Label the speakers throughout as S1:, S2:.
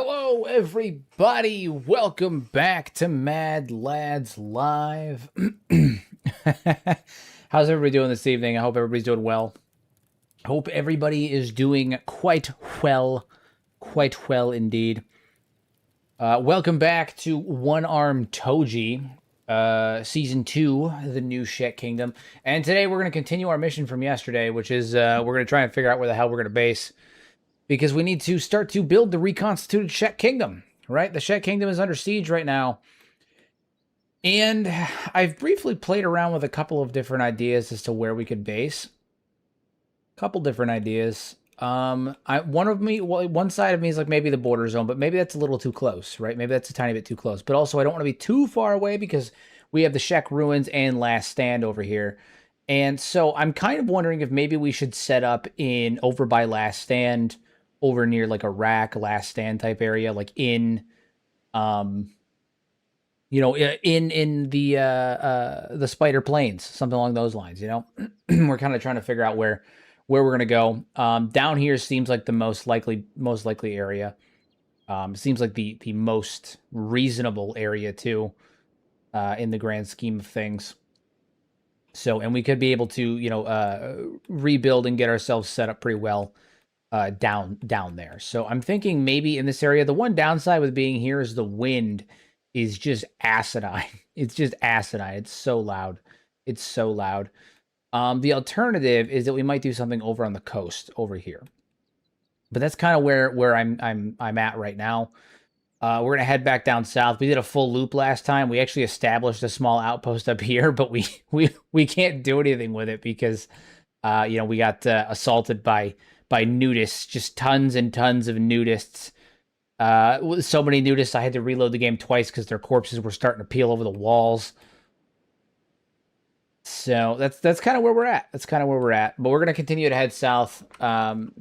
S1: Hello, everybody. Welcome back to Mad Lads Live. How's everybody doing this evening? I hope everybody's doing well. I hope everybody is doing quite well indeed. Welcome back to One Arm Toji, Season 2, the new Shek Kingdom. And today we're going to continue our mission from yesterday, which is we're going to try and figure out where the hell we're going to base. Because we need to start to build the reconstituted Shek Kingdom, right? The Shek Kingdom is under siege right now. And I've briefly played around with a couple of different ideas as to where we could base. A couple different ideas. One side of me is like maybe the border zone, but maybe that's a little too close, right? Maybe that's a tiny bit too close. But also I don't want to be too far away because we have the Shek Ruins and Last Stand over here. And so I'm kind of wondering if maybe we should set up over by Last Stand, over near like a Last Stand type area, like in the Spider Plains, something along those lines. We're kind of trying to figure out where we're gonna go. Down here seems like the most likely area. Seems like the most reasonable area too, in the grand scheme of things. So, and we could be able to rebuild and get ourselves set up pretty well. Down there. So I'm thinking maybe in this area, the one downside with being here is the wind is just asinine. It's just asinine. It's so loud. It's so loud. The alternative is that we might do something over on the coast over here. But that's kind of where I'm at right now. We're gonna head back down south. We did a full loop last time. We actually established a small outpost up here, but we can't do anything with it because we got assaulted by nudists, just tons and tons of nudists. So many nudists, I had to reload the game twice because their corpses were starting to peel over the walls. So that's kind of where we're at. But we're gonna continue to head south, and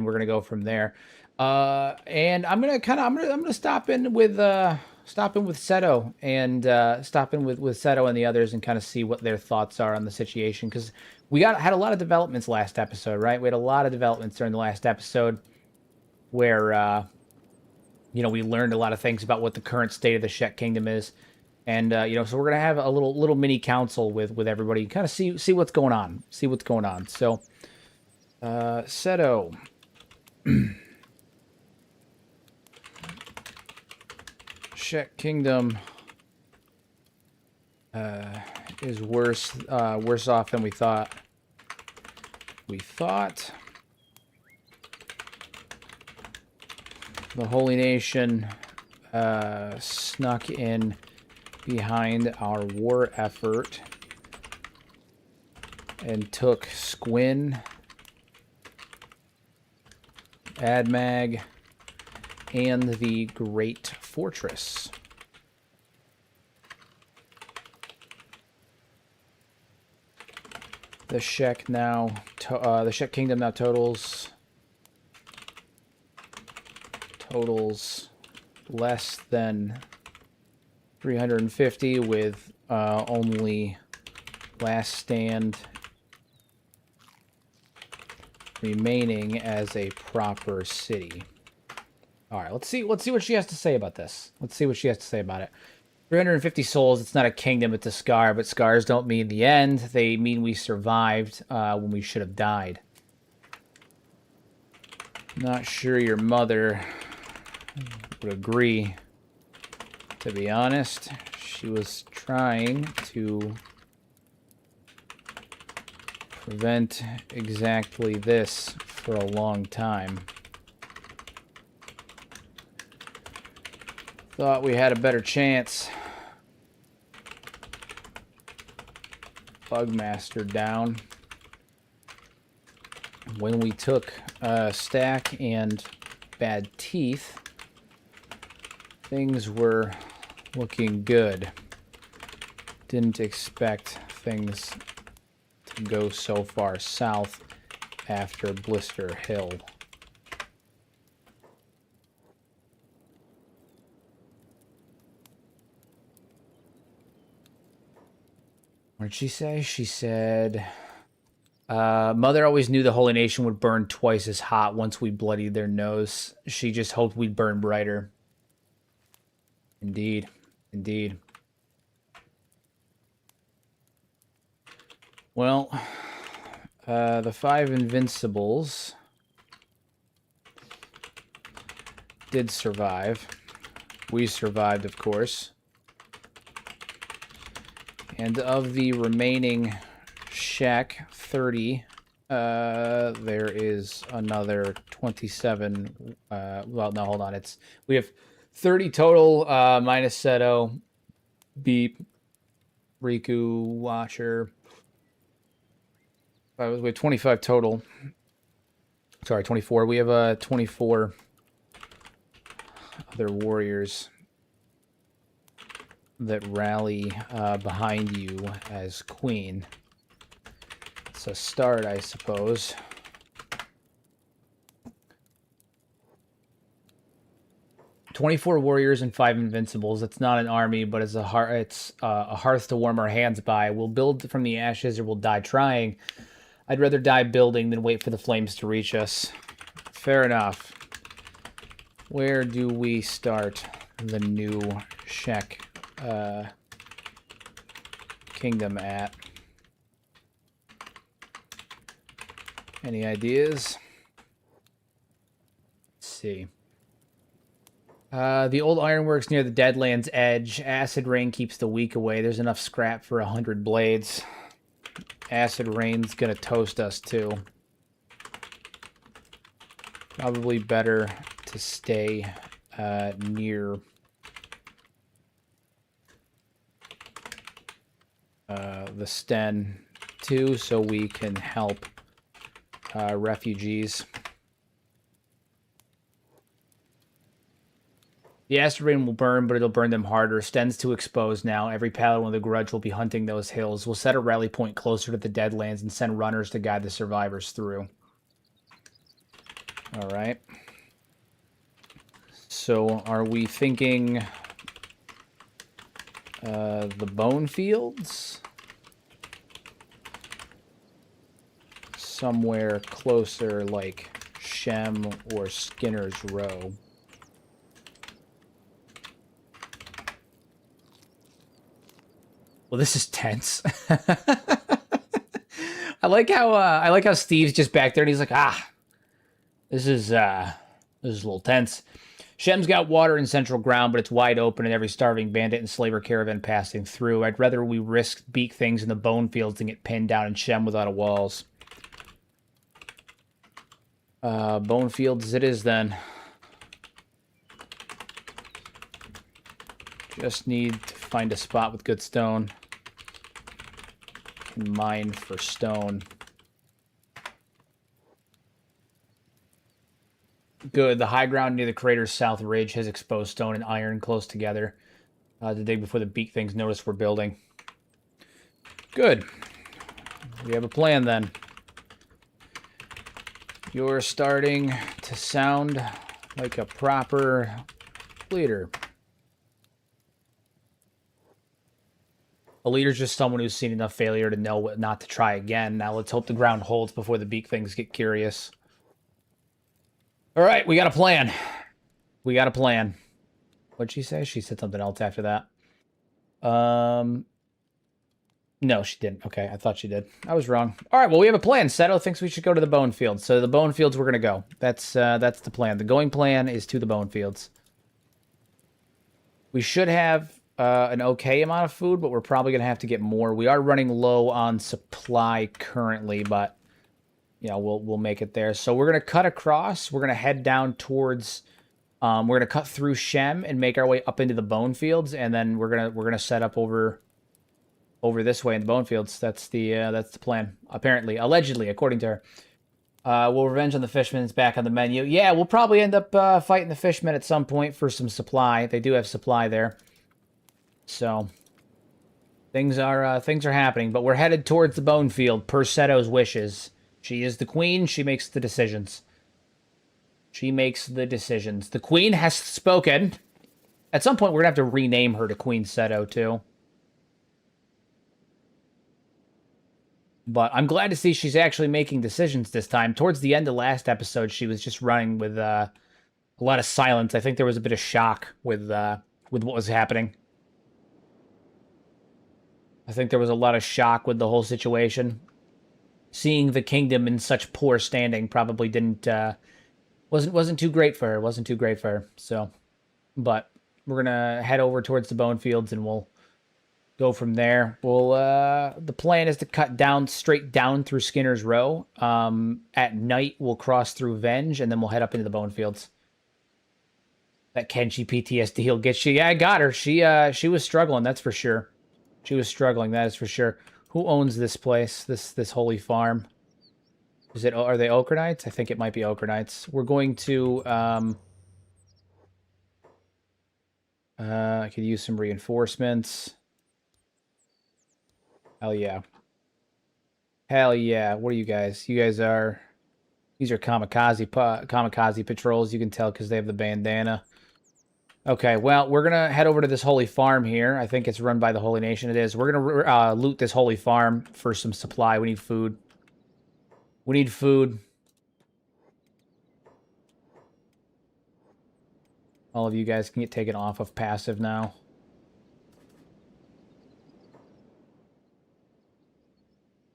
S1: we're gonna go from there. And I'm gonna stop in with Seto and Seto and the others and kind of see what their thoughts are on the situation, because we had a lot of developments last episode, right? We had a lot of developments during the last episode where we learned a lot of things about what the current state of the Shek Kingdom is, and so we're gonna have a little mini council with everybody, kind of see what's going on, So, Seto. Shek Kingdom is worse off than we thought. The Holy Nation snuck in behind our war effort and took Squin, Admag, and the Great Fortress. The Shek Kingdom now totals less than 350, with only Last Stand remaining as a proper city. All right, let's see what she has to say about this. 350 souls. It's not a kingdom, it's a scar, but scars don't mean the end. They mean we survived when we should have died. Not sure your mother would agree, to be honest. She was trying to prevent exactly this for a long time. Thought we had a better chance. Bugmaster down. When we took Stack and Bad Teeth, things were looking good. Didn't expect things to go so far south after Blister Hill. What did she say? She said Mother always knew the Holy Nation would burn twice as hot once we bloodied their nose. She just hoped we'd burn brighter. Indeed. Indeed. Well, the 5 Invincibles did survive. We survived, of course. And of the remaining Shek 30, there is another 27. Well, no, hold on. We have 30 total, minus Seto, Beep, Riku, Watcher. We have 25 total. Sorry, 24. We have 24 other warriors that rally behind you as queen. It's a start, I suppose. "24 warriors and 5 invincibles. It's not an army, but it's a hearth to warm our hands by. We'll build from the ashes or we'll die trying. I'd rather die building than wait for the flames to reach us." Fair enough. Where do we start the new Shek kingdom at? Any ideas? Let's see. The old ironworks near the Deadlands edge. Acid rain keeps the weak away. There's enough scrap for 100 blades. Acid rain's gonna toast us too. Probably better to stay near the Sten too, so we can help refugees. The acid rain will burn, but it'll burn them harder. Sten's too exposed now. Every paladin with a grudge will be hunting those hills. We'll set a rally point closer to the Deadlands and send runners to guide the survivors through. All right. So are we thinking the Bone Fields? Somewhere closer like Shem or Skinner's Row. Well, this is tense. I like how Steve's just back there and he's like, this is a little tense. Shem's got water in central ground, but it's wide open and every starving bandit and slaver caravan passing through. I'd rather we risk beak things in the Bone Fields than get pinned down in Shem without a walls. Bone Fields it is then. Just need to find a spot with good stone. And mine for stone. Good. The high ground near the crater's south ridge has exposed stone and iron close together to dig before the beak things notice we're building. Good. We have a plan then. You're starting to sound like a proper leader. A leader's just someone who's seen enough failure to know what not to try again. Now let's hope the ground holds before the beak things get curious. All right, we got a plan. We got a plan. What'd she say? She said something else after that. No, she didn't. Okay, I thought she did. I was wrong. All right, well, we have a plan. Seto thinks we should go to the Bone Fields. So the Bone Fields, we're going to go. That's the plan. The going plan is to the Bone Fields. We should have an okay amount of food, but we're probably going to have to get more. We are running low on supply currently, but you know, we'll make it there. So we're going to cut across. We're going to head down towards we're going to cut through Shem and make our way up into the Bone Fields, and then we're going to set up over this way in the Bone Fields. That's the plan. Apparently, allegedly, according to her. We'll revenge on the fishmen is back on the menu. Yeah, we'll probably end up fighting the fishmen at some point for some supply. They do have supply there. So things are happening, but we're headed towards the Bone Field per Seto's wishes. She is the queen. She makes the decisions. She makes the decisions. The queen has spoken. At some point, we're going to have to rename her to Queen Seto, too. But I'm glad to see she's actually making decisions this time. Towards the end of last episode, she was just running with a lot of silence. I think there was a bit of shock with what was happening. I think there was a lot of shock with the whole situation. Seeing the kingdom in such poor standing probably didn't wasn't too great for her. Wasn't too great for her. So, but we're gonna head over towards the bone fields and we'll go from there. We'll the plan is to cut down straight down through Skinner's Row. At night we'll cross through Venge and then we'll head up into the bone fields. That Kenshi PTSD will get you. Yeah, I got her. She was struggling, that's for sure. She was struggling, that is for sure. Who owns this place? This holy farm? Are they Ochre Knights? I think it might be Ochre Knights. We're going to I could use some reinforcements. Hell yeah. Hell yeah. What are you guys? These are kamikaze patrols. You can tell because they have the bandana. Okay, well, we're going to head over to this holy farm here. I think it's run by the Holy Nation. It is. We're going to loot this holy farm for some supply. We need food. We need food. All of you guys can get taken off of passive now.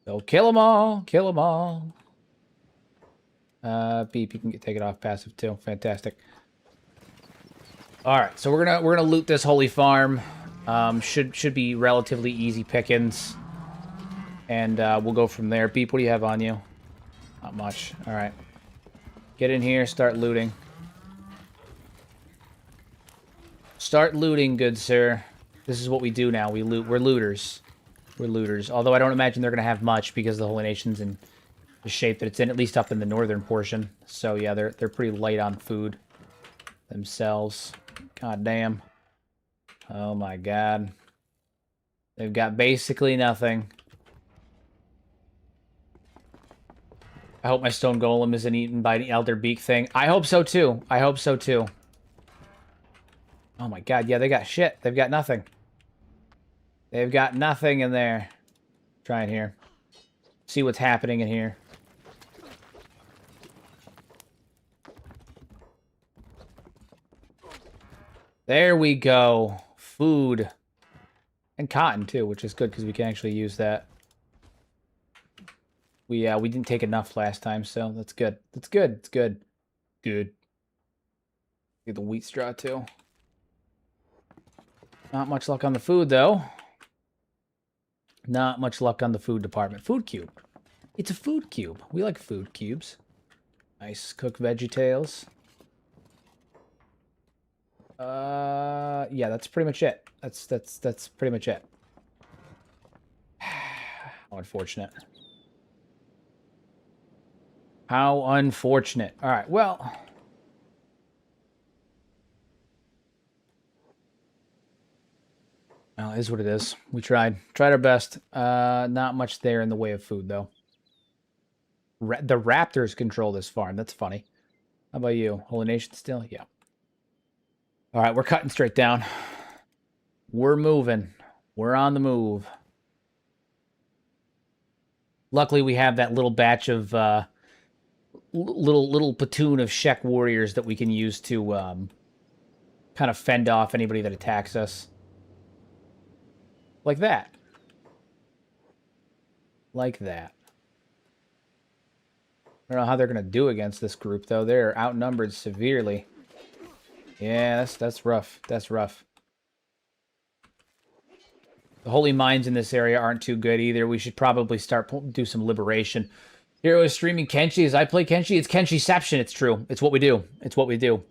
S1: So kill them all. Kill them all. Beep, you can get taken off passive too. Fantastic. All right, so we're gonna loot this holy farm. Should be relatively easy pickings, and we'll go from there. Beep, what do you have on you? Not much. All right, get in here. Start looting. Start looting, good sir. This is what we do now. We loot. We're looters. We're looters. Although I don't imagine they're gonna have much because the Holy Nation's in the shape that it's in, at least up in the northern portion. So yeah, they're pretty light on food themselves. God damn. Oh my god. They've got basically nothing. I hope my stone golem isn't eaten by the elder beak thing. I hope so too. I hope so too. Oh my god, yeah, they got shit. They've got nothing. They've got nothing in there. Try in here. See what's happening in here. There we go. Food. And cotton, too, which is good because we can actually use that. We didn't take enough last time, so that's good. That's good. It's good. Good. Get the wheat straw, too. Not much luck on the food, though. Not much luck on the food department. Food cube. It's a food cube. We like food cubes. Nice cooked VeggieTales. Yeah, that's pretty much it. That's pretty much it. How unfortunate. How unfortunate. All right, well. Well, it is what it is. We tried. Tried our best. Not much there in the way of food, though. The Raptors control this farm. That's funny. How about you? Holy Nation still? Yeah. All right, we're cutting straight down. We're moving. We're on the move. Luckily, we have that little batch of little platoon of Shek warriors that we can use to kind of fend off anybody that attacks us. Like that. Like that. I don't know how they're going to do against this group, though. They're outnumbered severely. Yeah, that's rough. That's rough. The holy mines in this area aren't too good either. We should probably do some liberation. Hero is streaming Kenshi as I play Kenshi. It's Kenshiception. It's true. It's what we do. It's what we do.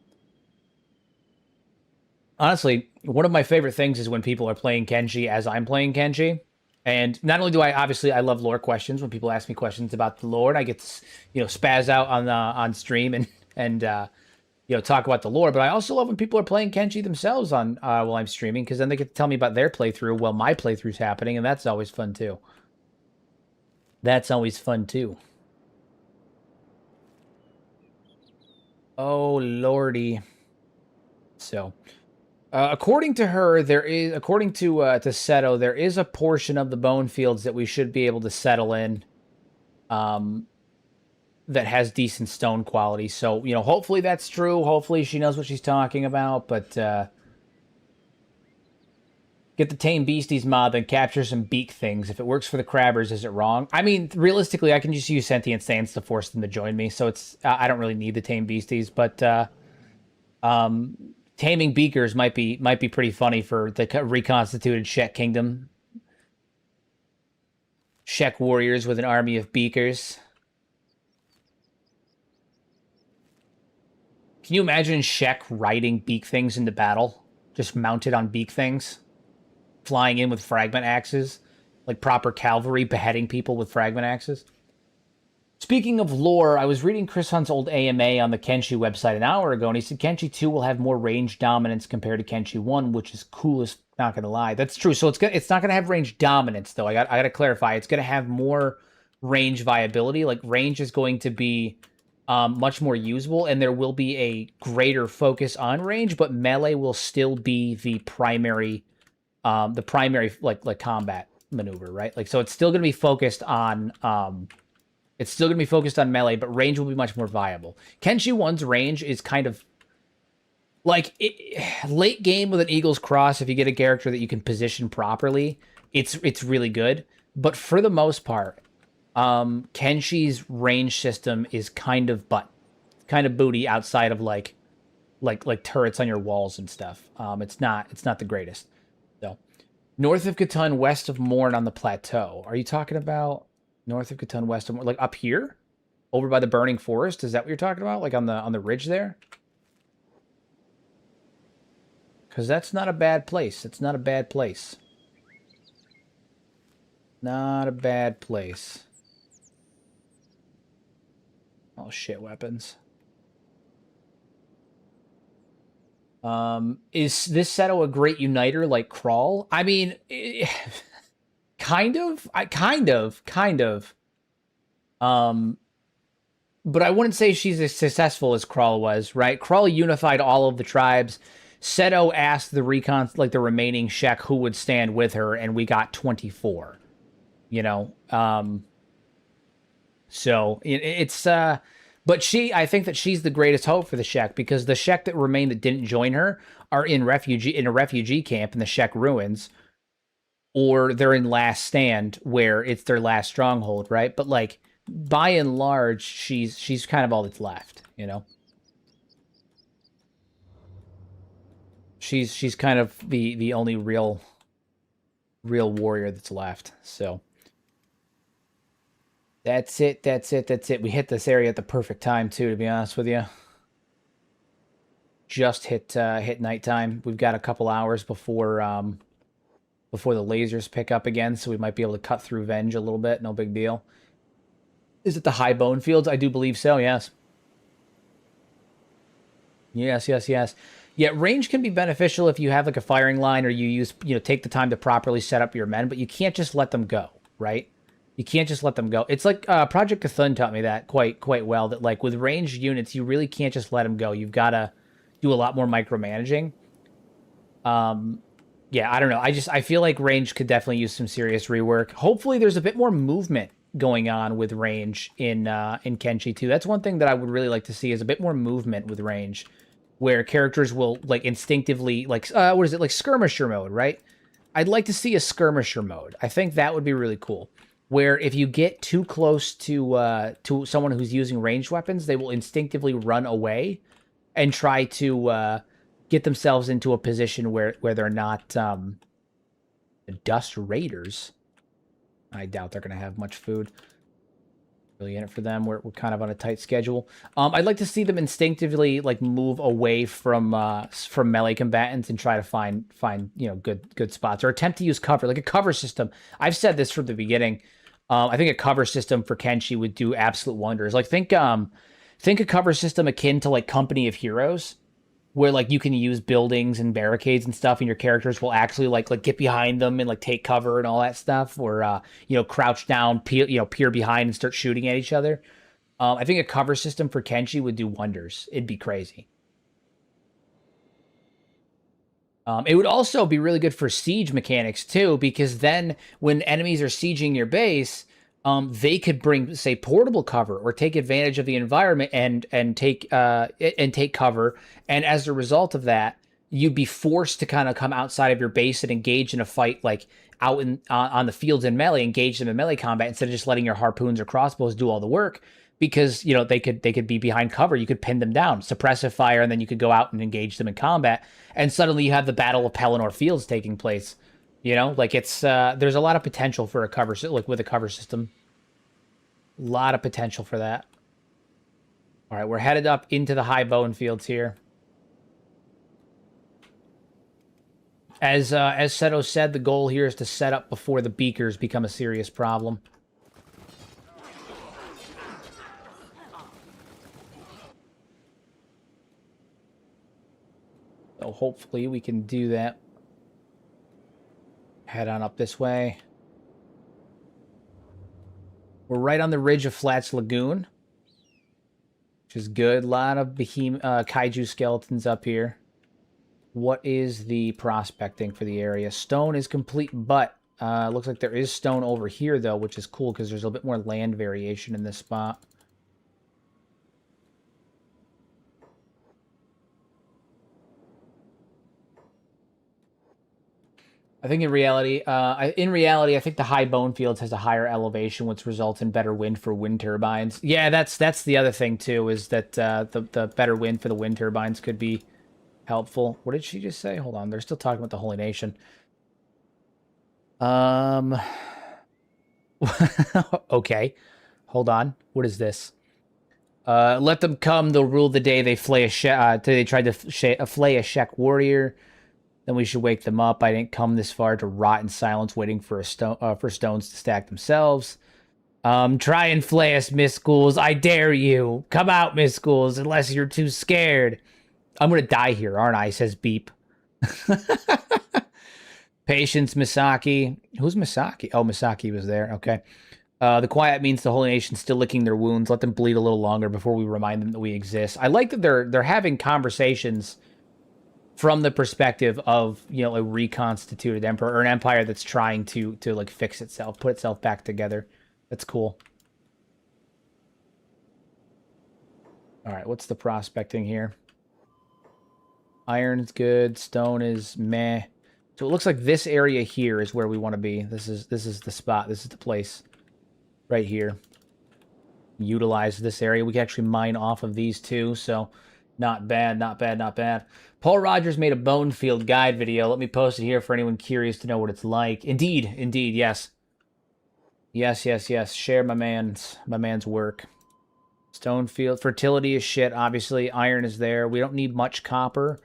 S1: Honestly, one of my favorite things is when people are playing Kenshi as I'm playing Kenshi. And not only do I love lore questions. When people ask me questions about the lore, and I get to, spaz out on stream and talk about the lore. But I also love when people are playing Kenshi themselves on while I'm streaming, because then they get to tell me about their playthrough while my playthrough's happening, and that's always fun too. That's always fun too. Oh lordy. So, according to her, according to Seto, there is a portion of the bone fields that we should be able to settle in that has decent stone quality. So, you know, hopefully that's true. Hopefully she knows what she's talking about, but get the Tame Beasties mod, then capture some beak things. If it works for the crabbers, is it wrong? I mean, realistically, I can just use sentient sands to force them to join me, so it's I don't really need the Tame Beasties, but taming beakers might be pretty funny for the reconstituted Shek kingdom. Shek warriors with an army of beakers. Can you imagine Shek riding beak things into battle? Just mounted on beak things? Flying in with fragment axes? Like proper cavalry beheading people with fragment axes? Speaking of lore, I was reading Chris Hunt's old AMA on the Kenshi website an hour ago, and he said Kenshi 2 will have more range dominance compared to Kenshi 1, which is cool as not going to lie. That's true. So it's not going to have range dominance, though. I got to clarify. It's going to have more range viability. Like, range is going to be much more usable, and there will be a greater focus on range, but melee will still be the primary like combat maneuver, right? Like, so it's still going to be focused on melee, but range will be much more viable. Kenshi 1's range is kind of like late game with an Eagle's Cross. If you get a character that you can position properly, it's really good. But for the most part, Kenshi's range system is kind of booty outside of like turrets on your walls and stuff. It's not the greatest. So, north of Catan, west of Morn on the plateau. Are you talking about north of Catan, west of Morn, like up here, over by the burning forest? Is that what you're talking about? Like on the ridge there? Because that's not a bad place. It's not a bad place. Not a bad place. Oh, shit, weapons. Is this Seto a great uniter like Crawl? I mean, kind of. But I wouldn't say she's as successful as Crawl was, right? Crawl unified all of the tribes. Seto asked the the remaining Shek who would stand with her, and we got 24. You know, so it's but I think that she's the greatest hope for the Shek, because the Shek that remain that didn't join her are in a refugee camp in the Shek ruins, or they're in Last Stand where it's their last stronghold, right? But like by and large, she's kind of all that's left, you know. She's kind of the only real warrior that's left. So that's it. We hit this area at the perfect time too, to be honest with you. Just hit nighttime. We've got a couple hours before the lasers pick up again, so we might be able to cut through Venge a little bit. No big deal. Is it the high bone fields? I do believe so, yes. Yes. Yeah, range can be beneficial if you have like a firing line, or you take the time to properly set up your men, but you can't just let them go, right? You can't just let them go. It's like Project Cthulhu taught me that quite well, that like with ranged units, you really can't just let them go. You've got to do a lot more micromanaging. Yeah, I don't know. I feel like range could definitely use some serious rework. Hopefully there's a bit more movement going on with range in Kenshi 2. That's one thing that I would really like to see, is a bit more movement with range, where characters will like instinctively like what is it, like skirmisher mode, right? I'd like to see a skirmisher mode. I think that would be really cool, where if you get too close to someone who's using ranged weapons, they will instinctively run away and try to get themselves into a position where they're not dust raiders. I doubt they're going to have much food really in it for them. We're kind of on a tight schedule. I'd like to see them instinctively like move away from melee combatants and try to find good spots, or attempt to use cover, like a cover system. I've said this from the beginning. I think a cover system for Kenshi would do absolute wonders. Like think a cover system akin to like Company of Heroes, where like you can use buildings and barricades and stuff, and your characters will actually like get behind them and like take cover and all that stuff, or crouch down, peer behind and start shooting at each other. I think a cover system for Kenshi would do wonders. It'd be crazy. It would also be really good for siege mechanics too, because then when enemies are sieging your base, they could bring, say, portable cover or take advantage of the environment and take cover. And as a result of that, you'd be forced to kind of come outside of your base and engage in a fight, like out in on the fields in melee, engage them in melee combat instead of just letting your harpoons or crossbows do all the work. Because they could be behind cover, you could pin them down, suppressive fire, and then you could go out and engage them in combat. And suddenly you have the Battle of Pelennor Fields taking place. Like it's there's a lot of potential for a cover, like with a cover system. A lot of potential for that. All right, we're headed up into the high bone fields here. As Seto said, the goal here is to set up before the beakers become a serious problem. So hopefully we can do that. Head on up this way. We're right on the ridge of Flats Lagoon, which is good. A lot of kaiju skeletons up here. What is the prospecting for the area? Stone is complete, but looks like there is stone over here, though, which is cool because there's a little bit more land variation in this spot. I think in reality, I think the high bone fields has a higher elevation, which results in better wind for wind turbines. Yeah, that's the other thing too, is that the better wind for the wind turbines could be helpful. What did she just say? Hold on, they're still talking about the Holy Nation. Okay, hold on. What is this? Let them come. They'll rule the day they flay they tried to flay a Shek warrior. Then we should wake them up. I didn't come this far to rot in silence, waiting for stones to stack themselves. Try and flay us, Miss Schools. I dare you. Come out, Miss Schools, unless you're too scared. I'm gonna die here, aren't I? Says Beep. Patience, Misaki. Who's Misaki? Oh, Misaki was there. Okay. The quiet means the Holy Nation's still licking their wounds. Let them bleed a little longer before we remind them that we exist. I like that they're having conversations from the perspective of, a reconstituted emperor or an empire that's trying to like fix itself, put itself back together. That's cool. All right, what's the prospecting here? Iron's good, stone is meh. So it looks like this area here is where we want to be. This is the spot. This is the place right here. Utilize this area. We can actually mine off of these two, so not bad, not bad, not bad. Paul Rogers made a Bonefield guide video. Let me post it here for anyone curious to know what it's like. Indeed, yes. Yes. Share my man's work. Stonefield. Fertility is shit, obviously. Iron is there. We don't need much copper.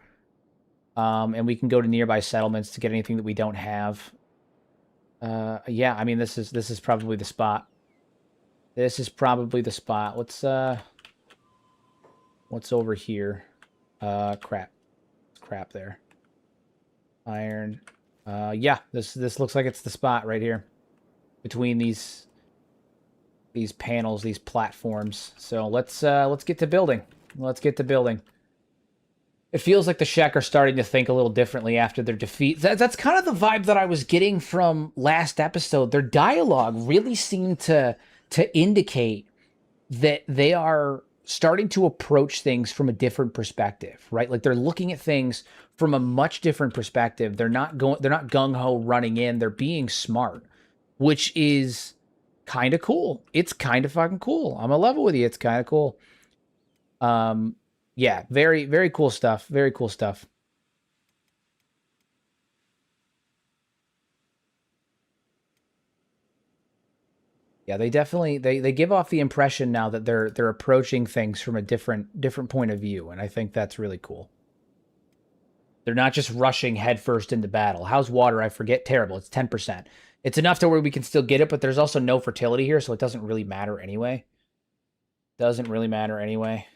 S1: And we can go to nearby settlements to get anything that we don't have. Yeah, I mean, this is probably the spot. This is probably the spot. What's over here? Crap there. Iron. Yeah, this looks like it's the spot right here between these panels, these platforms. So let's get to building. It feels like the Shek are starting to think a little differently after their defeat. That's kind of the vibe that I was getting from last episode. Their dialogue really seemed to indicate that they are starting to approach things from a different perspective, right? Like they're looking at things from a much different perspective. They're not gung-ho running in. They're being smart, which is kind of cool. It's kind of fucking cool. I'm a level with you. It's kind of cool. Yeah, very, very cool stuff. Very cool stuff. Yeah, they definitely they give off the impression now that they're approaching things from a different point of view, and I think that's really cool. They're not just rushing headfirst into battle. How's water? I forget. Terrible. It's 10%. It's enough to where we can still get it, but there's also no fertility here, so it doesn't really matter anyway. Doesn't really matter anyway.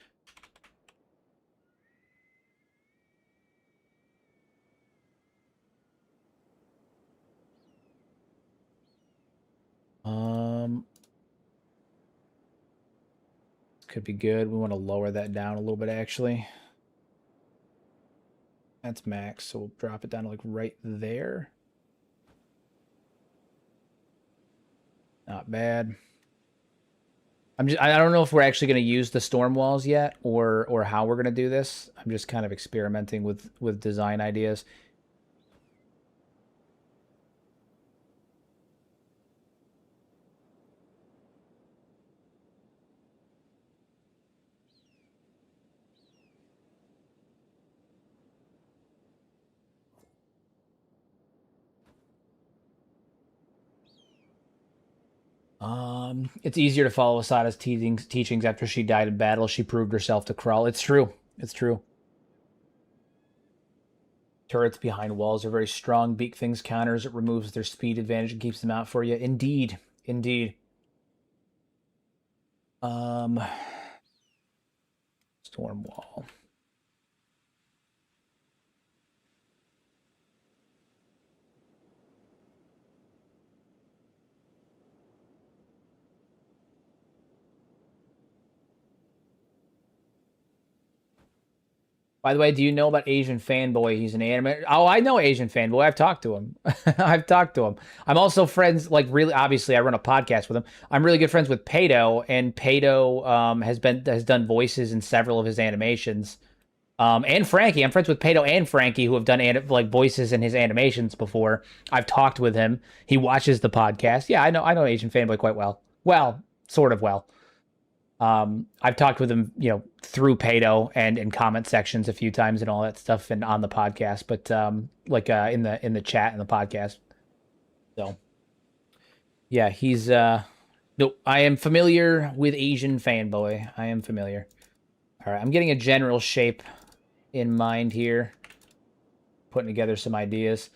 S1: Could be good. We want to lower that down a little bit, actually. That's max, so we'll drop it down to like right there. Not bad. I don't know if we're actually going to use the storm walls yet, or how we're going to do this. I'm just kind of experimenting with design ideas. It's easier to follow Asada's teachings after she died in battle. She proved herself to Krull. It's true. It's true. Turrets behind walls are very strong. Beak things counters. It removes their speed advantage and keeps them out for you. Indeed. Indeed. Storm wall. By the way, do you know about Asian Fanboy? He's an anime. Oh, I know Asian Fanboy. I've talked to him. I've talked to him. I'm also friends, like really. Obviously, I run a podcast with him. I'm really good friends with Pato, and Pato has done voices in several of his animations. And Frankie, I'm friends with Pato and Frankie, who have done like voices in his animations before. I've talked with him. He watches the podcast. Yeah, I know Asian Fanboy quite well. Well, sort of well. I've talked with him, through Pato and in comment sections a few times and all that stuff, and on the podcast, but in the chat and the podcast. So yeah, he's no, I am familiar with Asian Fanboy. I am familiar. All right, I'm getting a general shape in mind here, putting together some ideas.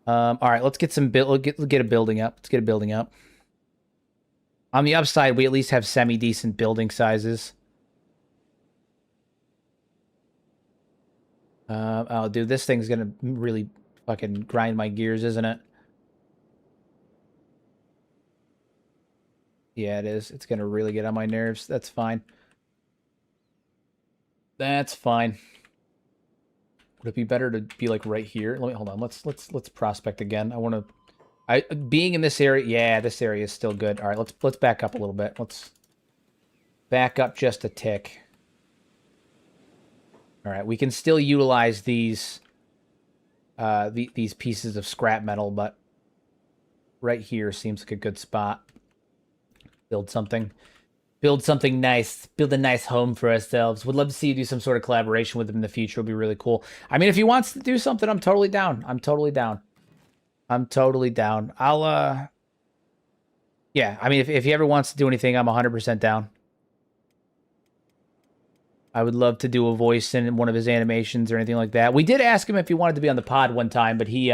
S1: All right, let's get get a building up. Let's get a building up. On the upside, we at least have semi-decent building sizes. Oh, dude, this thing's gonna really fucking grind my gears, isn't it? Yeah, it is. It's gonna really get on my nerves. That's fine. That's fine. Would it be better to be like right here? Let me hold on. Let's prospect again. Being in this area, yeah, this area is still good. All right, let's back up a little bit. Let's back up just a tick. All right, we can still utilize these these pieces of scrap metal, but right here seems like a good spot. Build something nice. Build a nice home for ourselves. Would love to see you do some sort of collaboration with him in the future. It'd be really cool. I mean, if he wants to do something, I'm totally down. I'm totally down. I'm totally down. Yeah, I mean, if he ever wants to do anything, I'm 100% down. I would love to do a voice in one of his animations or anything like that. We did ask him if he wanted to be on the pod one time, but he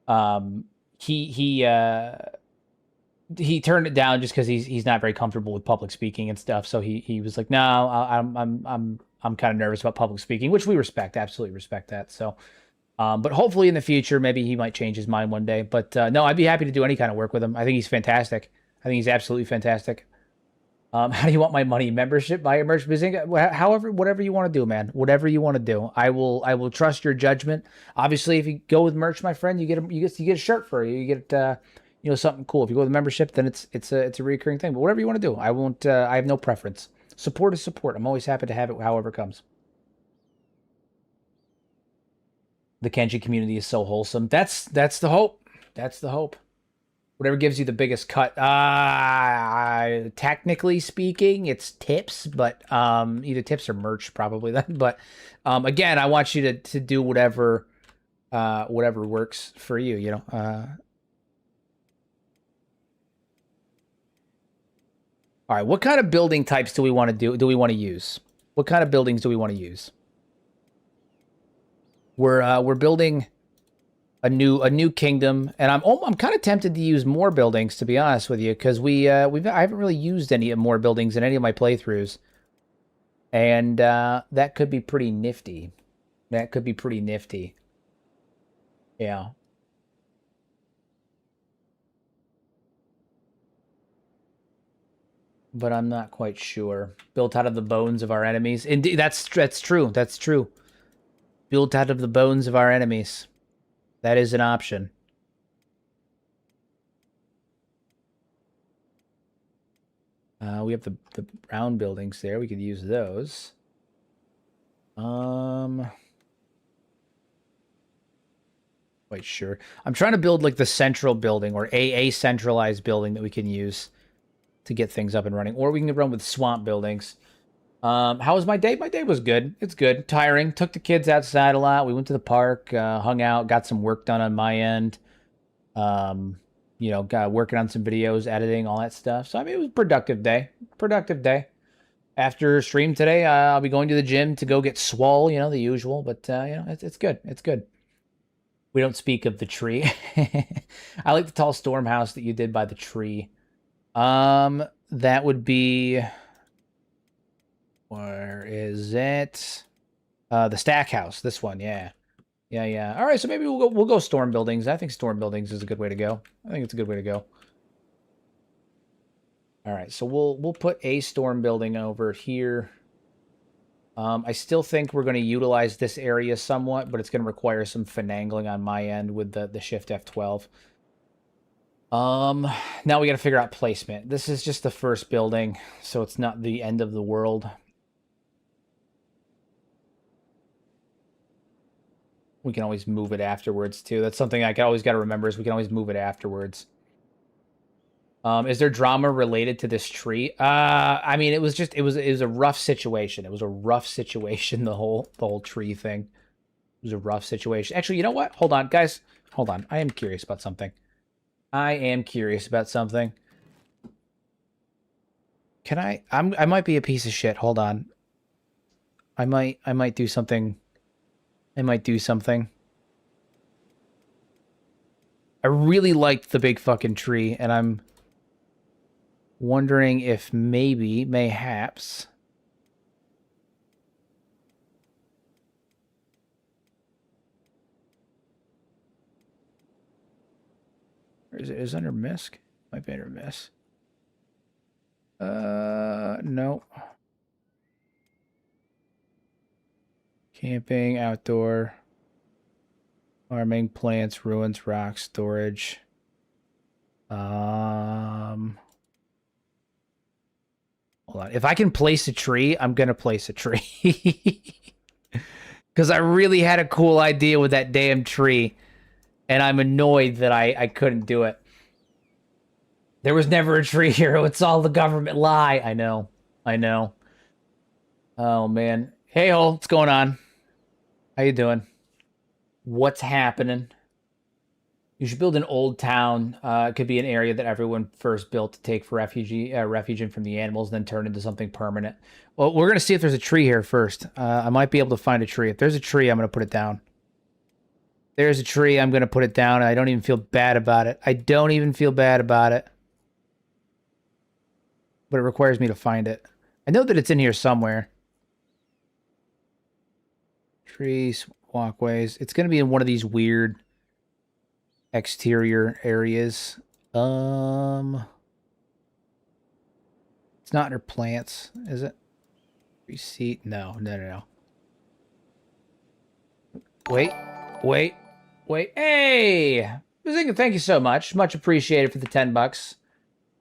S1: turned it down just because he's not very comfortable with public speaking and stuff. So he was like, no, I'm kind of nervous about public speaking, which we respect, absolutely respect that. So, but hopefully in the future, maybe he might change his mind one day. But no, I'd be happy to do any kind of work with him. I think he's fantastic. I think he's absolutely fantastic. How do you want my money? Membership, buy a merch business, however, whatever you want to do, man. Whatever you want to do, I will trust your judgment. Obviously, if you go with merch, my friend, you get a shirt for you. You get something cool. If you go with a membership, then it's a recurring thing. But whatever you want to do, I won't. I have no preference. Support is support. I'm always happy to have it, however it comes. The Kenshi community is so wholesome. That's the hope. That's the hope. Whatever gives you the biggest cut. Technically speaking, it's tips, but either tips or merch probably then. But again, I want you to do whatever works for you. All right, what kind of building types do we want to do? Do we want to use? What kind of buildings do we want to use? We're building a new kingdom, and I'm kind of tempted to use more buildings, to be honest with you, because I haven't really used any more buildings in any of my playthroughs, and that could be pretty nifty. That could be pretty nifty. Yeah. But I'm not quite sure. Built out of the bones of our enemies. Indeed, that's true. That's true. Built out of the bones of our enemies. That is an option. We have the round buildings there. We could use those. Quite sure. I'm trying to build like the central building or a centralized building that we can use to get things up and running, or we can run with swamp buildings. How was my day? My day was good. It's good. Tiring. Took the kids outside a lot. We went to the park, hung out, got some work done on my end. Got working on some videos, editing, all that stuff. So I mean, it was a productive day. Productive day. After stream today, I'll be going to the gym to go get swole. You know, the usual. But it's good. It's good. We don't speak of the tree. I like the tall storm house that you did by the tree. That would be... Where is it? The stack house. This one, yeah. Yeah. All right, so maybe we'll go storm buildings. I think storm buildings is a good way to go. I think it's a good way to go. All right, so we'll put a storm building over here. I still think we're going to utilize this area somewhat, but it's going to require some finagling on my end with the Shift F12. Now we got to figure out placement. This is just the first building, so it's not the end of the world. We can always move it afterwards, too. That's something I always got to remember is we can always move it afterwards. Is there drama related to this tree? I mean, it was a rough situation. It was a rough situation, the whole tree thing. It was a rough situation. Actually, you know what? Hold on, guys. Hold on. I am curious about something. Can I might be a piece of shit. Hold on. I might do something. I really liked the big fucking tree, and I'm wondering if mayhaps... Is it under misc? Might be under miss. No. Camping, outdoor, farming, plants, ruins, rocks, storage. Hold on. If I can place a tree, I'm gonna place a tree. Because I really had a cool idea with that damn tree. And I'm annoyed that I couldn't do it. There was never a tree here. It's all the government lie. I know. Oh, man. Hey, Hole. What's going on? How you doing? What's happening? You should build an old town. It could be an area that everyone first built to take for refuge in from the animals, then turn into something permanent. Well, we're going to see if there's a tree here first. I might be able to find a tree. If there's a tree, I'm going to put it down. There's a tree. I'm going to put it down. And I don't even feel bad about it. But it requires me to find it. I know that it's in here somewhere. Trees, walkways. It's going to be in one of these weird exterior areas. It's not under plants, is it? Receipt? No. Wait. Hey! Bazinga, thank you so much. Much appreciated for the $10.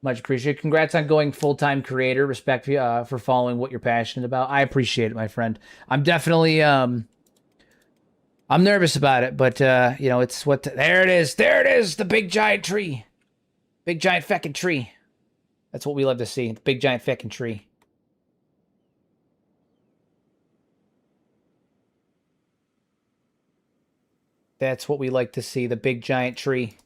S1: Much appreciated. Congrats on going full-time creator. Respect for following what you're passionate about. I appreciate it, my friend. I'm definitely, I'm nervous about it, but, it's what... There it is! The big giant tree! Big giant feckin' tree. That's what we love to see. The big giant feckin' tree. That's what we like to see, the big giant tree.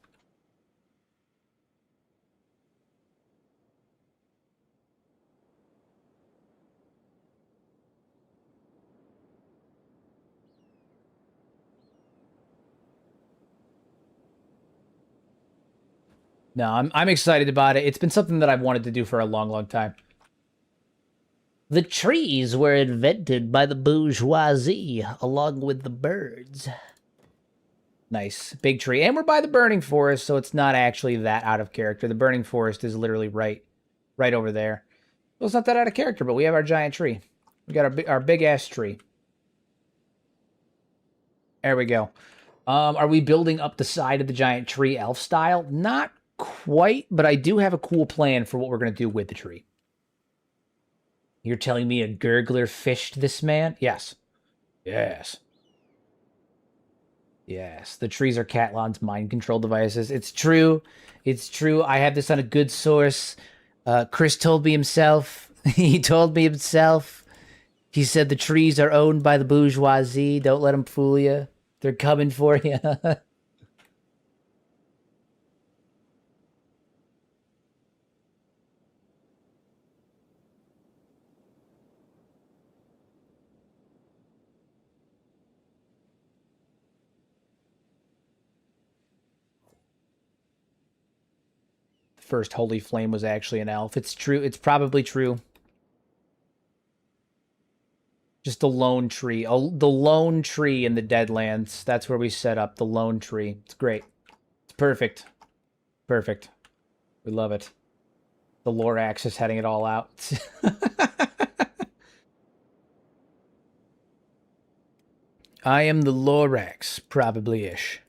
S1: No, I'm excited about it. It's been something that I've wanted to do for a long, long time. The trees were invented by the bourgeoisie, along with the birds. Nice. Big tree. And we're by the burning forest, so it's not actually that out of character. The burning forest is literally right over there. Well, it's not that out of character, but we have our giant tree. We got our big-ass tree. There we go. Are we building up the side of the giant tree elf style? Not quite, but I do have a cool plan for what we're going to do with the tree. You're telling me a gurgler fished this man? Yes. Yes. Yes. The trees are Catlon's mind control devices. It's true. It's true. I have this on a good source. Chris told me himself. He told me himself. He said the trees are owned by the bourgeoisie. Don't let them fool you. They're coming for you. First holy flame was actually an elf. It's true. It's probably true. Just the lone tree. Oh, the lone tree in the Deadlands. That's where we set up the lone tree. It's great. It's perfect. Perfect. We love it. The Lorax is heading it all out. I am the Lorax, probably-ish.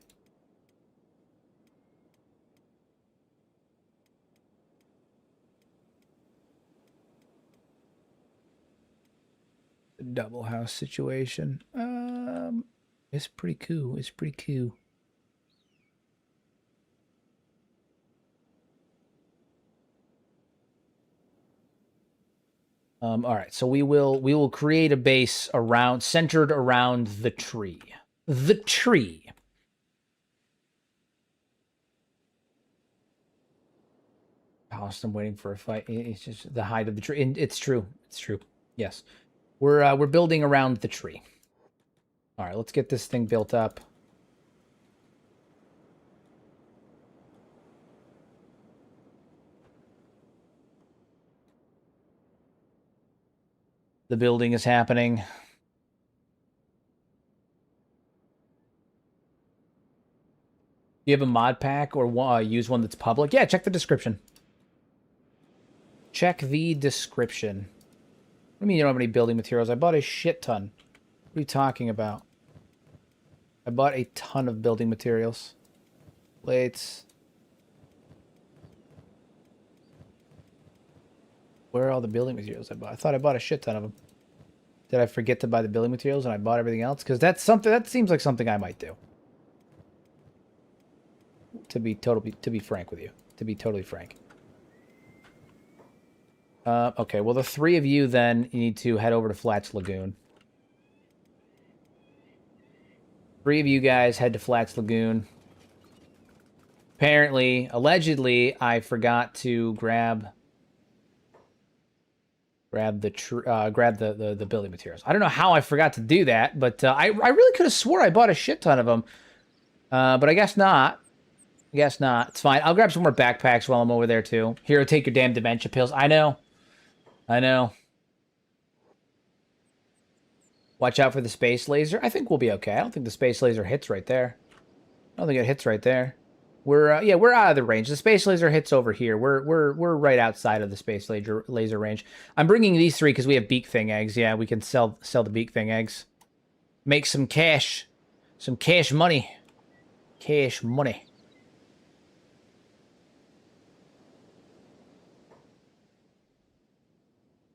S1: Double house situation. It's pretty cool. It's pretty cool. All right, so we will create a base centered around the tree. The tree. I'm waiting for a fight. It's just the height of the tree. It's true. It's true. Yes. We're building around the tree. All right, let's get this thing built up. The building is happening. You have a mod pack or use one that's public? Yeah, check the description. Check the description. What do you mean you don't have any building materials? I bought a shit ton. What are you talking about? I bought a ton of building materials. Plates. Where are all the building materials I bought? I thought I bought a shit ton of them. Did I forget to buy the building materials and I bought everything else? Because that seems like something I might do. To be frank with you. To be totally frank. Okay, well, the three of you then you need to head over to Flats Lagoon. Three of you guys head to Flats Lagoon. Apparently, allegedly, I forgot to grab the building materials. I don't know how I forgot to do that, but I really could have swore I bought a shit ton of them. But I guess not. I guess not. It's fine. I'll grab some more backpacks while I'm over there, too. Hero, take your damn dementia pills. I know. I know. Watch out for the space laser. I think we'll be okay. I don't think the space laser hits right there. I don't think it hits right there. We're out of the range. The space laser hits over here. We're right outside of the space laser range. I'm bringing these three because we have beak thing eggs. Yeah, we can sell the beak thing eggs. Make some cash. Some cash money. Cash money.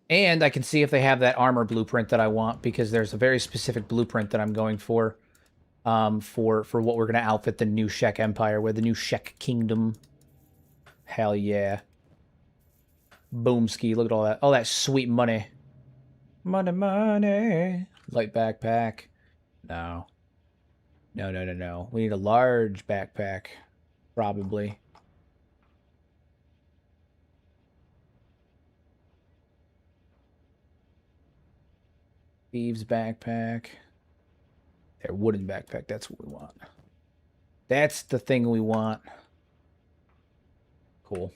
S1: And I can see if they have that armor blueprint that I want, because there's a very specific blueprint that I'm going for what we're going to outfit the new Shek Empire with, the new Shek Kingdom. Hell yeah. Boomski, look at all that sweet money. Money, money. Light backpack. No. No. We need a large backpack. Probably. Thieves backpack. Their wooden backpack. That's what we want. That's the thing we want. Cool.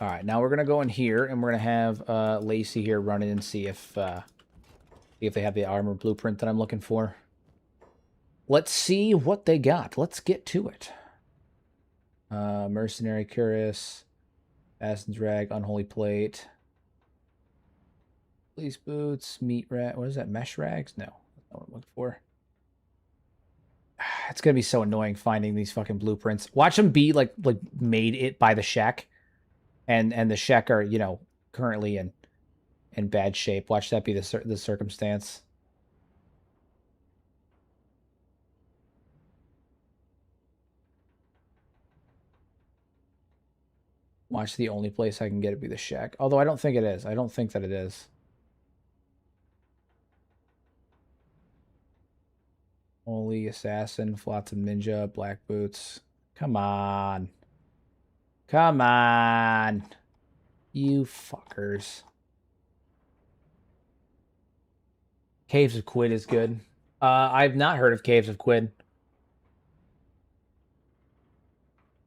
S1: All right, now we're gonna go in here and we're gonna have Lacey here run in and see if they have the armor blueprint that I'm looking for. Let's see what they got. Let's get to it. Mercenary Cuirass, Assassin's Rag, Unholy Plate. Police boots, meat rag. What is that? Mesh rags? No, that's not what I'm looking for. It's gonna be so annoying finding these fucking blueprints. Watch them be like made it by the Shek, and the Shek are, you know, currently in bad shape. Watch that be the circumstance. Watch the only place I can get it be the Shek. Although I don't think it is. I don't think that it is. Holy Assassin, Flotsam Ninja, Black Boots. Come on. Come on. You fuckers. Caves of Quid is good. I've not heard of Caves of Quid.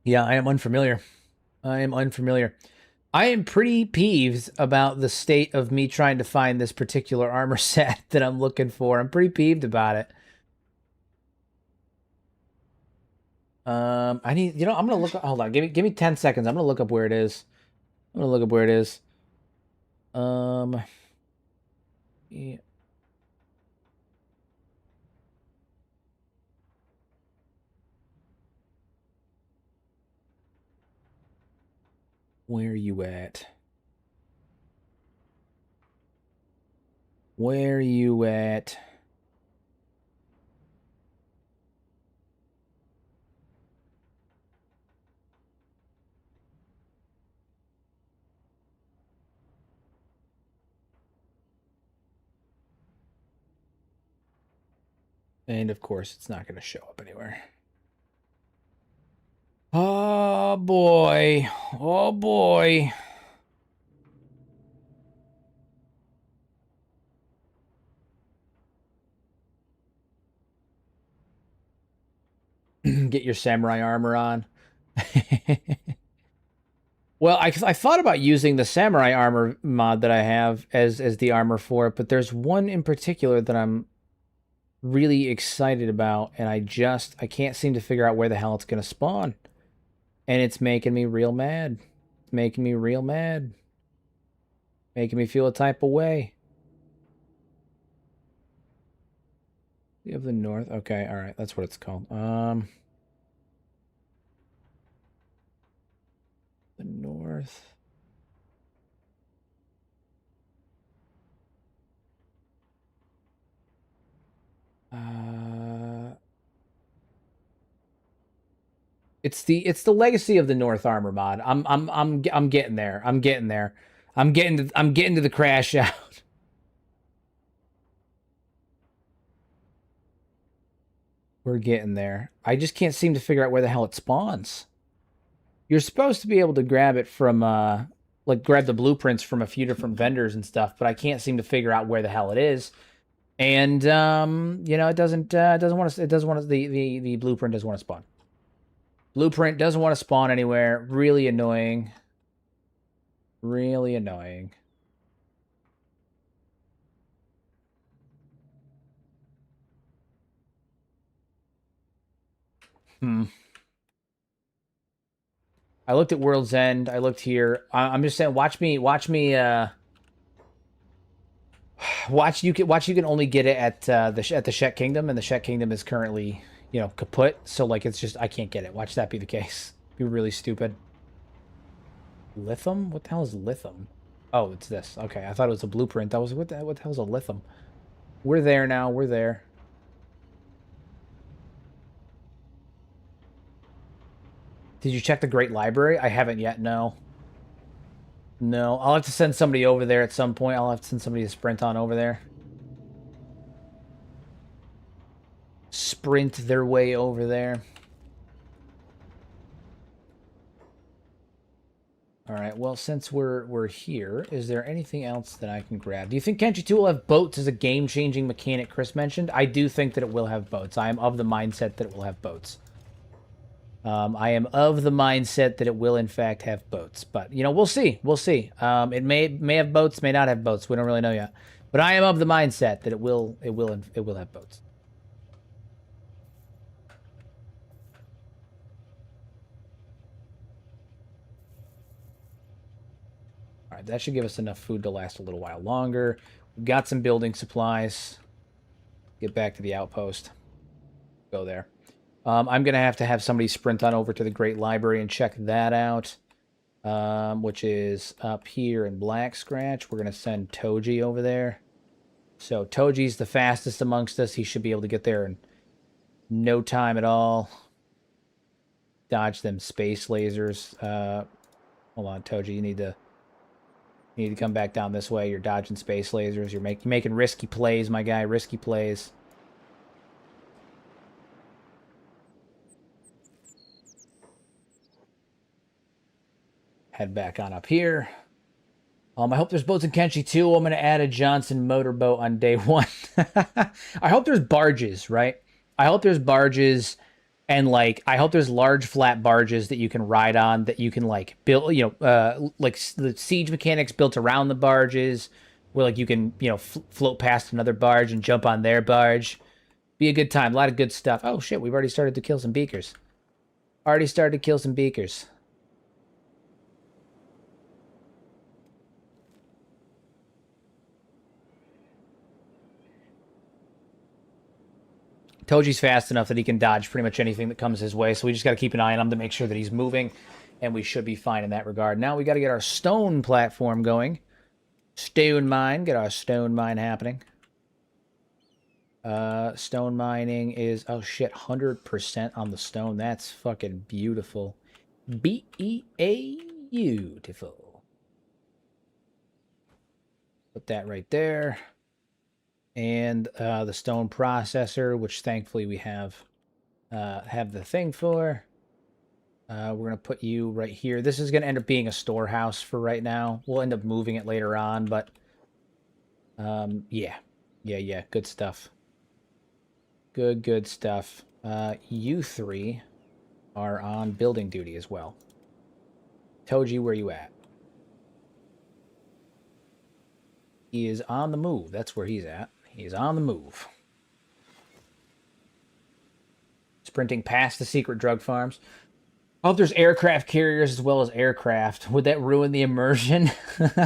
S1: Yeah, I am unfamiliar. I am unfamiliar. I am pretty peeved about the state of me trying to find this particular armor set that I'm looking for. I'm pretty peeved about it. I need, I'm gonna look. Hold on, give me 10 seconds. I'm gonna look up where it is. I'm gonna look up where it is. Yeah. Where are you at? Where are you at? And of course, it's not going to show up anywhere. Oh boy. Oh boy. Get your samurai armor on. Well, I thought about using the samurai armor mod that I have as the armor for it, but there's one in particular that I'm really excited about, and I can't seem to figure out where the hell it's gonna spawn. And it's making me real mad. It's making me real mad. Making me feel a type of way. You have the north. Okay, all right, that's what it's called. The north. It's the legacy of the North armor mod. I'm getting there. I'm getting there. I'm getting to the crash out. We're getting there. I just can't seem to figure out where the hell it spawns. You're supposed to be able to grab it from like grab the blueprints from a few different vendors and stuff, but I can't seem to figure out where the hell it is. And it doesn't want to the blueprint doesn't want to spawn. Blueprint doesn't want to spawn anywhere. Really annoying. Really annoying. I looked at World's End. I looked here. I'm just saying, watch me. Watch you can only get it at the Shek Kingdom, and the Shek Kingdom is currently kaput. So like it's just I can't get it. Watch that be the case. Be really stupid. Lithium? What the hell is lithium? Oh, it's this. Okay, I thought it was a blueprint. I was what the hell is a lithium? We're there now. We're there. Did you check the Great Library? I haven't yet. No. No. I'll have to send somebody over there at some point. I'll have to send somebody to sprint on over there. Sprint their way over there. All right. Well, since we're here, is there anything else that I can grab? Do you think Kenshi 2 will have boats as a game-changing mechanic Chris mentioned? I do think that it will have boats. I am of the mindset that it will have boats. I am of the mindset that it will in fact have boats, but we'll see. We'll see. It may have boats, may not have boats. We don't really know yet. But I am of the mindset that it will have boats. All right, that should give us enough food to last a little while longer. We've got some building supplies. Get back to the outpost. Go there. I'm going to have somebody sprint on over to the Great Library and check that out. which is up here in Black Scratch. We're going to send Toji over there. So Toji's the fastest amongst us. He should be able to get there in no time at all. Dodge them space lasers. Hold on, Toji. You need to come back down this way. You're dodging space lasers. You're making risky plays, my guy. Risky plays. Head back on up here. I hope there's boats in Kenshi too. I'm going to add a Johnson motorboat on day 1. I hope there's barges, right? I hope there's barges, and like I hope there's large flat barges that you can ride on, that you can like build, like the siege mechanics built around the barges, where like you can, float past another barge and jump on their barge. Be a good time. A lot of good stuff. Oh shit, we've already started to kill some beakers. Already started to kill some beakers. Toji's fast enough that he can dodge pretty much anything that comes his way, so we just got to keep an eye on him to make sure that he's moving, and we should be fine in that regard. Now we got to get our stone platform going. Stone mine. Get our stone mine happening. Stone mining is, oh shit, 100% on the stone. That's fucking beautiful. Beautiful. Put that right there. And the stone processor, which thankfully we have the thing for. We're going to put you right here. This is going to end up being a storehouse for right now. We'll end up moving it later on, but yeah. Good stuff. Good stuff. You three are on building duty as well. Toji, where you at? He is on the move. That's where he's at. He's on the move. Sprinting past the secret drug farms. I hope there's aircraft carriers as well as aircraft. Would that ruin the immersion?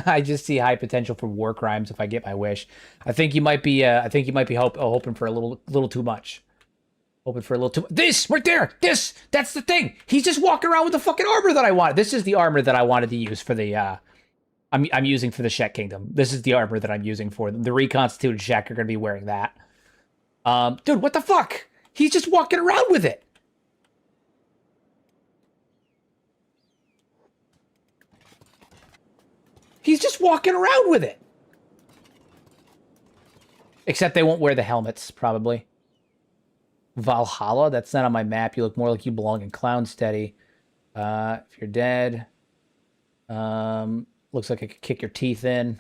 S1: I just see high potential for war crimes if I get my wish. I think you might be. Hoping for a little too much. Hoping for a little too. This right there. That's the thing. He's just walking around with the fucking armor that I wanted. This is the armor that I wanted to use for the. I'm using for the Shek Kingdom. This is the armor that I'm using for them. The reconstituted Shek are going to be wearing that. Dude, what the fuck? He's just walking around with it. He's just walking around with it. Except they won't wear the helmets, probably. Valhalla? That's not on my map. You look more like you belong in Clownsteady. If you're dead. Looks like I could kick your teeth in.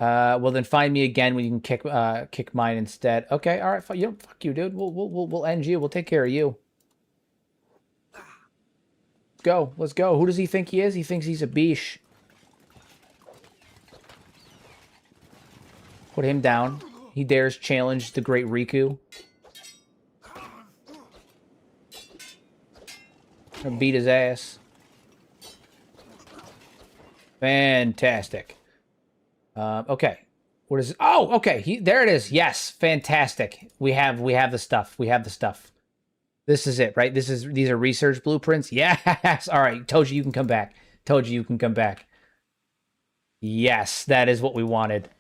S1: Well, then find me again when you can kick mine instead. Okay, all right. Fuck you, dude. We'll end you. We'll take care of you. Let's go. Let's go. Who does he think he is? He thinks he's a beesh. Put him down. He dares challenge the great Riku. Gonna beat his ass. Fantastic. Okay. What is it? Oh, okay. There it is. Yes, fantastic. We have the stuff. We have the stuff. This is it, right? These are research blueprints. Yes. All right, Toji, you can come back. Toji, you can come back. Yes, that is what we wanted.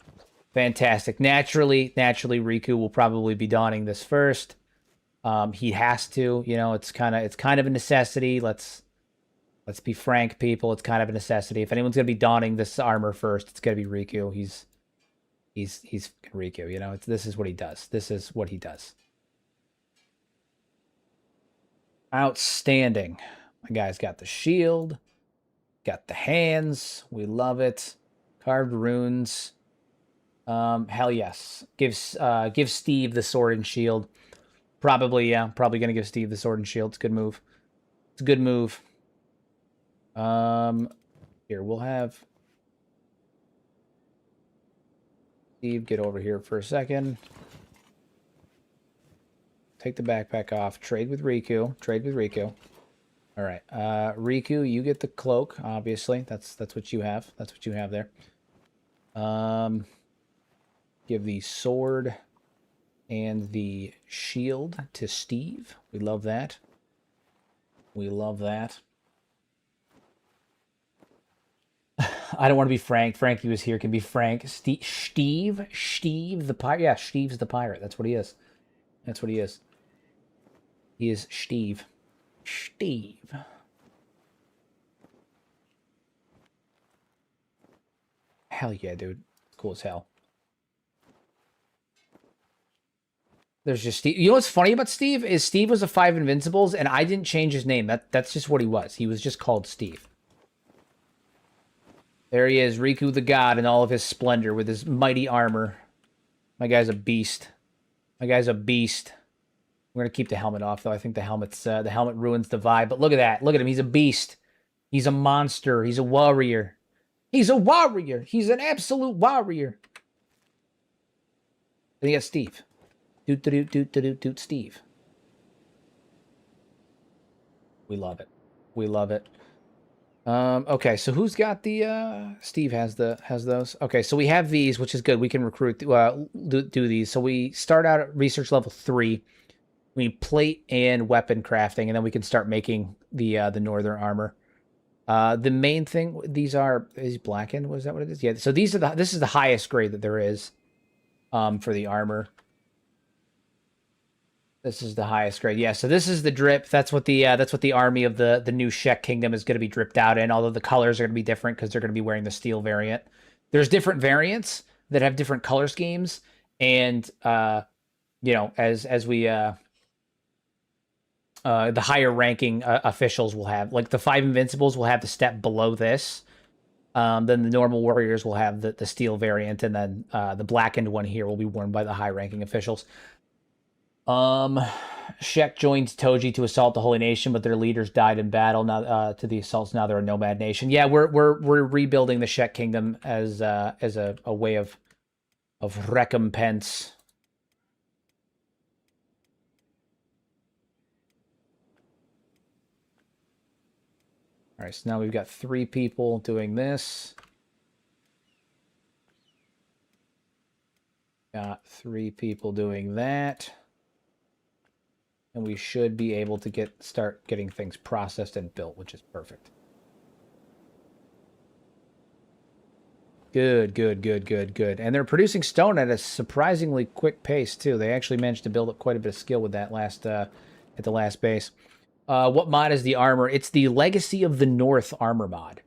S1: Fantastic. Naturally, Riku will probably be donning this first. He has to. It's kind of a necessity. Let's be frank, people. It's kind of a necessity. If anyone's gonna be donning this armor first, it's gonna be Riku. He's Riku. This is what he does. This is what he does. Outstanding. My guy's got the shield, got the hands. We love it. Carved runes. Hell yes. Give Steve the sword and shield. Probably gonna give Steve the sword and shield. It's a good move. It's a good move. Here, we'll have Steve get over here for a second. Take the backpack off. Trade with Riku. All right. Riku, you get the cloak, obviously. That's what you have. That's what you have there. Give the sword and the shield to Steve. We love that. We love that. I don't want to be Frank. Frankie was here. Can be Frank. Steve the pirate. Yeah, Steve's the pirate. That's what he is. That's what he is. He is Steve. Steve. Hell yeah, dude. Cool as hell. There's just Steve. You know what's funny about Steve is Steve was a 5 Invincibles, and I didn't change his name. That's just what he was. He was just called Steve. There he is, Riku the God in all of his splendor with his mighty armor. My guy's a beast. My guy's a beast. We're gonna keep the helmet off, though. I think the helmet ruins the vibe. But look at that. Look at him. He's a beast. He's a monster. He's a warrior. He's a warrior. He's an absolute warrior. And you got Steve. Doot, Steve. We love it. We love it. Okay, so who's got the Steve has those. Okay, so we have these, which is good. We can recruit do these. So we start out at research level 3. We need plate and weapon crafting, and then we can start making the northern armor. The main thing is blackened. Was that what it is? Yeah. So this is the highest grade that there is for the armor. This is the highest grade. Yeah, so this is the drip. That's what the army of the new Shek Kingdom is going to be dripped out in, although the colors are going to be different because they're going to be wearing the steel variant. There's different variants that have different color schemes, and you know, as we the higher ranking officials will have, like the 5 Invincibles will have the step below this. Then the normal warriors will have the steel variant, and then the blackened one here will be worn by the high ranking officials. Shek joins Toji to assault the Holy Nation, but their leaders died in battle. Now, to the assaults, now they're a nomad nation. Yeah, we're rebuilding the Shek Kingdom as a way of recompense. All right, so now we've got 3 people doing this. Got 3 people doing that. And we should be able to start getting things processed and built, which is perfect. Good. And they're producing stone at a surprisingly quick pace, too. They actually managed to build up quite a bit of skill with that at the last base. What mod is the armor? It's the Legacy of the North armor mod.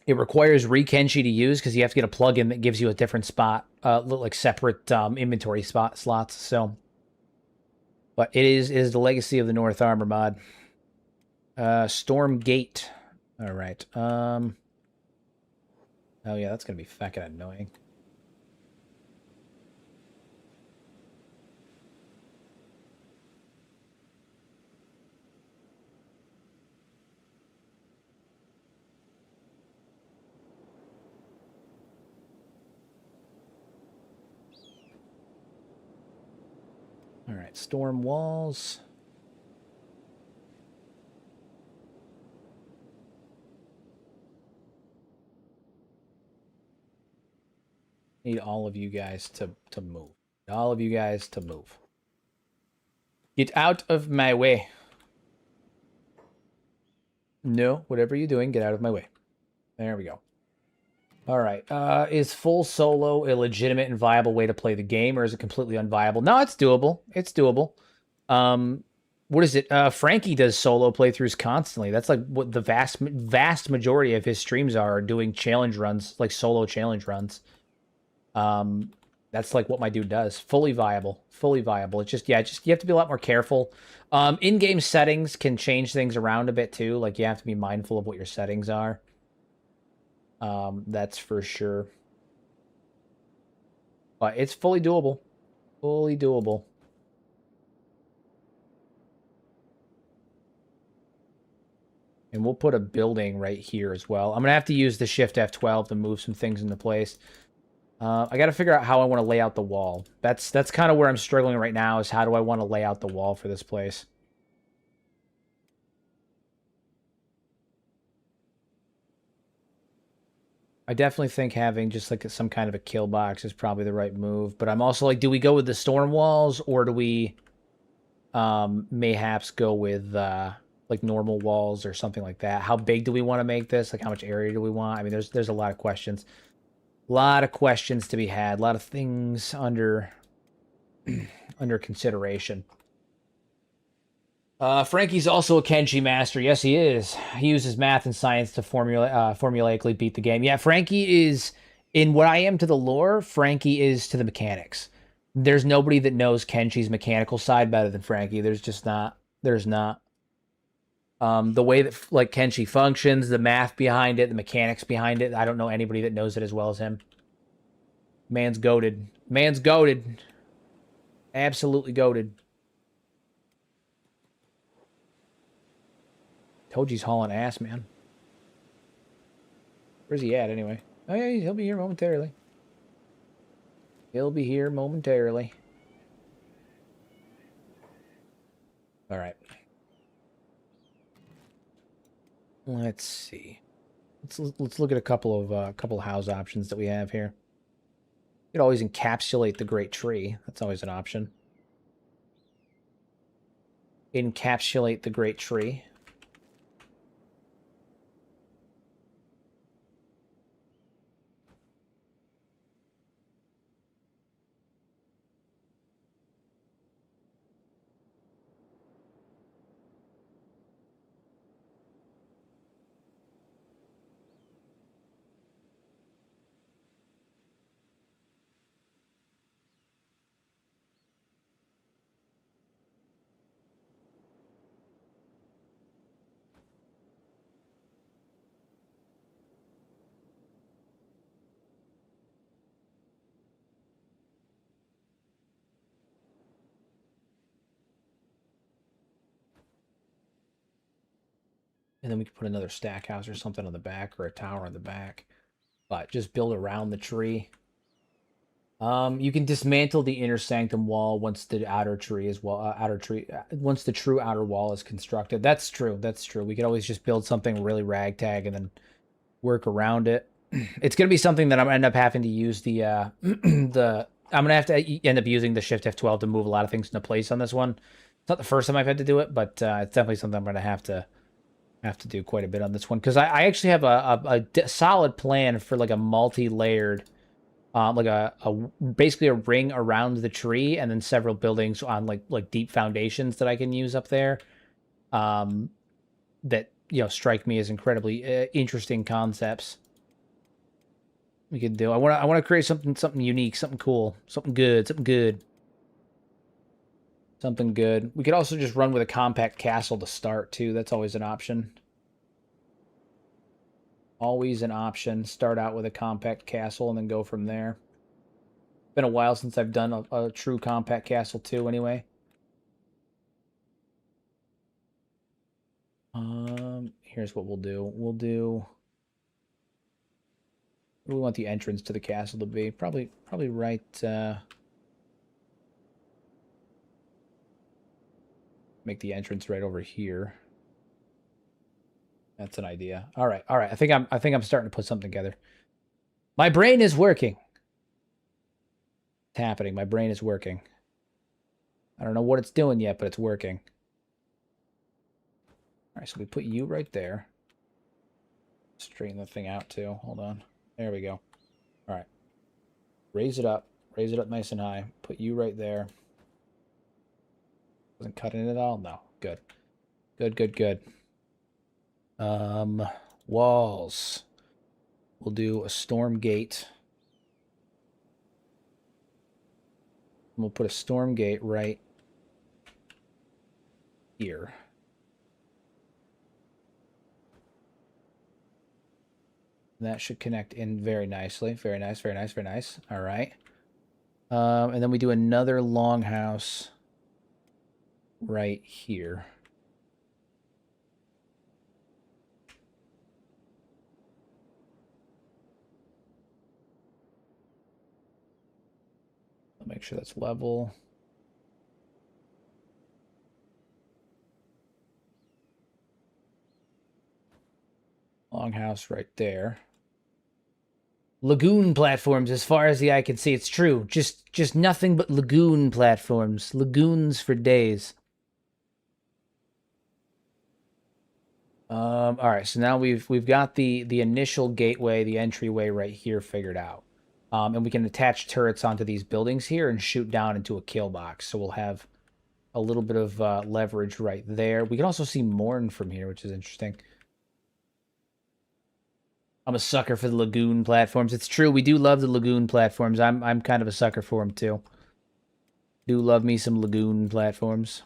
S1: It requires Kenshi to use because you have to get a plugin that gives you a different spot, like separate inventory slots. So, but it is the Legacy of the North armor mod. Storm Gate. All right. Oh yeah, that's gonna be fucking annoying. All right, storm walls. Need all of you guys to move. All of you guys to move. Get out of my way. No, whatever you're doing, get out of my way. There we go. All right. Is full solo a legitimate and viable way to play the game, or is it completely unviable? No, it's doable. It's doable. What is it? Frankie does solo playthroughs constantly. That's like what the vast majority of his streams are doing challenge runs, like solo challenge runs. That's like what my dude does. Fully viable. Fully viable. It's just you have to be a lot more careful. In-game settings can change things around a bit too. Like you have to be mindful of what your settings are. That's for sure. But it's fully doable. Fully doable. And we'll put a building right here as well. I'm going to have to use the Shift F12 to move some things into place. I got to figure out how I want to lay out the wall. That's kind of where I'm struggling right now, is how do I want to lay out the wall for this place? I definitely think having just like some kind of a kill box is probably the right move. But I'm also like, do we go with the storm walls, or do we mayhaps go with like normal walls or something like that. How big do we want to make this? Like how much area do we want? I mean, there's a lot of questions. A lot of questions to be had. A lot of things under under consideration. Frankie's also a Kenshi master. Yes, he is. He uses math and science to formulaically beat the game. Yeah, Frankie is, in what I am to the lore, Frankie is to the mechanics. There's nobody that knows Kenshi's mechanical side better than Frankie. There's just not. There's not. The way that like Kenshi functions, the math behind it, the mechanics behind it, I don't know anybody that knows it as well as him. Man's goated. Man's goated. Absolutely goated. Toji's hauling ass, man. Where's he at, anyway? Oh, yeah, he'll be here momentarily. He'll be here momentarily. All right. Let's see. Let's look at a couple of house options that we have here. You could always encapsulate the great tree. That's always an option. Encapsulate the great tree. And then we could put another stack house or something on the back, or a tower on the back. But just build around the tree. You can dismantle the inner sanctum wall once the outer tree is once the true outer wall is constructed. That's true. That's true. We could always just build something really ragtag and then work around it. It's gonna be something that I'm gonna end up having to use the I'm gonna have to end up using the Shift F12 to move a lot of things into place on this one. It's not the first time I've had to do it, but it's definitely something I'm gonna have to do quite a bit on this one, because I actually have a solid plan for like a multi-layered, like basically a ring around the tree, and then several buildings on like deep foundations that I can use up there, that strike me as incredibly interesting concepts. We could do. I want to create something unique, something cool, something good. Something good. We could also just run with a compact castle to start, too. That's always an option. Always an option. Start out with a compact castle and then go from there. Been a while since I've done a true compact castle, too, anyway. Here's what we'll do. We'll do... Where do we want the entrance to the castle to be? Probably right... Make the entrance right over here. That's an idea. All right. I think I'm starting to put something together. My brain is working. It's happening. My brain is working. I don't know what it's doing yet, but it's working. All right, so we put you right there. Straighten the thing out too. Hold on. There we go. All right. Raise it up. Raise it up nice and high. Put you right there. Wasn't cutting it at all? No. Good. Good. Walls. We'll do a storm gate. We'll put a storm gate right here. That should connect in very nicely. Very nice. All right. And then we do another longhouse right here. I'll make sure that's level. Longhouse right there. Lagoon platforms as far as the eye can see. It's true. Just nothing but lagoon platforms. Lagoons for days. All right, so now we've got the initial gateway, the entryway right here figured out. And we can attach turrets onto these buildings here and shoot down into a kill box. So we'll have a little bit of leverage right there. We can also see Morn from here, which is interesting. I'm a sucker for the Lagoon platforms. It's true, we do love the Lagoon platforms. I'm kind of a sucker for them too. Do love me some Lagoon platforms.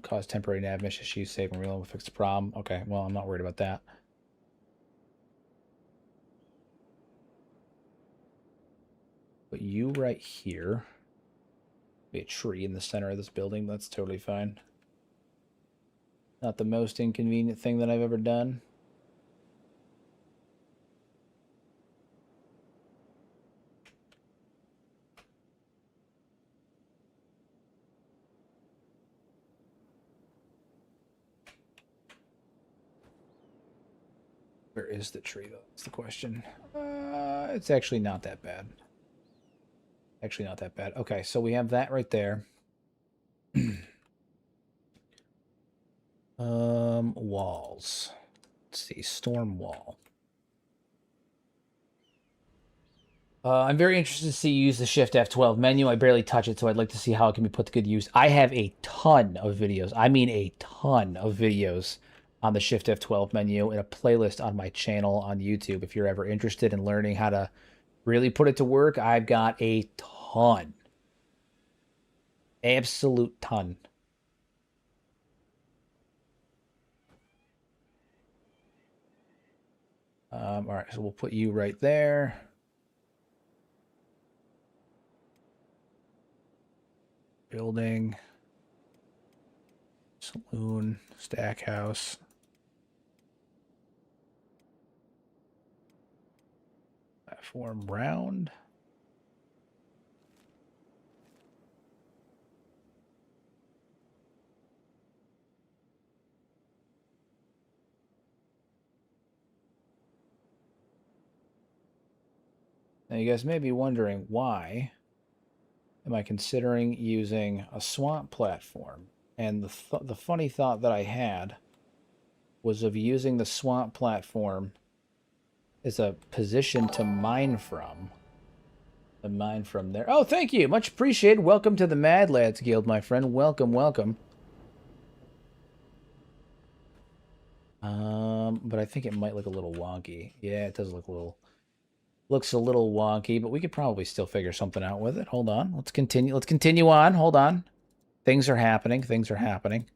S1: Cause temporary nav mission issues, save and reload, fix the problem. Okay, well, I'm not worried about that. Put you right here. Be a tree in the center of this building. That's totally fine. Not the most inconvenient thing that I've ever done. Where is the tree, though? That's the question. It's actually not that bad. Actually not that bad. Okay, so we have that right there. Walls. Let's see, storm wall. I'm very interested to see you use the Shift F12 menu. I barely touch it, so I'd like to see how it can be put to good use. I have a ton of videos. I mean a ton of videos on the Shift F12 menu in a playlist on my channel on YouTube. If you're ever interested in learning how to really put it to work, I've got a ton. Absolute ton. All right, so we'll put you right there. Building. Saloon. Stack house. Platform round. Now you guys may be wondering, why am I considering using a swamp platform? And the funny thought that I had was of using the swamp platform as a position to mine from. The mine from there. Oh, thank you. Much appreciated. Welcome to the Mad Lads Guild, my friend. Welcome, welcome. But I think it might look a little wonky. Yeah, it does look a little... Looks a little wonky, but we could probably still figure something out with it. Hold on. Let's continue. Let's continue on. Hold on. Things are happening. Things are happening.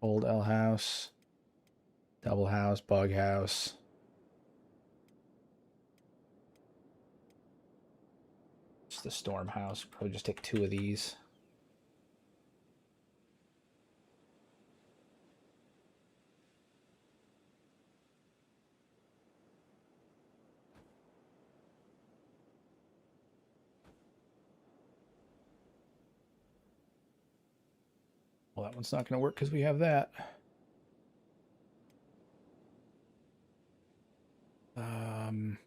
S1: Old L house. Double house. Bug house. It's the storm house. Probably just take 2 of these. Well, that one's not going to work because we have that. I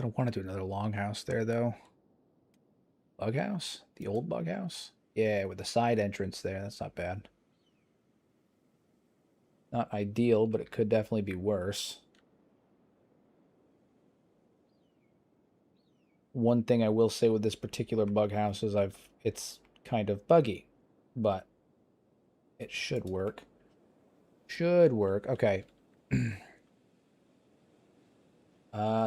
S1: don't want to do another long house there, though. Bug house? The old bug house? Yeah, with the side entrance there. That's not bad. Not ideal, but it could definitely be worse. One thing I will say with this particular bug house is it's kind of buggy, but it should work. Should work. Okay.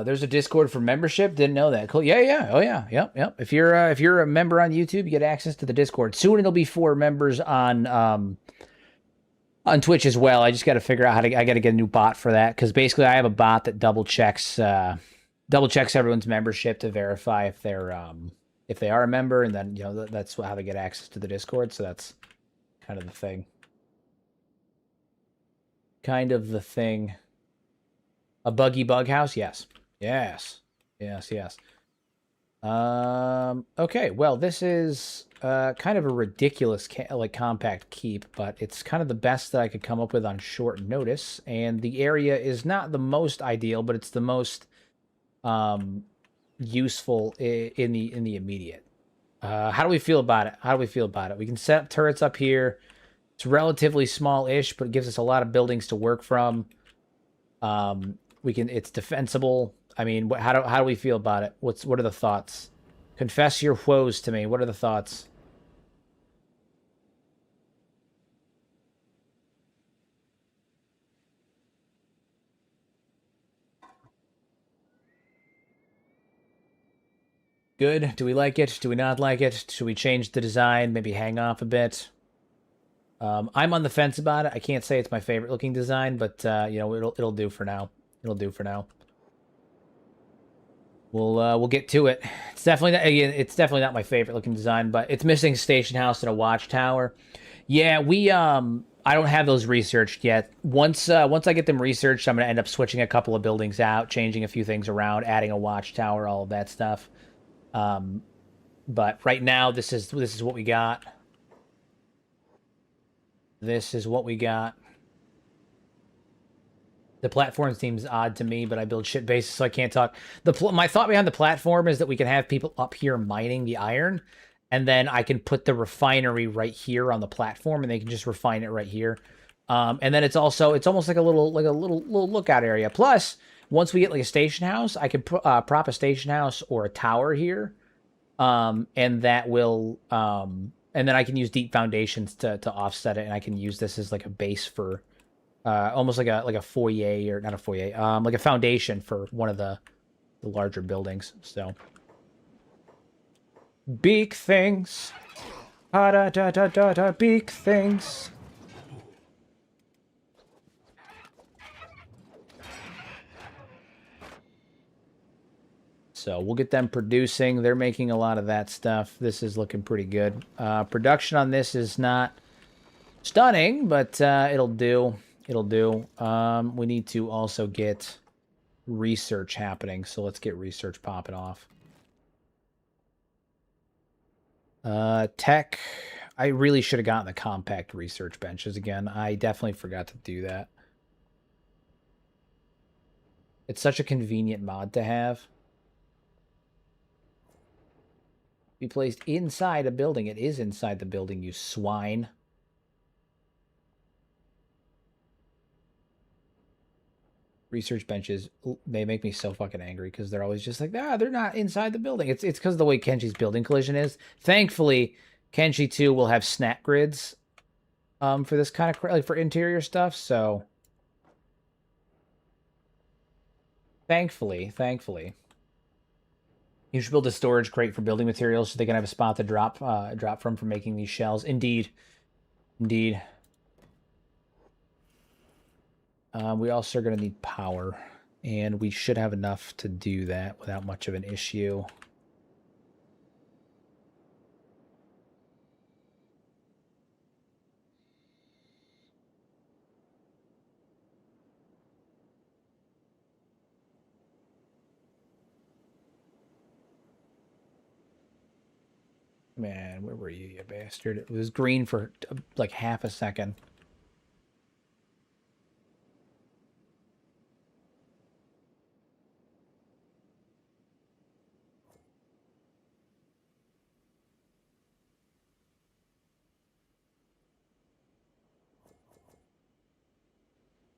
S1: There's a Discord for membership. Didn't know that. Cool. Yeah, yeah. Oh yeah. Yep, yep. If you're a member on YouTube, you get access to the Discord. Soon it'll be for members on Twitch as well. I just got to figure out I got to get a new bot for that, because basically I have a bot that double checks everyone's membership to verify if they are a member, and then that's how they get access to the Discord. So that's kind of the thing. Kind of the thing. A buggy bug house? Yes. Yes. Yes, yes. Okay, well, this is kind of a ridiculous like compact keep, but it's kind of the best that I could come up with on short notice, and the area is not the most ideal, but it's the most useful in the immediate. How do we feel about it? How do we feel about it? We can set up turrets up here. It's relatively small-ish, but it gives us a lot of buildings to work from. It's defensible. I mean, how do we feel about it? What are the thoughts? Confess your woes to me. What are the thoughts? Good. Do we like it? Do we not like it? Should we change the design? Maybe hang off a bit? I'm on the fence about it. I can't say it's my favorite looking design, but you know, it'll do for now. It'll do for now. We'll get to it. It's definitely not, again, it's definitely not my favorite looking design, but it's missing station house and a watchtower. Yeah, I don't have those researched yet. Once I get them researched, I'm gonna end up switching a couple of buildings out, changing a few things around, adding a watchtower, all of that stuff. But right now, this is what we got. This is what we got. The platform seems odd to me, but I build shit bases, so I can't talk. My thought behind the platform is that we can have people up here mining the iron, and then I can put the refinery right here on the platform, and they can just refine it right here. And then it's almost like a little lookout area. Plus, once we get like a station house, I can prop a station house or a tower here, and that will and then I can use deep foundations to offset it, and I can use this as like a base for. Almost like a foyer, or not a foyer, like a foundation for one of the larger buildings. So big things, da da da da da, big things. So we'll get them producing. They're making a lot of that stuff. This is looking pretty good. Production on this is not stunning, but it'll do. It'll do. We need to also get research happening, so let's get research popping off. Tech. I really should have gotten the compact research benches again. I definitely forgot to do that. It's such a convenient mod to have. Be placed inside a building. It is inside the building, you swine. Research benches, they make me so fucking angry because they're always just like, they're not inside the building. It's because of the way Kenshi's building collision is. Thankfully, Kenshi 2 will have snap grids for this kind of, like, for interior stuff, so thankfully. You should build a storage crate for building materials so they can have a spot to drop from for making these shells. Indeed. We also are going to need power, and we should have enough to do that without much of an issue. Man, where were you, you bastard? It was green for like half a second.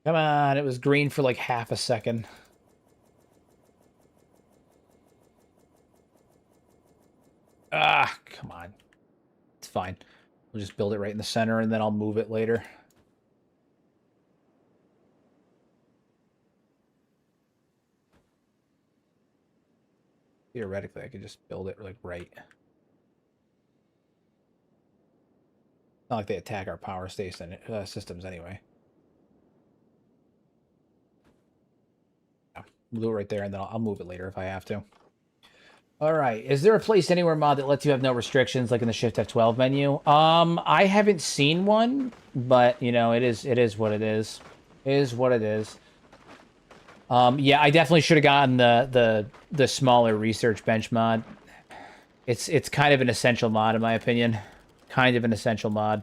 S1: Come on, it was green for like half a second. Ah, come on. It's fine. We'll just build it right in the center, and then I'll move it later. Theoretically, I could just build it like right. Not like they attack our power station systems anyway. We'll do it right there, and then I'll move it later if I have to. All right. Is there a place anywhere mod that lets you have no restrictions, like in the Shift F12 menu? I haven't seen one, but you know, it is what it is. It is what it is. Yeah, I definitely should have gotten the smaller research bench mod. It's kind of an essential mod in my opinion. Kind of an essential mod.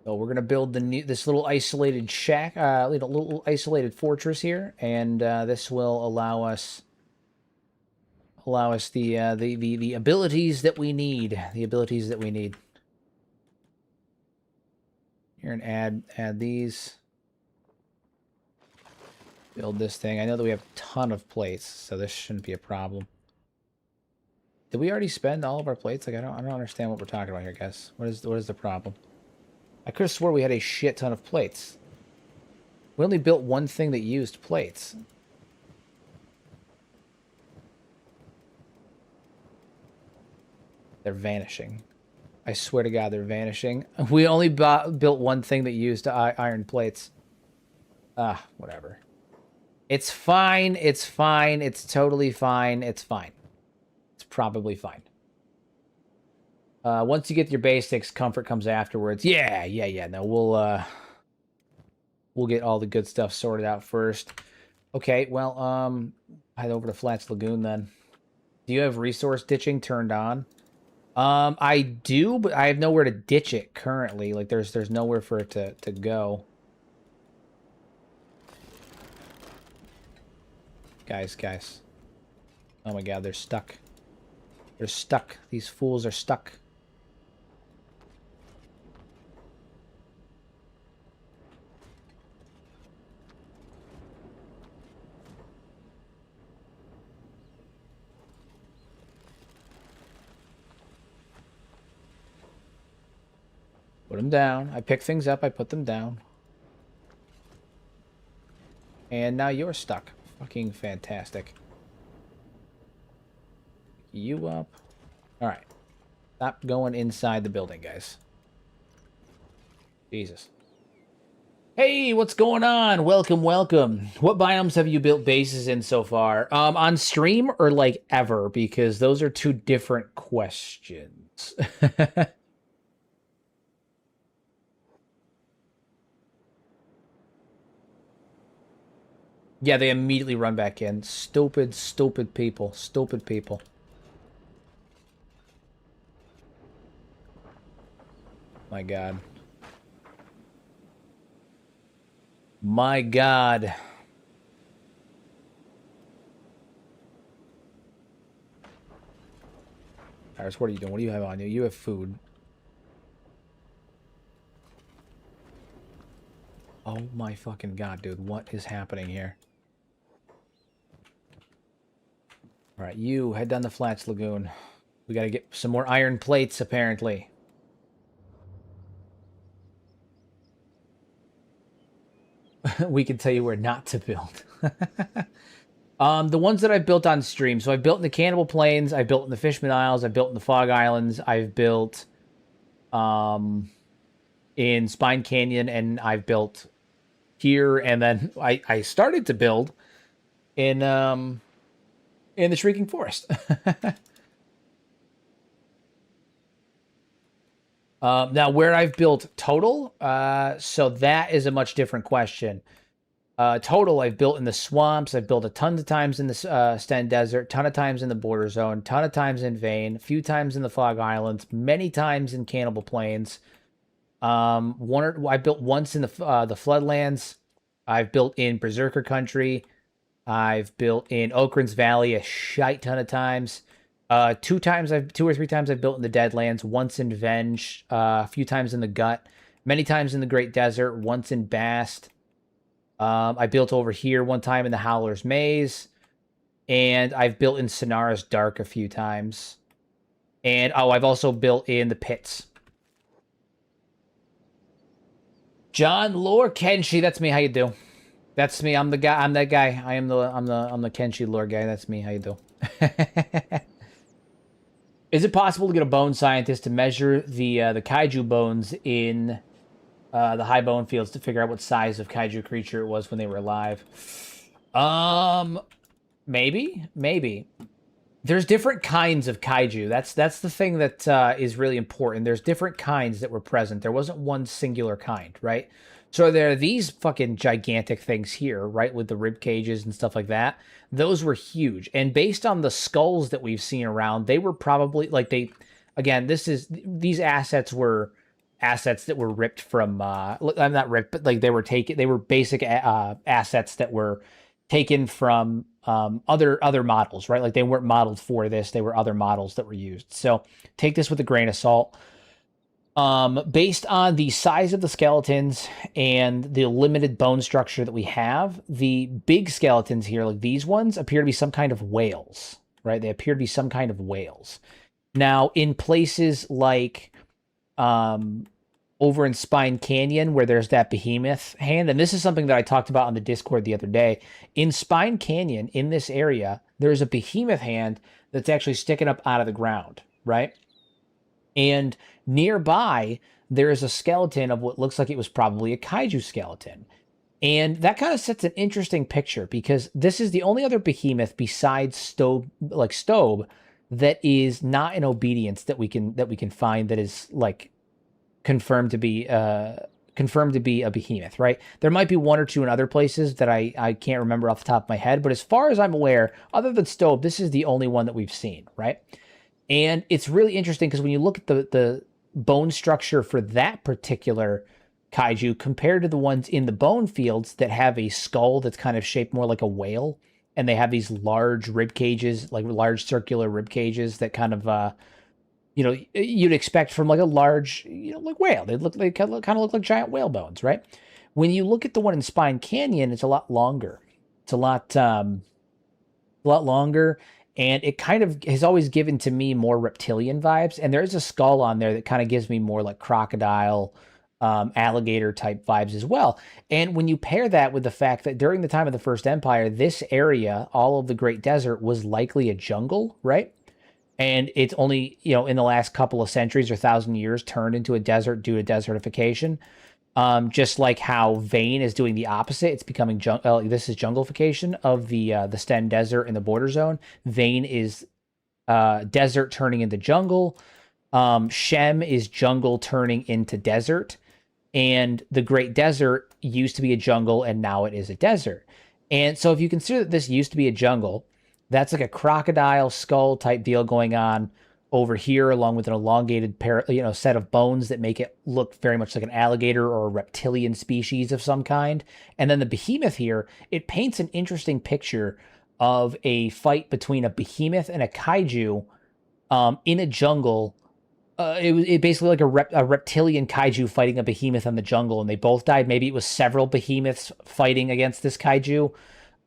S1: So we're gonna build this little isolated shack, little isolated fortress here, and this will allow us the abilities that we need. The abilities that we need. Here and add these. Build this thing. I know that we have a ton of plates, so this shouldn't be a problem. Did we already spend all of our plates? Like I don't understand what we're talking about here, guys. What is the problem? I could have swore we had a shit ton of plates. We only built one thing that used plates. They're vanishing. I swear to God, they're vanishing. We only built one thing that used iron plates. Ah, whatever. It's fine. It's fine. It's totally fine. It's fine. It's probably fine. Once you get your basics, comfort comes afterwards. Yeah. No, we'll get all the good stuff sorted out first. Okay, well, head over to Flats Lagoon then. Do you have resource ditching turned on? I do, but I have nowhere to ditch it currently. Like there's nowhere for it to go. Guys. Oh my God, they're stuck. They're stuck. These fools are stuck. Put them down. I pick things up. I put them down. And now you're stuck. Fucking fantastic. You up. Alright. Stop going inside the building, guys. Jesus. Hey, what's going on? Welcome. What biomes have you built bases in so far? On stream or like ever? Because those are two different questions. Yeah, they immediately run back in. Stupid people. Stupid people. My God. My God. Iris, what are you doing? What do you have on you? You have food. Oh my fucking God, dude. What is happening here? Alright, you head down the Flats Lagoon. We gotta get some more iron plates, apparently. We can tell you where not to build. The ones that I've built on stream. So I've built in the Cannibal Plains, I've built in the Fishman Isles, I've built in the Fog Islands, I've built in Spine Canyon, and I've built here, and then I started to build in the Shrieking Forest. Now, where I've built total, so that is a much different question. Total, I've built in the swamps. I've built a ton of times in the Sten Desert, ton of times in the Border Zone, ton of times in Vane, a few times in the Fog Islands, many times in Cannibal Plains. I built once in the Floodlands. I've built in Berserker Country. I've built in Okrins Valley a shite ton of times. Two or three times I've built in the Deadlands. Once in Venge, a few times in the Gut, many times in the Great Desert. Once in Bast. I built over here one time in the Howler's Maze, and I've built in Sonara's Dark a few times. And I've also built in the Pits. John Lore Kenshi, that's me. How you do? That's me. I'm the guy. I'm that guy. I'm the Kenshi lore guy. That's me. How you do? Is it possible to get a bone scientist to measure the kaiju bones in the high bone fields to figure out what size of kaiju creature it was when they were alive? Maybe. There's different kinds of kaiju. That's the thing that is really important. There's different kinds that were present. There wasn't one singular kind, right? So there are these fucking gigantic things here, right, with the rib cages and stuff like that. Those were huge, and based on the skulls that we've seen around, they were probably like they. Again, these assets were assets that were ripped from. I'm not ripped, but like they were taken. They were basic assets that were taken from other models, right? Like they weren't modeled for this; they were other models that were used. So take this with a grain of salt. Based on the size of the skeletons and the limited bone structure that we have, the big skeletons here, like these ones, appear to be some kind of whales, right? They appear to be some kind of whales. Now, in places like um, over in Spine Canyon, where there's that behemoth hand, and this is something that I talked about on the Discord the other day. In Spine Canyon, in this area, there's a behemoth hand that's actually sticking up out of the ground, right? And nearby, there is a skeleton of what looks like it was probably a kaiju skeleton. And that kind of sets an interesting picture because this is the only other behemoth besides Stobe, that is not in obedience that we can find that is like confirmed to be a behemoth, right? There might be one or two in other places that I can't remember off the top of my head, but as far as I'm aware, other than Stobe, this is the only one that we've seen, right? And it's really interesting because when you look at the bone structure for that particular kaiju compared to the ones in the bone fields that have a skull that's kind of shaped more like a whale, and they have these large rib cages, like large circular rib cages that kind of you'd expect from like a large, like whale. They kind of look like giant whale bones, right? When you look at the one in Spine Canyon, it's a lot longer. It's a lot longer, and it kind of has always given to me more reptilian vibes. And there is a skull on there that kind of gives me more like crocodile, alligator type vibes as well. And when you pair that with the fact that during the time of the First Empire, this area, all of the Great Desert, was likely a jungle, right? And it's only in the last couple of centuries or thousand years turned into a desert due to desertification. Just like how Vane is doing the opposite, it's becoming this is junglification of the Sten Desert in the border zone. Vane is desert turning into jungle. Shem is jungle turning into desert, and the Great Desert used to be a jungle, and now it is a desert. And so, if you consider that this used to be a jungle, that's like a crocodile skull type deal going on over here, along with an elongated set of bones that make it look very much like an alligator or a reptilian species of some kind. And then the behemoth here, it paints an interesting picture of a fight between a behemoth and a kaiju in a jungle. It basically like a reptilian kaiju fighting a behemoth in the jungle, and they both died. Maybe it was several behemoths fighting against this kaiju.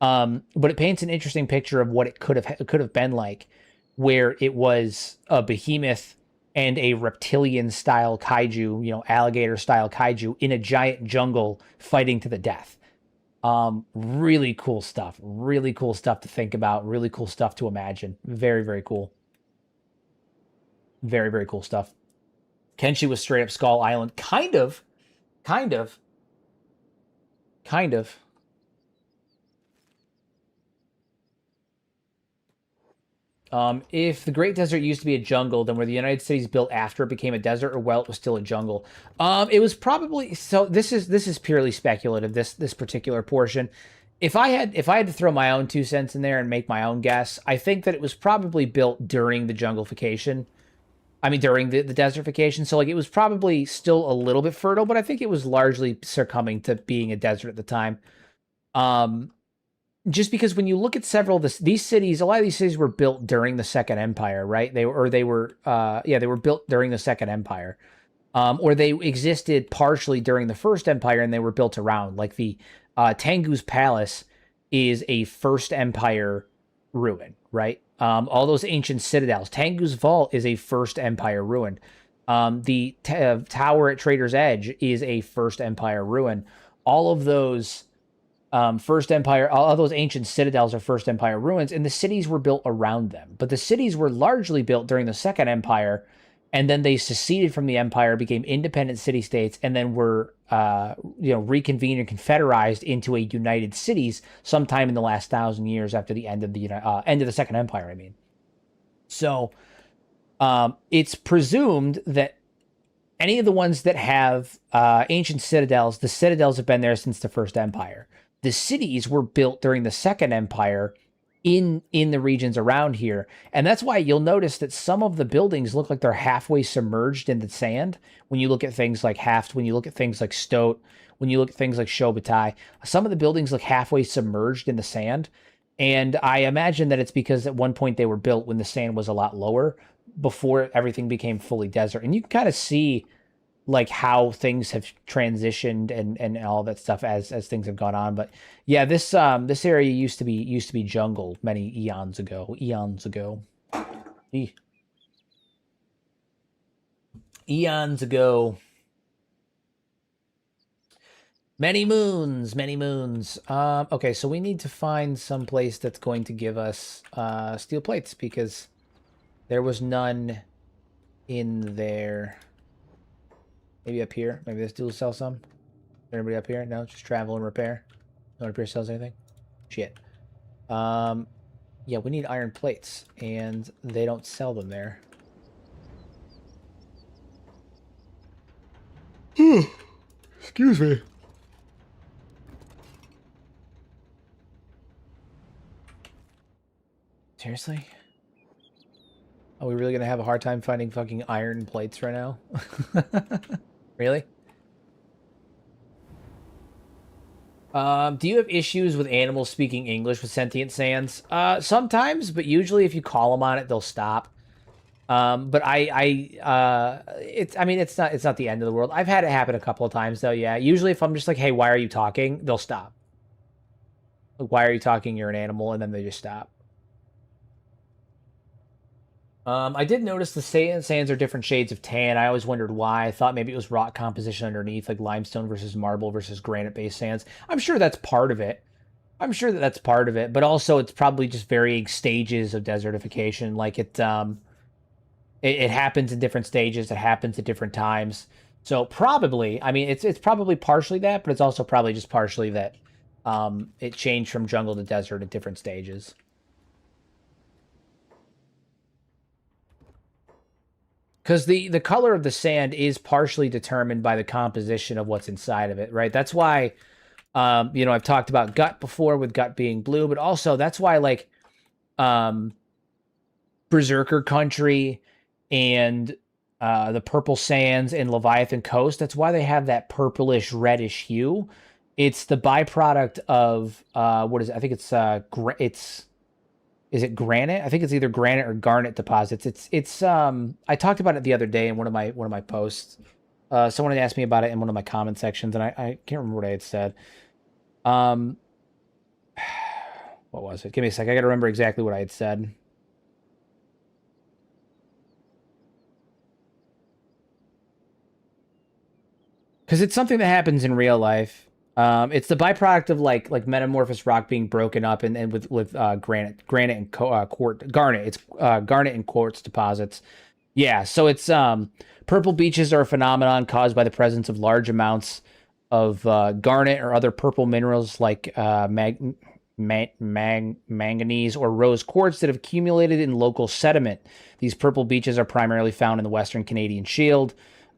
S1: But it paints an interesting picture of what it could have been like, where it was a behemoth and a reptilian style kaiju, alligator style kaiju in a giant jungle fighting to the death. Really cool stuff. Really cool stuff to think about. Really cool stuff to imagine. Very, very cool. Very, very cool stuff. Kenshi was straight up Skull Island. Kind of. Kind of. Kind of. If the Great Desert used to be a jungle, then were the United States built after it became a desert, or while it was still a jungle? It was probably so. This is purely speculative. This particular portion. If I had to throw my own 2 cents in there and make my own guess, I think that it was probably built during the junglification. I mean, during the desertification. So like it was probably still a little bit fertile, but I think it was largely succumbing to being a desert at the time. Um, just because when you look at several of these cities, a lot of these cities were built during the Second Empire, right? They were built during the Second Empire, or they existed partially during the First Empire, and they were built around. Like the Tengu's Palace is a First Empire ruin, right? All those ancient citadels. Tengu's Vault is a First Empire ruin. The tower at Trader's Edge is a First Empire ruin. All of those First Empire, all those ancient citadels are First Empire ruins, and the cities were built around them. But the cities were largely built during the Second Empire, and then they seceded from the Empire, became independent city-states, and then were reconvened and confederized into a united cities sometime in the last 1,000 years after the end of the Second Empire. I mean, So it's presumed that any of the ones that have ancient citadels, the citadels have been there since the First Empire. The cities were built during the Second Empire in the regions around here, and that's why you'll notice that some of the buildings look like they're halfway submerged in the sand. When you look at things like Haft, when you look at things like Stoat, when you look at things like Shobutai, some of the buildings look halfway submerged in the sand. And I imagine that it's because at one point they were built when the sand was a lot lower before everything became fully desert. And you can kind of see like how things have transitioned and all that stuff as things have gone on. But yeah, this area used to be jungle many eons ago. Eons ago. Eons ago. Many moons, many moons. Okay, so we need to find some place that's going to give us steel plates because there was none in there. Maybe up here. Maybe this dude will sell some. Anybody up here? No, just travel and repair. No one up here sells anything. Shit. Yeah, we need iron plates, and they don't sell them there. Excuse me. Seriously? Are we really gonna have a hard time finding fucking iron plates right now? Really? Do you have issues with animals speaking English with sentient sands? Sometimes, but usually if you call them on it, they'll stop. But I mean, it's not the end of the world. I've had it happen a couple of times though. Yeah. Usually if I'm just like, hey, why are you talking? They'll stop. Like, why are you talking? You're an animal. And then they just stop. I did notice the sands are different shades of tan. I always wondered why. I thought maybe it was rock composition underneath, like limestone versus marble versus granite-based sands. I'm sure that's part of it. I'm sure that that's part of it, but also it's probably just varying stages of desertification. Like it happens in different stages. It happens at different times. So probably, I mean, it's probably partially that, but it's also probably just partially that it changed from jungle to desert at different stages. Because the color of the sand is partially determined by the composition of what's inside of it, right? That's why, I've talked about gut before with gut being blue, but also that's why like Berserker Country and the Purple Sands and Leviathan Coast, that's why they have that purplish reddish hue. It's the byproduct of what is it? I think it's is it granite? I think it's either granite or garnet deposits. It's I talked about it the other day in one of my posts. Someone had asked me about it in one of my comment sections, and I can't remember what I had said. What was it? Give me a sec. I gotta remember exactly what I had said. Because it's something that happens in real life. It's the byproduct of like metamorphosed rock being broken up and with granite and garnet. It's garnet and quartz deposits. Yeah, so it's purple beaches are a phenomenon caused by the presence of large amounts of garnet or other purple minerals like manganese or rose quartz that have accumulated in local sediment. These purple beaches are primarily found in the Western Canadian Shield.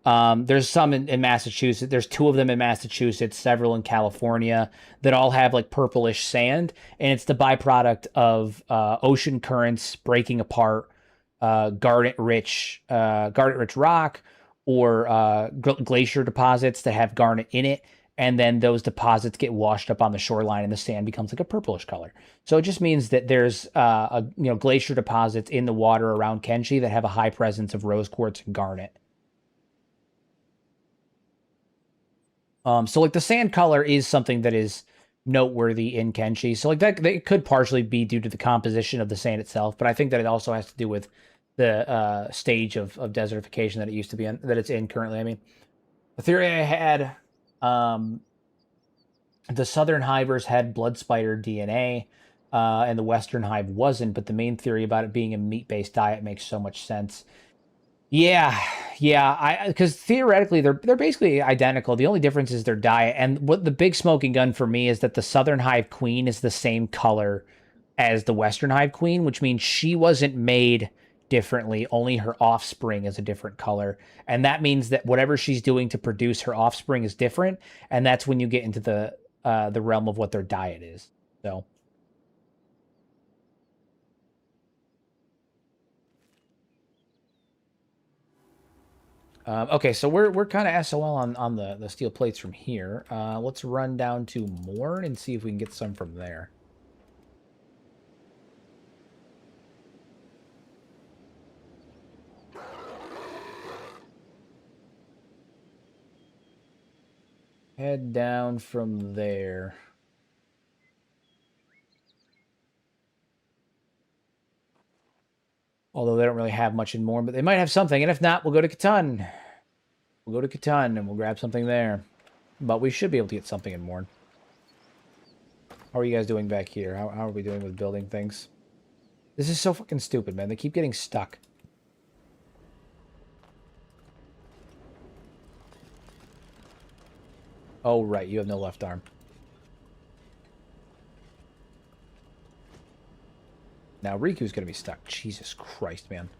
S1: There's some in Massachusetts. There's two of them in Massachusetts, several in California that all have like purplish sand, and it's the byproduct of ocean currents breaking apart garnet-rich rock or glacier deposits that have garnet in it, and then those deposits get washed up on the shoreline, and the sand becomes like a purplish color. So it just means that there's glacier deposits in the water around Kenshi that have a high presence of rose quartz and garnet. So like the sand color is something that is noteworthy in Kenshi. So like that could partially be due to the composition of the sand itself, but I think that it also has to do with the stage of desertification that it used to be in, that it's in currently. I mean, the theory I had, the southern hivers had blood spider DNA, and the western hive wasn't, but the main theory about it being a meat-based diet makes so much sense. Yeah, because theoretically they're basically identical. The only difference is their diet. And what the big smoking gun for me is that the Southern Hive Queen is the same color as the Western Hive Queen, which means she wasn't made differently. Only her offspring is a different color. And that means that whatever she's doing to produce her offspring is different. And that's when you get into the realm of what their diet is. So okay, so we're kind of SOL on the steel plates from here. Let's run down to Morn and see if we can get some from there. Head down from there. Although they don't really have much in Morn, but they might have something. And if not, we'll go to Catan. We'll go to Catan and we'll grab something there. But we should be able to get something in Morn. How are you guys doing back here? How are we doing with building things? This is so fucking stupid, man. They keep getting stuck. Oh, right. You have no left arm. Now Riku's going to be stuck. Jesus Christ, man.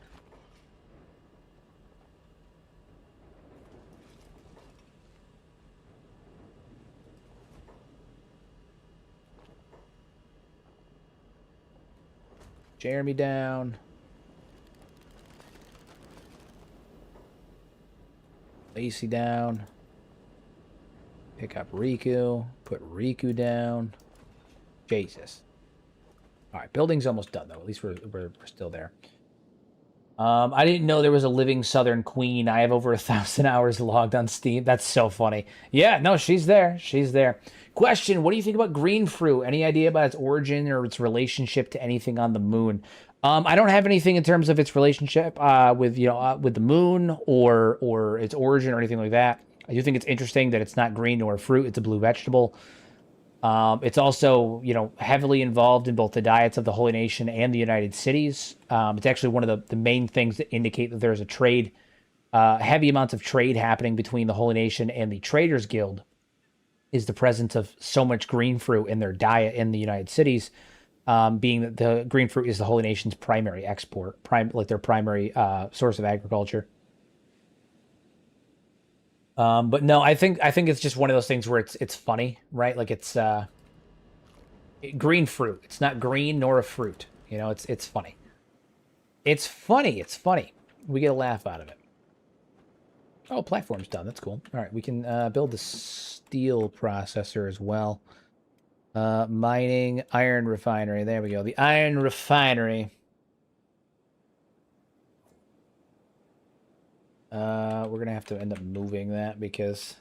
S1: Jeremy down. Lacey down. Pick up Riku. Put Riku down. Jesus. All right, building's almost done, though. At least we're still there. I didn't know there was a living Southern Queen. I have over 1,000 hours logged on Steam. That's so funny. Yeah, no, she's there. She's there. Question, what do you think about green fruit? Any idea about its origin or its relationship to anything on the moon? I don't have anything in terms of its relationship with with the moon or its origin or anything like that. I do think it's interesting that it's not green nor a fruit. It's a blue vegetable. It's also, heavily involved in both the diets of the Holy Nation and the United Cities. It's actually one of the main things that indicate that there's a trade, heavy amounts of trade happening between the Holy Nation and the Traders Guild, is the presence of so much green fruit in their diet in the United Cities, being that the green fruit is the Holy Nation's primary export, like their primary source of agriculture. But no, I think it's just one of those things where it's funny, right? Like it's green fruit. It's not green nor a fruit. It's funny. It's funny. It's funny. We get a laugh out of it. Oh, platform's done. That's cool. All right, we can build the steel processor as well. Mining, iron refinery. There we go. The iron refinery. We're going to have to end up moving that because...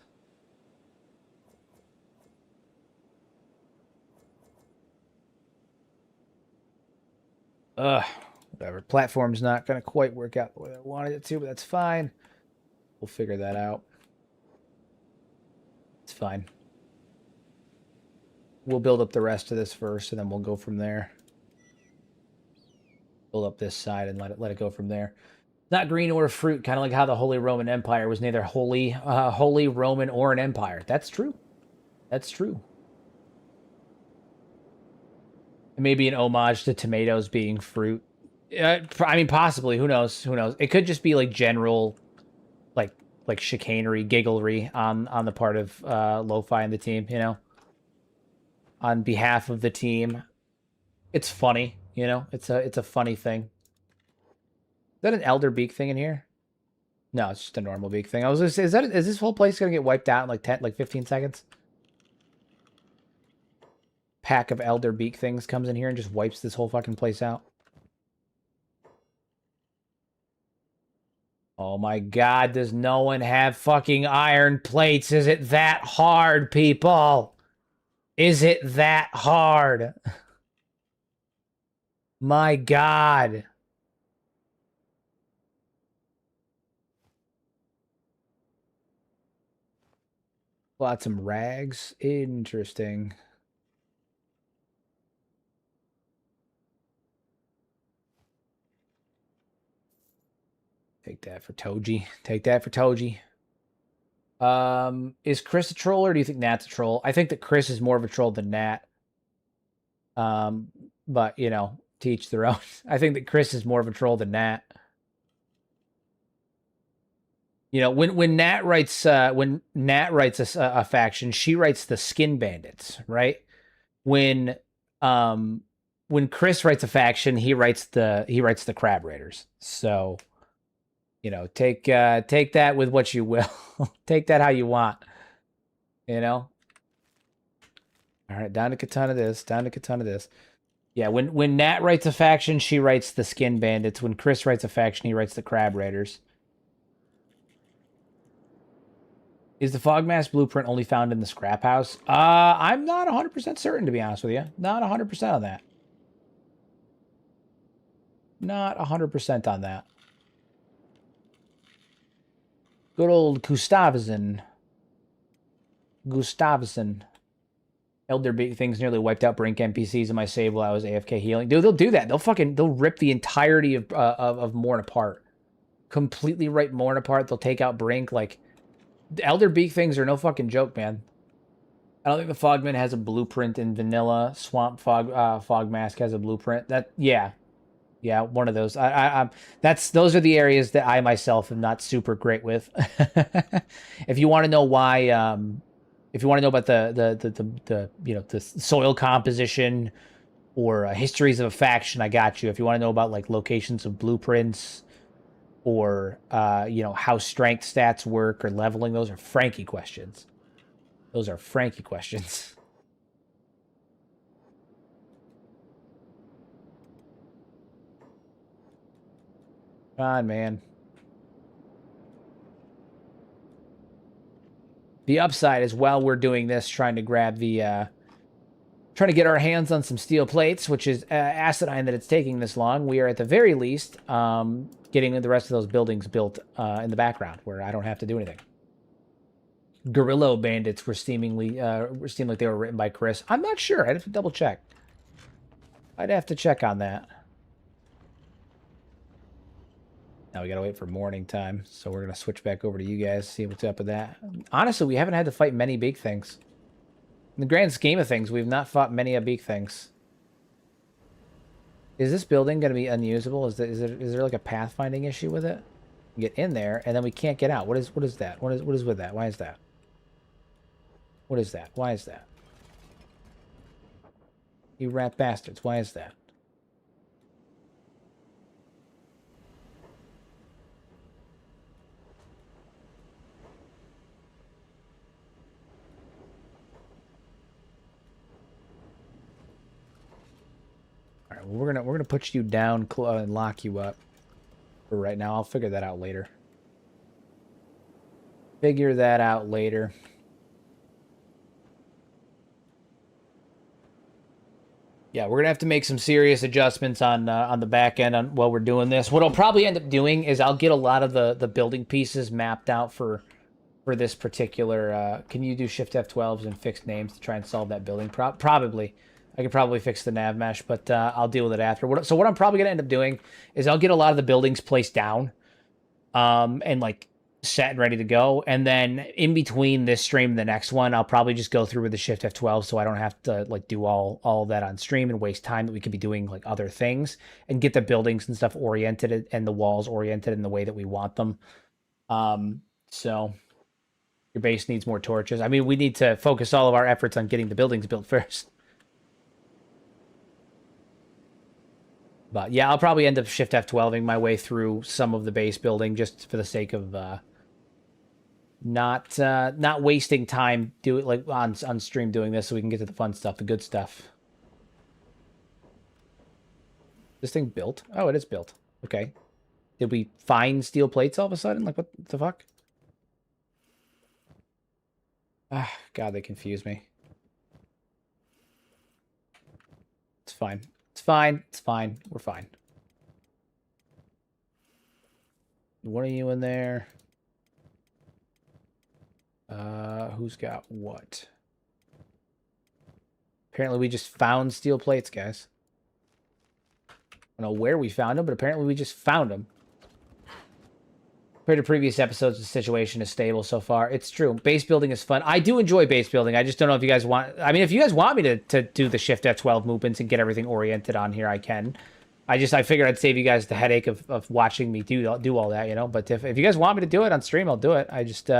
S1: whatever. Platform's not going to quite work out the way I wanted it to, but that's fine. We'll figure that out. It's fine. We'll build up the rest of this first, and then we'll go from there. Build up this side and let it go from there. Not green or fruit, kind of like how the Holy Roman Empire was neither Holy Roman or an empire. That's true. That's true. Maybe an homage to tomatoes being fruit. I mean, possibly. Who knows? Who knows? It could just be like general, like chicanery, gigglery on the part of Lo-Fi and the team. On behalf of the team, it's funny. It's a funny thing. Is that an Elder Beak thing in here? No, it's just a normal Beak thing. I was gonna say, is this whole place gonna get wiped out in like 15 seconds? Pack of Elder Beak things comes in here and just wipes this whole fucking place out. Oh my god, does no one have fucking iron plates? Is it that hard, people? Is it that hard? My god. Got some rags. Interesting. Take that for Toji. Take that for Toji. Is Chris a troll or do you think Nat's a troll? I think that Chris is more of a troll than Nat. But each their own. I think that Chris is more of a troll than Nat. You know, when Nat writes a faction, she writes the Skin Bandits, right? When um when Chris writes a faction, he writes the Crab Raiders. So, you know, take that with what you will. Take that how you want. You know? All right, down to Katana this, down to Katana this. Yeah, when Nat writes a faction, she writes the Skin Bandits. When Chris writes a faction, he writes the Crab Raiders. Is the Fogmask blueprint only found in the scrap house? I'm not 100% certain, to be honest with you. Not 100% on that. Not 100% on that. Good old Gustavsen. Elder Big Things nearly wiped out Brink NPCs in my save while I was AFK healing. Dude, they'll do that. They'll rip the entirety of Morn apart. Completely rip Morn apart. They'll take out Brink. Like, the Elder Beak Things are no fucking joke, man. I don't think the Fogman has a blueprint in vanilla. Swamp Fogmask has a blueprint. Yeah, one of those. Those are the areas that I myself am not super great with. If you want to know why, if you want to know about the you know, the soil composition or histories of a faction, I got you. If you want to know about like locations of blueprints or you know, how strength stats work or leveling, those are Frankie questions. Those are Frankie questions. Come on, man. The upside is while we're doing this, trying to grab the trying to get our hands on some steel plates, which is asinine that it's taking this long. We are at the very least getting the rest of those buildings built in the background where I don't have to do anything. Guerrilla Bandits were seemed like they were written by Chris. I'm not sure. I'd have to double check. I'd have to check on that. Now we gotta wait for morning time, so we're gonna switch back over to you guys, see what's up with that. Honestly, we haven't had to fight many big things. In the grand scheme of things, we've not fought many big things. Is this building gonna be unusable? Is there like a pathfinding issue with it? Get in there, and then we can't get out. What is that? What is with that? Why is that? What is that? Why is that? You rat bastards, why is that? All right, well, we're gonna put you down and lock you up for right now. I'll figure that out later. Figure that out later. Yeah, we're gonna have to make some serious adjustments on the back end while we're doing this. What I'll probably end up doing is I'll get a lot of the building pieces mapped out for this particular. Can you do Shift F12s and fix names to try and solve that building? Probably. I could probably fix the nav mesh, but I'll deal with it after. So what I'm probably gonna end up doing is I'll get a lot of the buildings placed down, and like set and ready to go. And then in between this stream and the next one, I'll probably just go through with the Shift F12 so I don't have to like do all of that on stream and waste time that we could be doing like other things, and get the buildings and stuff oriented and the walls oriented in the way that we want them. So your base needs more torches. I mean, we need to focus all of our efforts on getting the buildings built first. But yeah, I'll probably end up Shift F12ing my way through some of the base building just for the sake of not wasting time like on stream doing this, so we can get to the fun stuff, the good stuff. This thing built? Oh, it is built. Okay. Did we find steel plates all of a sudden? Like, what the fuck? Ah, God, they confuse me. It's fine. It's fine. It's fine. We're fine. What are you in there? Who's got what? Apparently we just found steel plates, guys. I don't know where we found them, but apparently we just found them. Compared to previous episodes, the situation is stable so far. It's true. Base building is fun. I do enjoy base building. I just don't know if you guys want... I mean, if you guys want me to do the Shift F12 movements and get everything oriented on here, I can. I figured I'd save you guys the headache of watching me do all that, you know? But if you guys want me to do it on stream, I'll do it. I just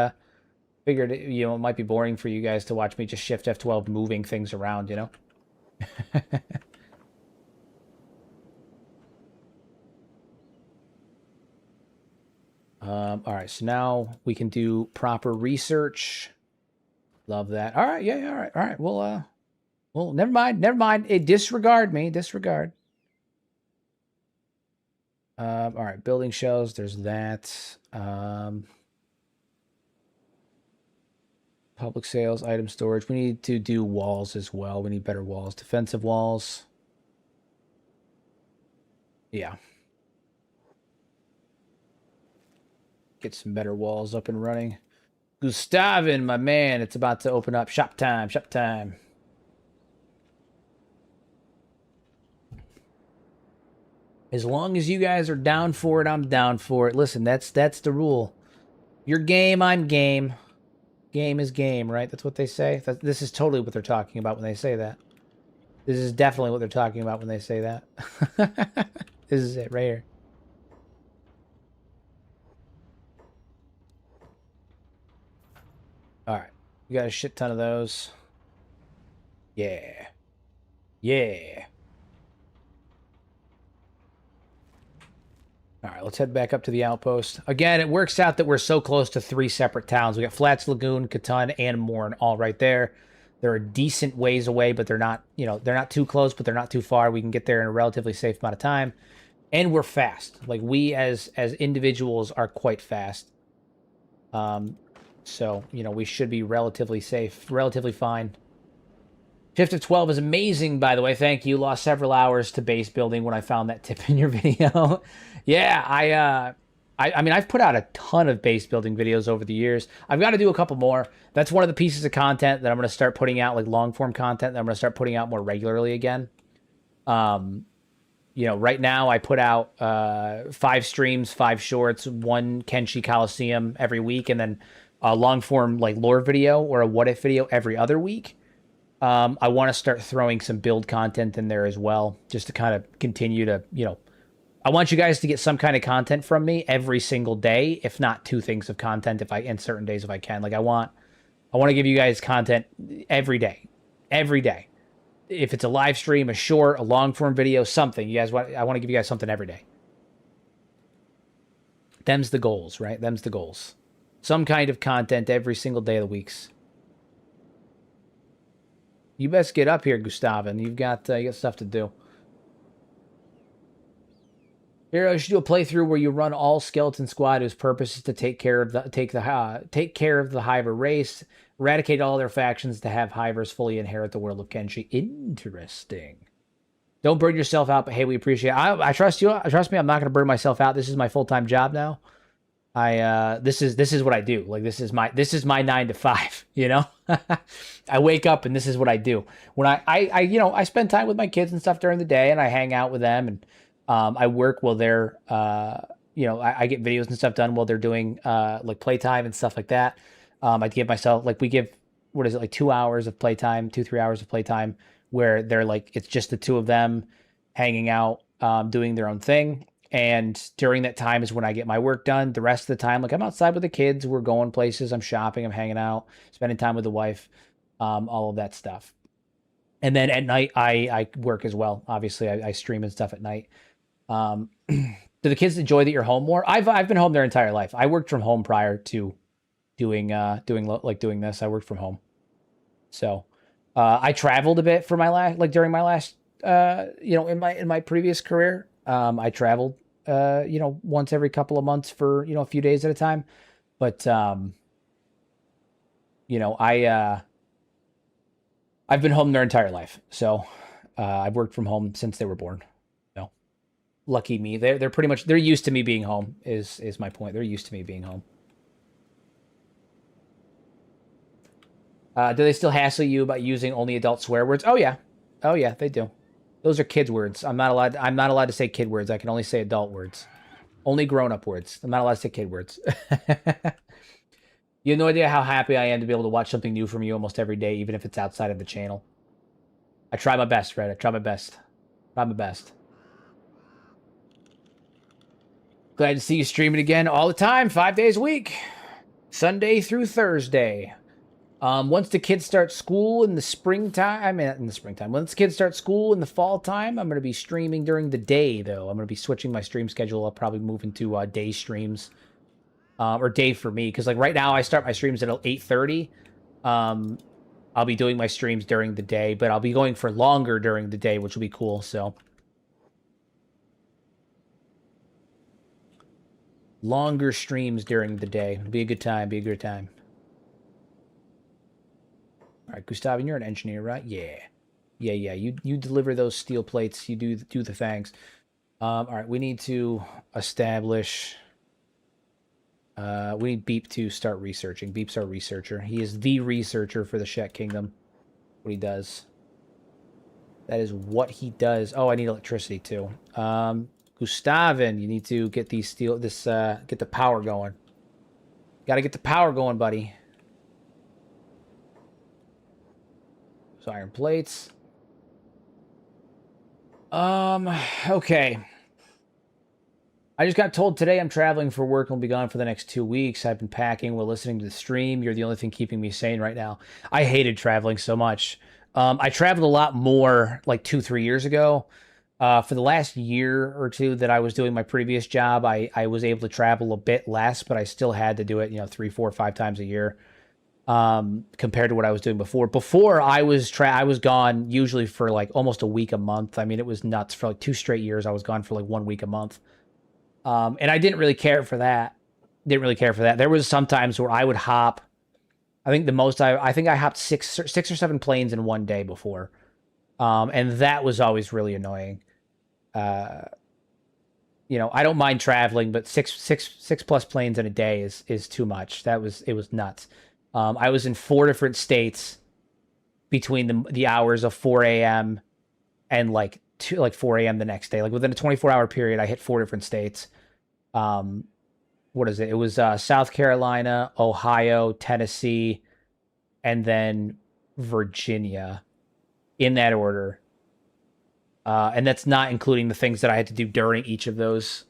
S1: figured, you know, it might be boring for you guys to watch me just Shift F12 moving things around, you know? All right, so now we can do proper research. Love that. All right, yeah, all right. Well, never mind. Disregard me, disregard. All right, building shows. There's that. Public sales, item storage. We need to do walls as well. We need better walls, defensive walls. Yeah. Get some better walls up and running. Gustavin, my man, it's about to open up. Shop time, shop time. As long as you guys are down for it, I'm down for it. Listen, that's the rule. You're game, I'm game. Game is game, right? That's what they say. This is totally what they're talking about when they say that. This is definitely what they're talking about when they say that. This is it right here. All right. We got a shit ton of those. Yeah. Yeah. All right, let's head back up to the outpost. Again, it works out that we're so close to 3 separate towns. We got Flats Lagoon, Catan, and Morn all right there. They're a decent ways away, but they're not, you know, they're not too close, but they're not too far. We can get there in a relatively safe amount of time. And we're fast. Like, we as individuals are quite fast. So, you know, we should be relatively safe, relatively fine. Shift of 12 is amazing, by the way. Thank you. Lost several hours to base building when I found that tip in your video. Yeah, I mean, I've put out a ton of base building videos over the years. I've got to do a couple more. That's one of the pieces of content that I'm going to start putting out, like long-form content that I'm going to start putting out more regularly again. You know, right now I put out 5 streams, 5 shorts, 1 Kenshi Coliseum every week, and then a long-form like lore video or a what-if video every other week. I want to start throwing some build content in there as well, just to kind of continue to, you know, I want you guys to get some kind of content from me every single day, if not 2 things of content in certain days if I can. Like I want to give you guys content every day. If it's a live stream, a short, a long form video, something I want to give you guys something every day. Them's the goals, right? Them's the goals. Some kind of content every single day of the weeks. You best get up here, Gustavin. You got stuff to do. Here, I should do a playthrough where you run all skeleton squad whose purpose is to take care of the Hiver race, eradicate all their factions to have Hivers fully inherit the world of Kenshi. Interesting. Don't burn yourself out, but hey, we appreciate it. I trust you. Trust me, I'm not going to burn myself out. This is my full-time job now. This is what I do. Like this is my 9 to 5, you know? I wake up and this is what I do. When I you know, I spend time with my kids and stuff during the day and I hang out with them and I work while they're you know, I get videos and stuff done while they're doing like playtime and stuff like that. I give myself like we give like 2 hours of playtime, 2-3 hours of playtime where they're like it's just the 2 of them hanging out, doing their own thing. And during that time is when I get my work done. The rest of the time, like I'm outside with the kids, we're going places, I'm shopping, I'm hanging out, spending time with the wife, all of that stuff. And then at night, I work as well. Obviously, I stream and stuff at night. Do the kids enjoy that you're home more? I've been home their entire life. I worked from home prior to doing this. I worked from home, so I traveled a bit for my during my last you know, in my previous career. I traveled you know, once every couple of months for, you know, a few days at a time. But, you know, I've been home their entire life. So, I've worked from home since they were born. You know, lucky me. They're pretty much, they're used to me being home is my point. They're used to me being home. Do they still hassle you about using only adult swear words? Oh yeah. Oh yeah, they do. Those are kids words. I'm not allowed to say kid words. I can only say adult words. Only grown-up words. I'm not allowed to say kid words. You have no idea how happy I am to be able to watch something new from you almost every day, even if it's outside of the channel. I try my best, Fred. I try my best. Try my best. Glad to see you streaming again all the time, 5 days a week. Sunday through Thursday. Once the kids start school in the springtime, once the kids start school in the fall time, I'm going to be streaming during the day, though. I'm going to be switching my stream schedule. I'll probably move into day streams. Or day for me, because like right now I start my streams at 8:30. I'll be doing my streams during the day, but I'll be going for longer during the day, which will be cool, so. Longer streams during the day. It'll be a good time, be a good time. All right, Gustav, you're an engineer, right? Yeah. Yeah. You deliver those steel plates. You do the things. All right, we need to establish... we need Beep to start researching. Beep's our researcher. He is the researcher for the Shek Kingdom. What he does. That is what he does. Oh, I need electricity too. Gustavin, you need to get these get the power going. Got to get the power going, buddy. So iron plates. Okay. I just got told today I'm traveling for work and will be gone for the next 2 weeks. I've been packing while listening to the stream. You're the only thing keeping me sane right now. I hated traveling so much. I traveled a lot more like 2-3 years ago. For the last year or two that I was doing my previous job, I was able to travel a bit less, but I still had to do it, 3, 4, 5 times a year. Compared to what I was doing before. Before I was gone usually for like almost a week a month. I mean, it was nuts. For like 2 straight years, I was gone for like 1 week a month. And I didn't really care for that. There was some times where I would hop. I think the most I think I hopped 6 or 7 planes in one day before. And that was always really annoying. I don't mind traveling, but six plus planes in a day is too much. It was nuts. I was in 4 different states between the hours of 4 a.m. and like 4 a.m. the next day. Like within a 24-hour period, I hit 4 different states. What is it? It was South Carolina, Ohio, Tennessee, and then Virginia, in that order. And that's not including the things that I had to do during each of those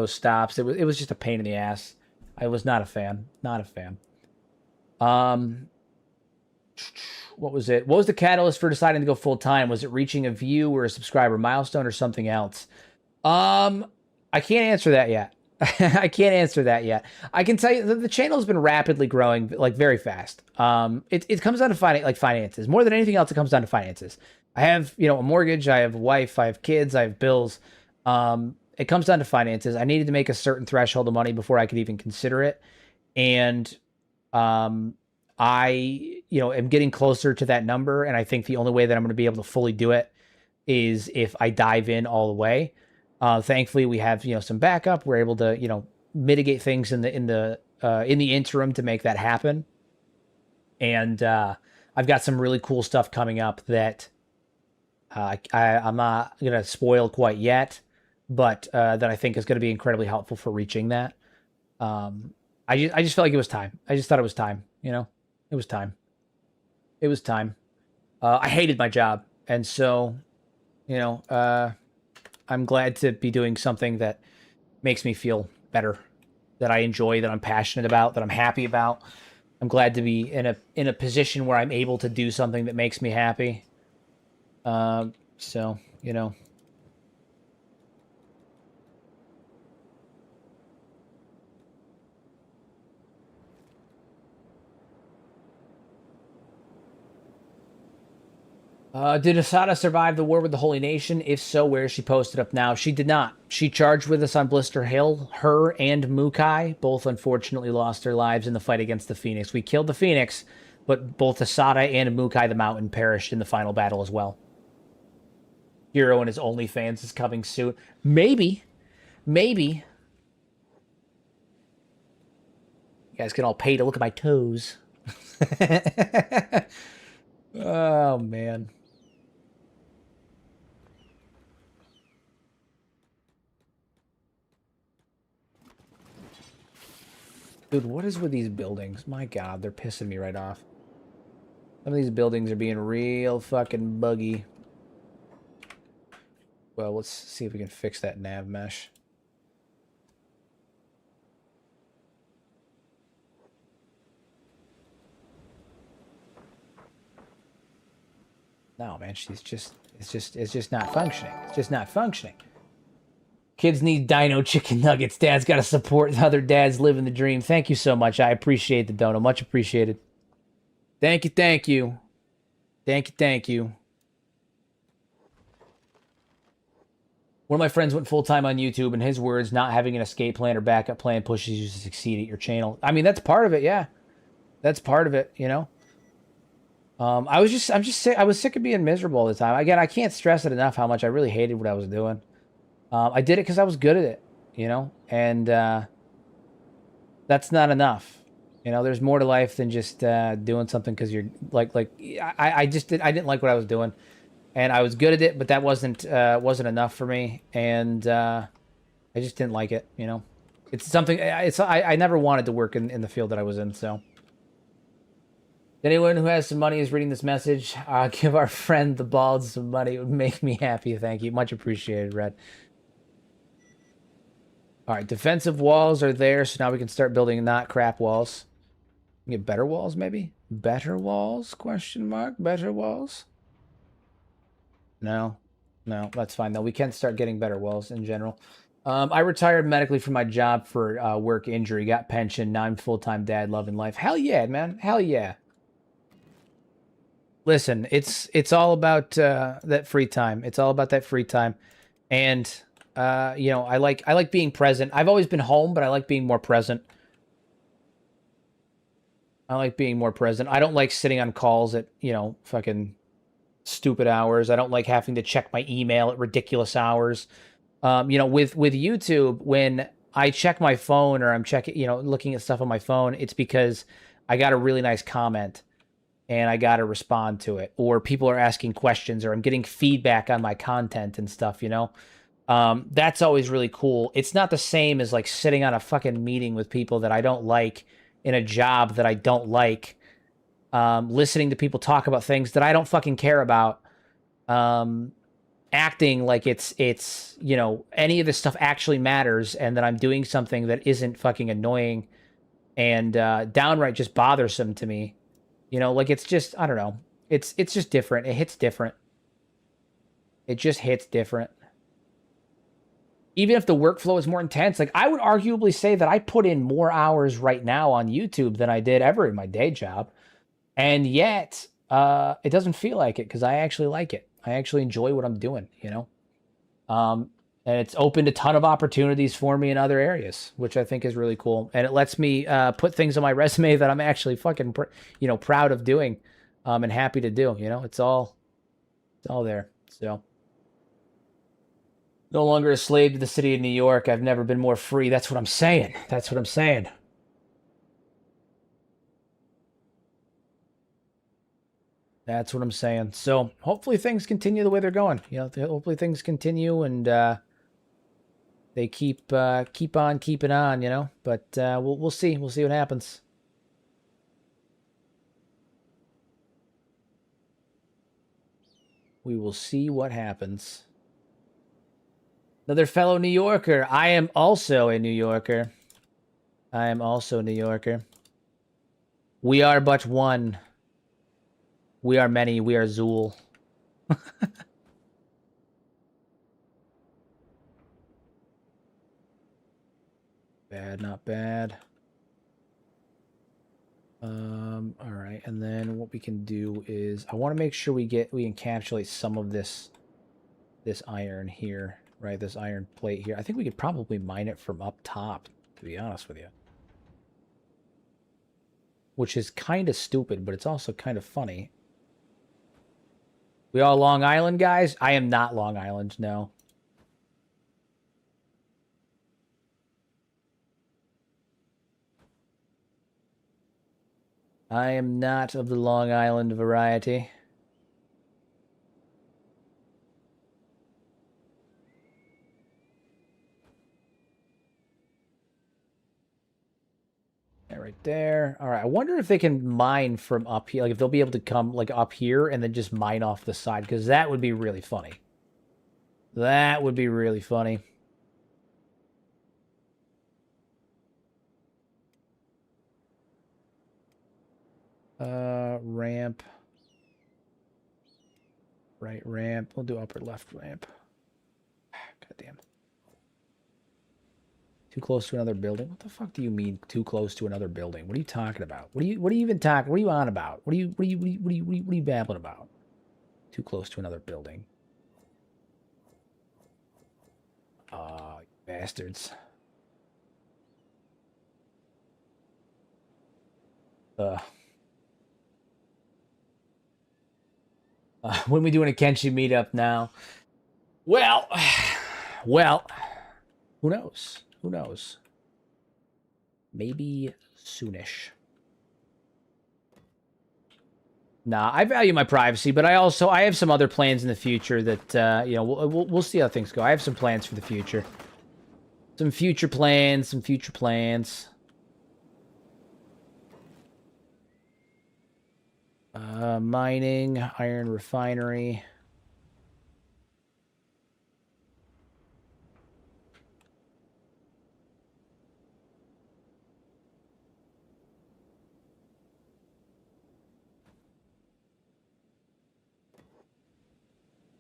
S1: stops. It was just a pain in the ass. I was not a fan. Not a fan. What was it? What was the catalyst for deciding to go full time? Was it reaching a view or a subscriber milestone or something else? I can't answer that yet. I can't answer that yet. I can tell you that the channel has been rapidly growing, like very fast. It comes down to finances. More than anything else, it comes down to finances. I have, a mortgage, I have a wife, I have kids, I have bills. It comes down to finances. I needed to make a certain threshold of money before I could even consider it. And I, am getting closer to that number. And I think the only way that I'm going to be able to fully do it is if I dive in all the way. Thankfully, we have, some backup. We're able to, mitigate things in the interim to make that happen. And I've got some really cool stuff coming up that I'm not going to spoil quite yet, but that I think is going to be incredibly helpful for reaching that. I just felt like it was time. I just thought it was time, It was time. It was time. I hated my job. And so, I'm glad to be doing something that makes me feel better, that I enjoy, that I'm passionate about, that I'm happy about. I'm glad to be in a position where I'm able to do something that makes me happy. So, did Asada survive the war with the Holy Nation? If so, where is she posted up now? She did not. She charged with us on Blister Hill. Her and Mukai both unfortunately lost their lives in the fight against the Phoenix. We killed the Phoenix, but both Asada and Mukai the Mountain perished in the final battle as well. Hero and his OnlyFans is coming soon. Maybe. You guys can all pay to look at my toes. Oh, man. Dude, what is with these buildings? My God, they're pissing me right off. Some of these buildings are being real fucking buggy. Well, let's see if we can fix that nav mesh. No, man, it's just not functioning. It's just not functioning. Kids need dino chicken nuggets. Dad's got to support other dads living the dream. Thank you so much. I appreciate the dono. Much appreciated. Thank you, thank you. Thank you, thank you. One of my friends went full-time on YouTube, and his words, not having an escape plan or backup plan pushes you to succeed at your channel. I mean, that's part of it, yeah. That's part of it, you know? I was sick. I was sick of being miserable all the time. Again, I can't stress it enough how much I really hated what I was doing. I did it because I was good at it, you know? And that's not enough. You know, there's more to life than just doing something because you're I didn't like what I was doing, and I was good at it, but that wasn't enough for me, and I just didn't like it. You know, it's something. I never wanted to work in the field that I was in. So, anyone who has some money is reading this message. Give our friend the bald some money. It would make me happy. Thank you, much appreciated, Red. All right, defensive walls are there, so now we can start building not crap walls. Get better walls, maybe? Better walls? Question mark. Better walls? No. No, that's fine, though. We can start getting better walls in general. I retired medically from my job for work injury. Got pension. Now I'm full-time dad, loving life. Hell yeah, man. Hell yeah. Listen, it's all about that free time. It's all about that free time. And, you know, I like being present. I've always been home, but I like being more present. I like being more present. I don't like sitting on calls at, you know, fucking stupid hours. I don't like having to check my email at ridiculous hours. You know, with YouTube, when I check my phone or I'm checking, you know, looking at stuff on my phone, it's because I got a really nice comment and I got to respond to it, or people are asking questions, or I'm getting feedback on my content and stuff, you know. That's always really cool. It's not the same as like sitting on a fucking meeting with people that I don't like in a job that I don't like, listening to people talk about things that I don't fucking care about, acting like it's you know, any of this stuff actually matters, and that I'm doing something that isn't fucking annoying and downright just bothersome to me. You know, like it's just, I don't know. It's just different. It hits different. It just hits different. Even if the workflow is more intense, like I would arguably say that I put in more hours right now on YouTube than I did ever in my day job. And yet, it doesn't feel like it because I actually like it. I actually enjoy what I'm doing, you know? And it's opened a ton of opportunities for me in other areas, which I think is really cool. And it lets me put things on my resume that I'm actually fucking, you know, proud of doing, and happy to do. You know, it's all there. So, no longer a slave to the city of New York. I've never been more free. That's what I'm saying. That's what I'm saying. That's what I'm saying. So hopefully things continue the way they're going. You know, hopefully things continue and they keep on keeping on. You know, but we'll see. We'll see what happens. We will see what happens. Another fellow New Yorker. I am also a New Yorker. I am also a New Yorker. We are but one. We are many. We are Zool. Bad, not bad. All right, and then what we can do is I want to make sure we encapsulate some of this iron here, right? This iron plate here. I think we could probably mine it from up top, to be honest with you. Which is kind of stupid, but it's also kind of funny. We all Long Island guys? I am not Long Island, no. I am not of the Long Island variety. right there. All right, I wonder if they can mine from up here. Like, if they'll be able to come, like, up here and then just mine off the side. Because that would be really funny. That would be really funny. Ramp. Right ramp. We'll do upper left ramp. God damn. Too close to another building? What the fuck do you mean too close to another building? What are you talking about? What are you even talking? What are you on about? What are you babbling about? Too close to another building. Ah, you bastards. When we doing a Kenshi meetup now? Well, well, who knows? Who knows? Maybe soonish. Nah, I value my privacy, but I have some other plans in the future that you know, we'll see how things go. I have some plans for the future. Some future plans, some future plans. Mining, iron refinery.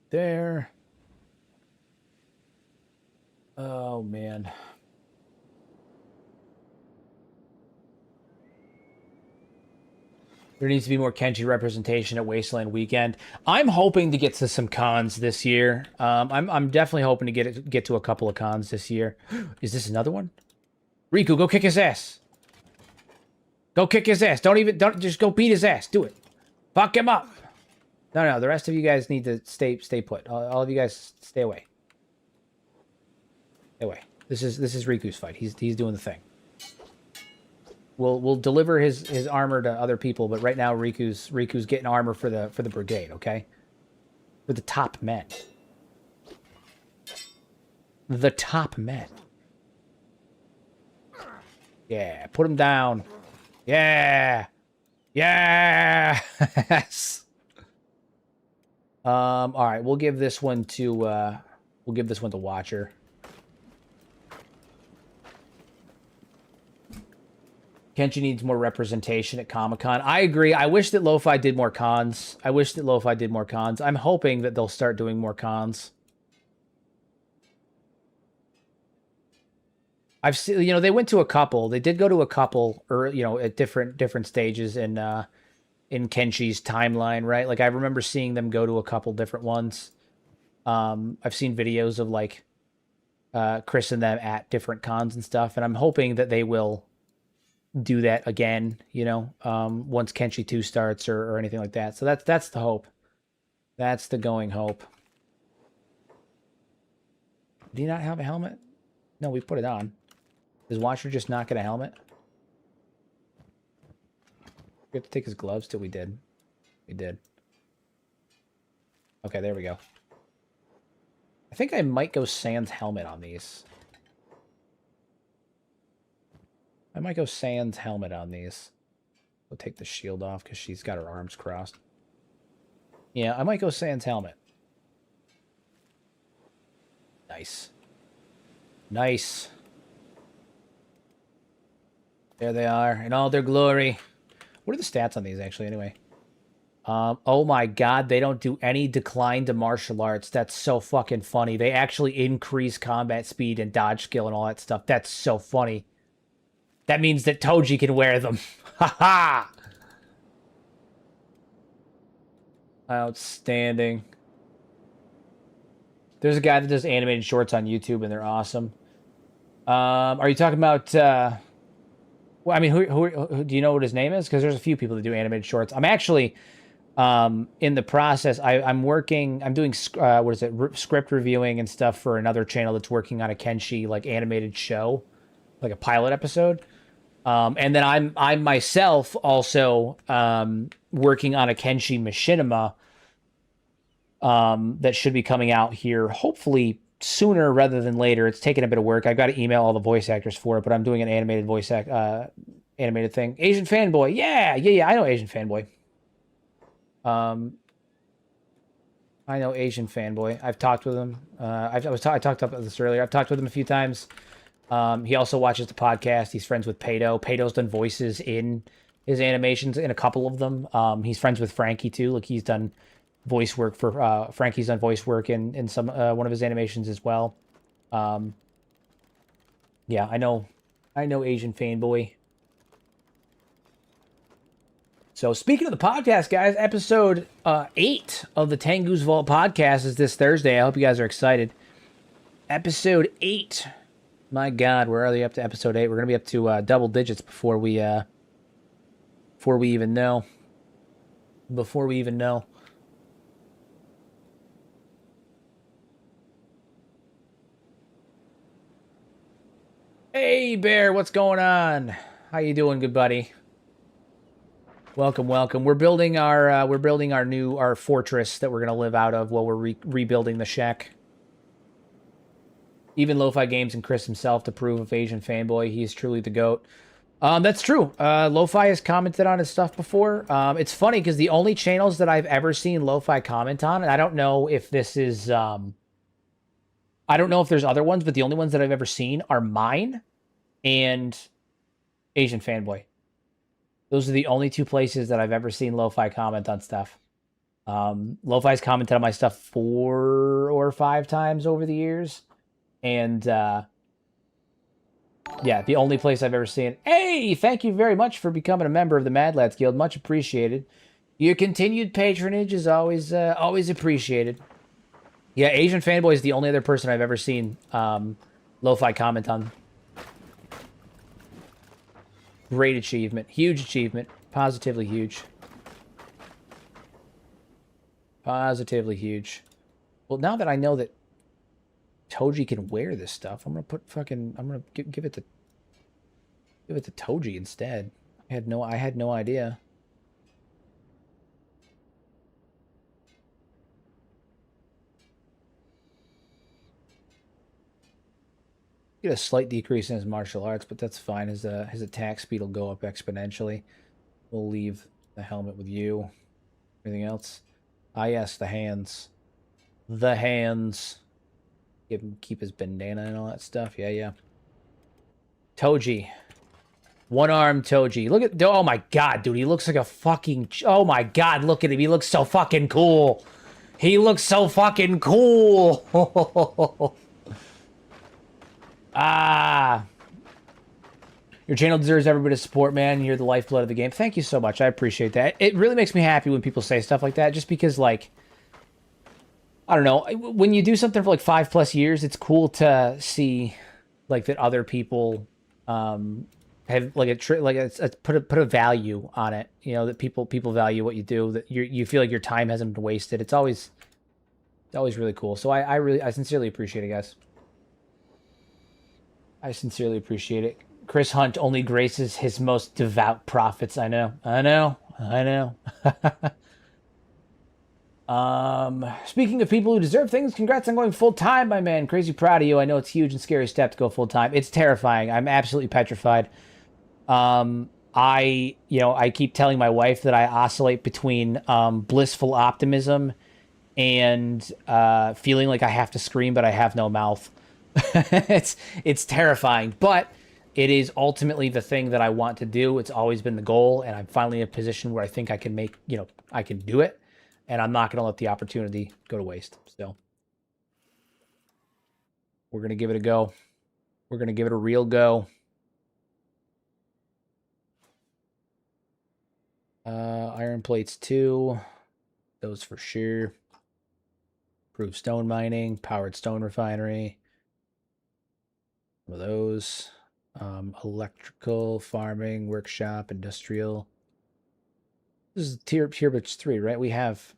S1: There. Oh, man. There needs to be more Kenshi representation at Wasteland Weekend. I'm hoping to get to some cons this year. I'm definitely hoping to get to a couple of cons this year. Is this another one? Riku, go kick his ass. Go kick his ass. Don't just go beat his ass. Do it. Fuck him up. No, the rest of you guys need to stay put. All of you guys stay away. Stay away. This is Riku's fight. He's doing the thing. We'll deliver his armor to other people, but right now Riku's getting armor for the brigade, okay? For the top men. The top men. Yeah, put him down. Yeah. Yeah. Yes. All right, we'll give this one to Watcher. Kenshi needs more representation at Comic-Con. I agree. I wish that Lo-Fi did more cons. I'm hoping that they'll start doing more cons. I've seen, you know, they went to a couple. They did go to a couple, or you know, at different stages in Kenshi's timeline, right? Like I remember seeing them go to a couple different ones. I've seen videos of like Chris and them at different cons and stuff, and I'm hoping that they will do that again, you know, once Kenshi 2 starts or anything like that. So that's the hope. That's the going hope. Do you not have a helmet? No, we put it on. Does Watcher just not get a helmet? We have to take his gloves till we did. We did. Okay, there we go. I think I might go Sans helmet on these. I might go Sans helmet on these. We'll take the shield off because she's got her arms crossed. Yeah, I might go Sans helmet. Nice. Nice. There they are in all their glory. What are the stats on these, actually, anyway? Oh my god, they don't do any decline to martial arts. That's so fucking funny. They actually increase combat speed and dodge skill and all that stuff. That's so funny. That means that Toji can wear them. Ha-ha! Outstanding. There's a guy that does animated shorts on YouTube, and they're awesome. Are you talking about... well, I mean, who do you know what his name is? Because there's a few people that do animated shorts. I'm actually... in the process, I'm doing script reviewing and stuff for another channel that's working on a Kenshi like animated show, like a pilot episode. And then I'm myself also working on a Kenshi machinima that should be coming out here hopefully sooner rather than later. It's taken a bit of work. I've got to email all the voice actors for it, but I'm doing an animated voice animated thing. Asian Fanboy. Yeah. I know Asian Fanboy. I know Asian Fanboy. I've talked with him. I talked about this earlier. I've talked with him a few times. He also watches the podcast. He's friends with Pato. Pato's done voices in his animations, in a couple of them. He's friends with Frankie too. Like, he's done voice work for Frankie's done voice work in some one of his animations as well. Yeah, I know Asian Fanboy. So, speaking of the podcast, guys, episode 8 of the Tengu's Vault podcast is this Thursday. I hope you guys are excited. Episode 8. My God, we're already up to episode 8. We're gonna be up to double digits before we even know. Before we even know. Hey, Bear, what's going on? How you doing, good buddy? Welcome, welcome. We're building our fortress that we're gonna live out of while we're rebuilding the Shek. Even Lo-Fi Games and Chris himself to prove of Asian Fanboy, he is truly the GOAT. That's true. Lo-Fi has commented on his stuff before. It's funny because the only channels that I've ever seen Lo-Fi comment on, and I don't know if this is, I don't know if there's other ones, but the only ones that I've ever seen are mine and Asian Fanboy. Those are the only two places that I've ever seen Lo-Fi comment on stuff. Lo-Fi's commented on my stuff 4 or 5 times over the years. And, yeah, the only place I've ever seen. Hey, thank you very much for becoming a member of the Mad Lads Guild. Much appreciated. Your continued patronage is always appreciated. Yeah, Asian Fanboy is the only other person I've ever seen Lo-Fi comment on. Great achievement. Huge achievement. Positively huge. Positively huge. Well, now that I know that Toji can wear this stuff, I'm gonna give it to Toji instead. I had no idea. Get a slight decrease in his martial arts, but that's fine. His attack speed will go up exponentially. We'll leave the helmet with you. Anything else? Ah, yes, the hands. The hands. Keep his bandana and all that stuff. Yeah. Toji. One-armed Toji. Look at... Oh, my God, dude. He looks like a fucking... Oh, my God. Look at him. He looks so fucking cool. He looks so fucking cool. Ah. Your channel deserves every bit of support, man. You're the lifeblood of the game. Thank you so much. I appreciate that. It really makes me happy when people say stuff like that, just because, like... I don't know. When you do something for, like, 5+ years, it's cool to see, like, that other people... have like put a value on it, you know, that people value what you do, that you feel like your time hasn't been wasted. It's always really cool. So I sincerely appreciate it, guys. I sincerely appreciate it. Chris Hunt only graces his most devout prophets. I know. Speaking of people who deserve things, congrats on going full time, my man. Crazy proud of you. I know it's a huge and scary step to go full time. It's terrifying. I'm absolutely petrified. I keep telling my wife that I oscillate between blissful optimism and feeling like I have to scream, but I have no mouth. It's terrifying, but it is ultimately the thing that I want to do. It's always been the goal, and I'm finally in a position where I think I can I can do it, and I'm not going to let the opportunity go to waste. So we're going to give it a go. We're going to give it a real go. Iron plates 2. Those for sure. Improved stone mining, powered stone refinery. Some of those. Electrical, farming, workshop, industrial. This is tier bitch 3, right? We have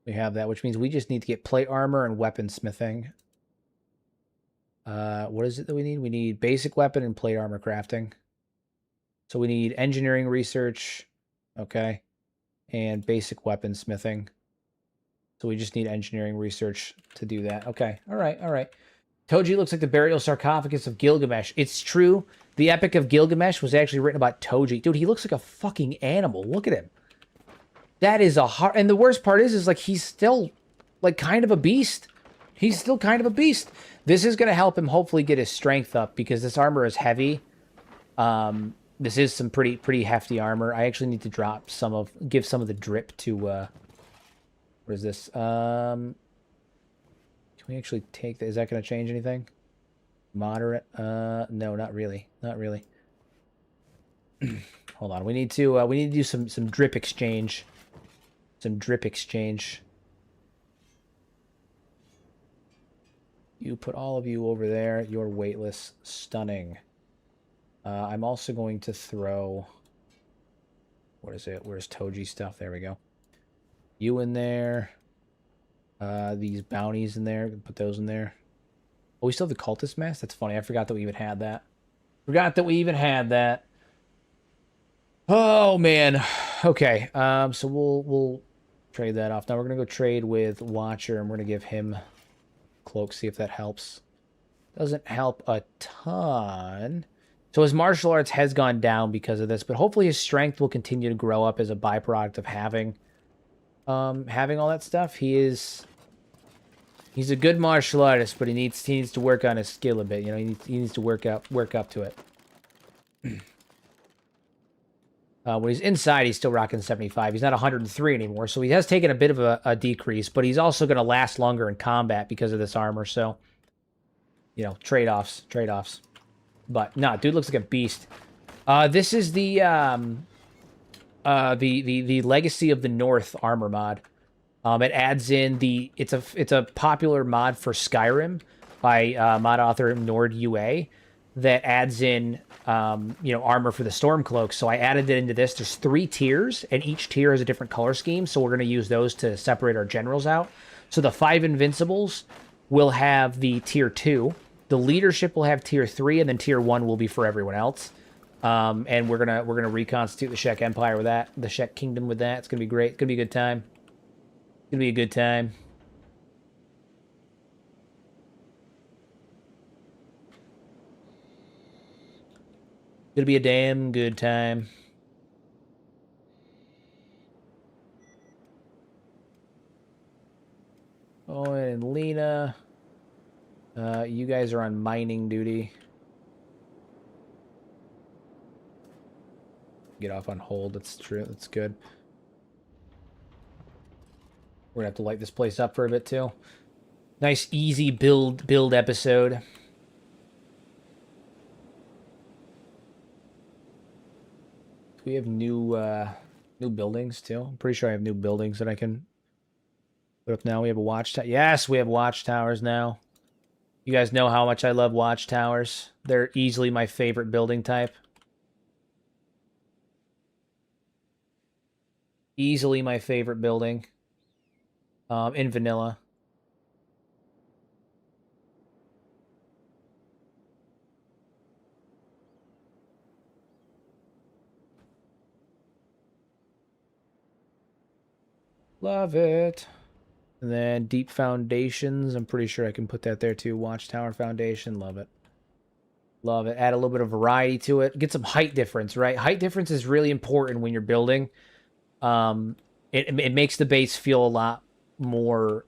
S1: that, which means we just need to get plate armor and weapon smithing. What is it that we need? We need basic weapon and plate armor crafting. So we need engineering research, okay, and basic weapon smithing. So we just need engineering research to do that. Okay, all right. Toji looks like the burial sarcophagus of Gilgamesh. It's true. The Epic of Gilgamesh was actually written about Toji. Dude, he looks like a fucking animal. Look at him. That is a hard... And the worst part is like, he's still, like, kind of a beast. He's still kind of a beast. This is going to help him hopefully get his strength up, because this armor is heavy. This is some pretty hefty armor. I actually need to drop give some of the drip to, what is this? Can we actually take that? Is that going to change anything? Moderate? No, not really. Not really. Hold on. We need to do some drip exchange. Some drip exchange. You put all of you over there. You're weightless. Stunning. I'm also going to throw... What is it? Where's Toji stuff? There we go. You in there. These bounties in there. Put those in there. Oh, we still have the cultist mask? That's funny. I forgot that we even had that. Forgot that we even had that. Oh, man. Okay. So we'll trade that off. Now we're going to go trade with Watcher, and we're going to give him Cloak, see if that helps. Doesn't help a ton. So his martial arts has gone down because of this, but hopefully his strength will continue to grow up as a byproduct of having all that stuff. He's a good martial artist, but he needs to work on his skill a bit. You know, he needs to work up to it. When he's inside, he's still rocking 75. He's not 103 anymore, so he has taken a bit of a decrease, but he's also going to last longer in combat because of this armor. So, you know, trade-offs. But no, dude looks like a beast. This is the Legacy of the North armor mod. It adds in it's a popular mod for Skyrim by mod author Nord UA that adds in armor for the Stormcloak. So I added it into this. There's 3 tiers, and each tier has a different color scheme. So we're going to use those to separate our generals out. So the 5 Invincibles will have the tier 2. The leadership will have tier 3, and then tier 1 will be for everyone else. And we're gonna reconstitute the Shek Empire with that, the Shek Kingdom with that. It's gonna be great. It's gonna be a good time. It's gonna be a good time. It'll be a damn good time. Oh, and Lena. You guys are on mining duty. Get off on hold. That's true. That's good. We're gonna have to light this place up for a bit too. Nice, easy build episode. Do we have new buildings too? I'm pretty sure I have new buildings that I can put up now. We have a watchtower. Yes, we have watchtowers now. You guys know how much I love watchtowers. They're easily my favorite building type. Easily my favorite building. In vanilla. Love it. And then deep foundations. I'm pretty sure I can put that there too. Watchtower foundation. Love it. Love it. Add a little bit of variety to it. Get some height difference, right? Height difference is really important when you're building. It makes the base feel a lot more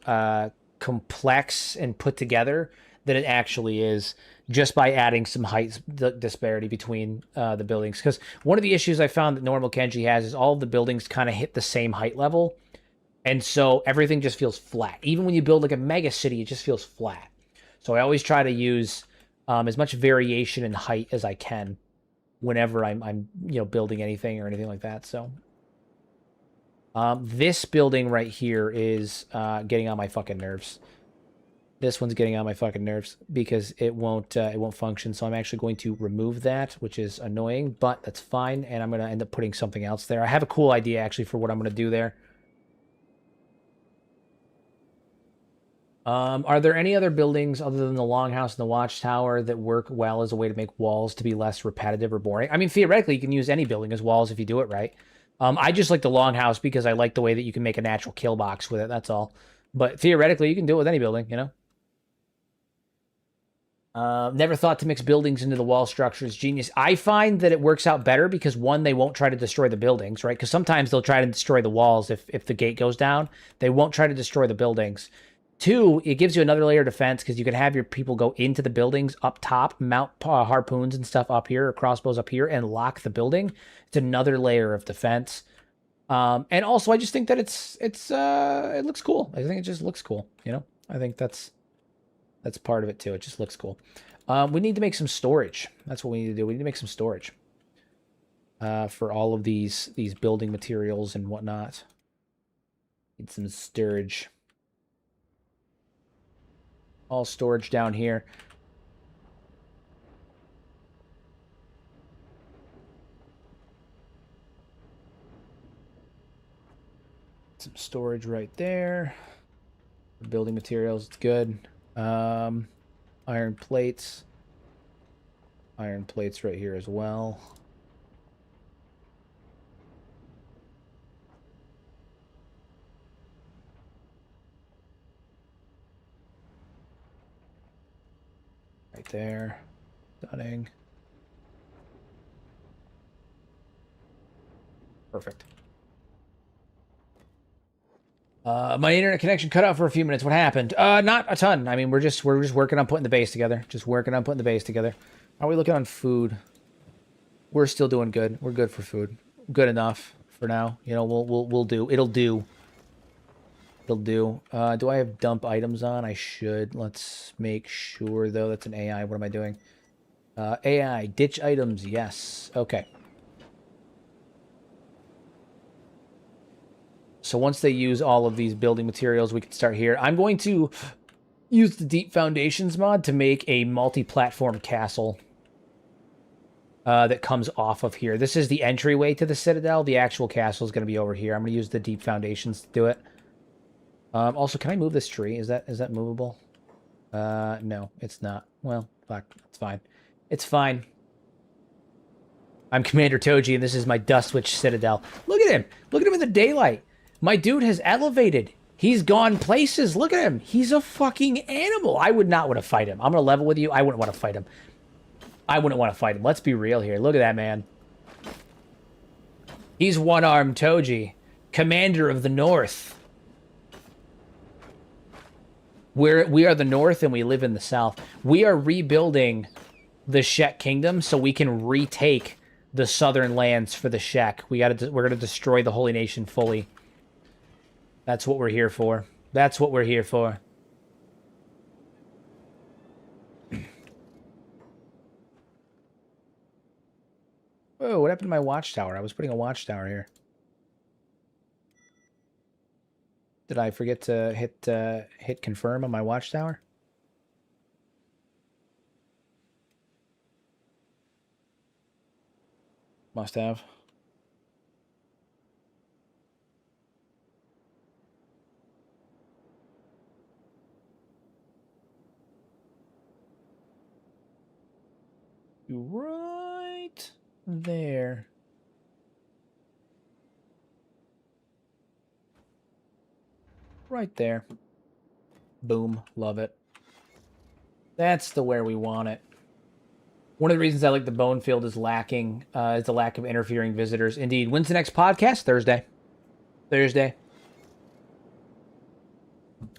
S1: complex and put together than it actually is, just by adding some height disparity between the buildings. Because one of the issues I found that normal Kenshi has is all of the buildings kind of hit the same height level. And so everything just feels flat. Even when you build like a mega city, it just feels flat. So I always try to use as much variation in height as I can whenever I'm building anything or anything like that. So this building right here is getting on my fucking nerves. This one's getting on my fucking nerves because it won't function. So I'm actually going to remove that, which is annoying, but that's fine. And I'm going to end up putting something else there. I have a cool idea actually for what I'm going to do there. Are there any other buildings other than the Longhouse and the Watchtower that work well as a way to make walls to be less repetitive or boring? I mean, theoretically, you can use any building as walls if you do it right. I just like the Longhouse because I like the way that you can make a natural kill box with it, that's all. But theoretically, you can do it with any building, you know? Never thought to mix buildings into the wall structures. Genius. I find that it works out better because, one, they won't try to destroy the buildings, right? Because sometimes they'll try to destroy the walls if the gate goes down. They won't try to destroy the buildings. Two, it gives you another layer of defense because you can have your people go into the buildings up top, mount harpoons and stuff up here, or crossbows up here, and lock the building. It's another layer of defense. And also, I just think that it looks cool. I think it just looks cool. You know, I think that's part of it too. It just looks cool. We need to make some storage. That's what we need to do. We need to make some storage for all of these building materials and whatnot. Need some storage. All storage down here. Some storage right there. Building materials, it's good. Iron plates. Iron plates right here as well. Right there. Stunning. Perfect. My internet connection cut out for a few minutes. What happened? Not a ton. I mean, we're just working on putting the base together. Just working on putting the base together. How are we looking on food? We're still doing good. We're good for food. Good enough for now. You know, we'll do. It'll do. It'll do. Do I have dump items on? I should. Let's make sure though. That's an AI. What am I doing? AI ditch items. Yes. Okay. So once they use all of these building materials, we can start here. I'm going to use the Deep Foundations mod to make a multi-platform castle that comes off of here. This is the entryway to the Citadel. The actual castle is going to be over here. I'm going to use the Deep Foundations to do it. Also, can I move this tree? Is that movable? No, it's not. Well, fuck. It's fine. It's fine. I'm Commander Toji, and this is my Dustwitch Citadel. Look at him. Look at him in the daylight. My dude has elevated. He's gone places. Look at him. He's a fucking animal. I would not want to fight him. I'm going to level with you. I wouldn't want to fight him. I wouldn't want to fight him. Let's be real here. Look at that man. He's one-armed Toji. Commander of the North. We are the North and we live in the South. We are rebuilding the Shek Kingdom so we can retake the southern lands for the Shek. We're going to destroy the Holy Nation fully. That's what we're here for. That's what we're here for. Whoa, what happened to my watchtower? I was putting a watchtower here. Did I forget to hit confirm on my watchtower? Must have. Right there. Right there. Boom. Love it. That's the where we want it. One of the reasons I like the bone field is lacking is the lack of interfering visitors. Indeed. When's the next podcast? Thursday. Thursday.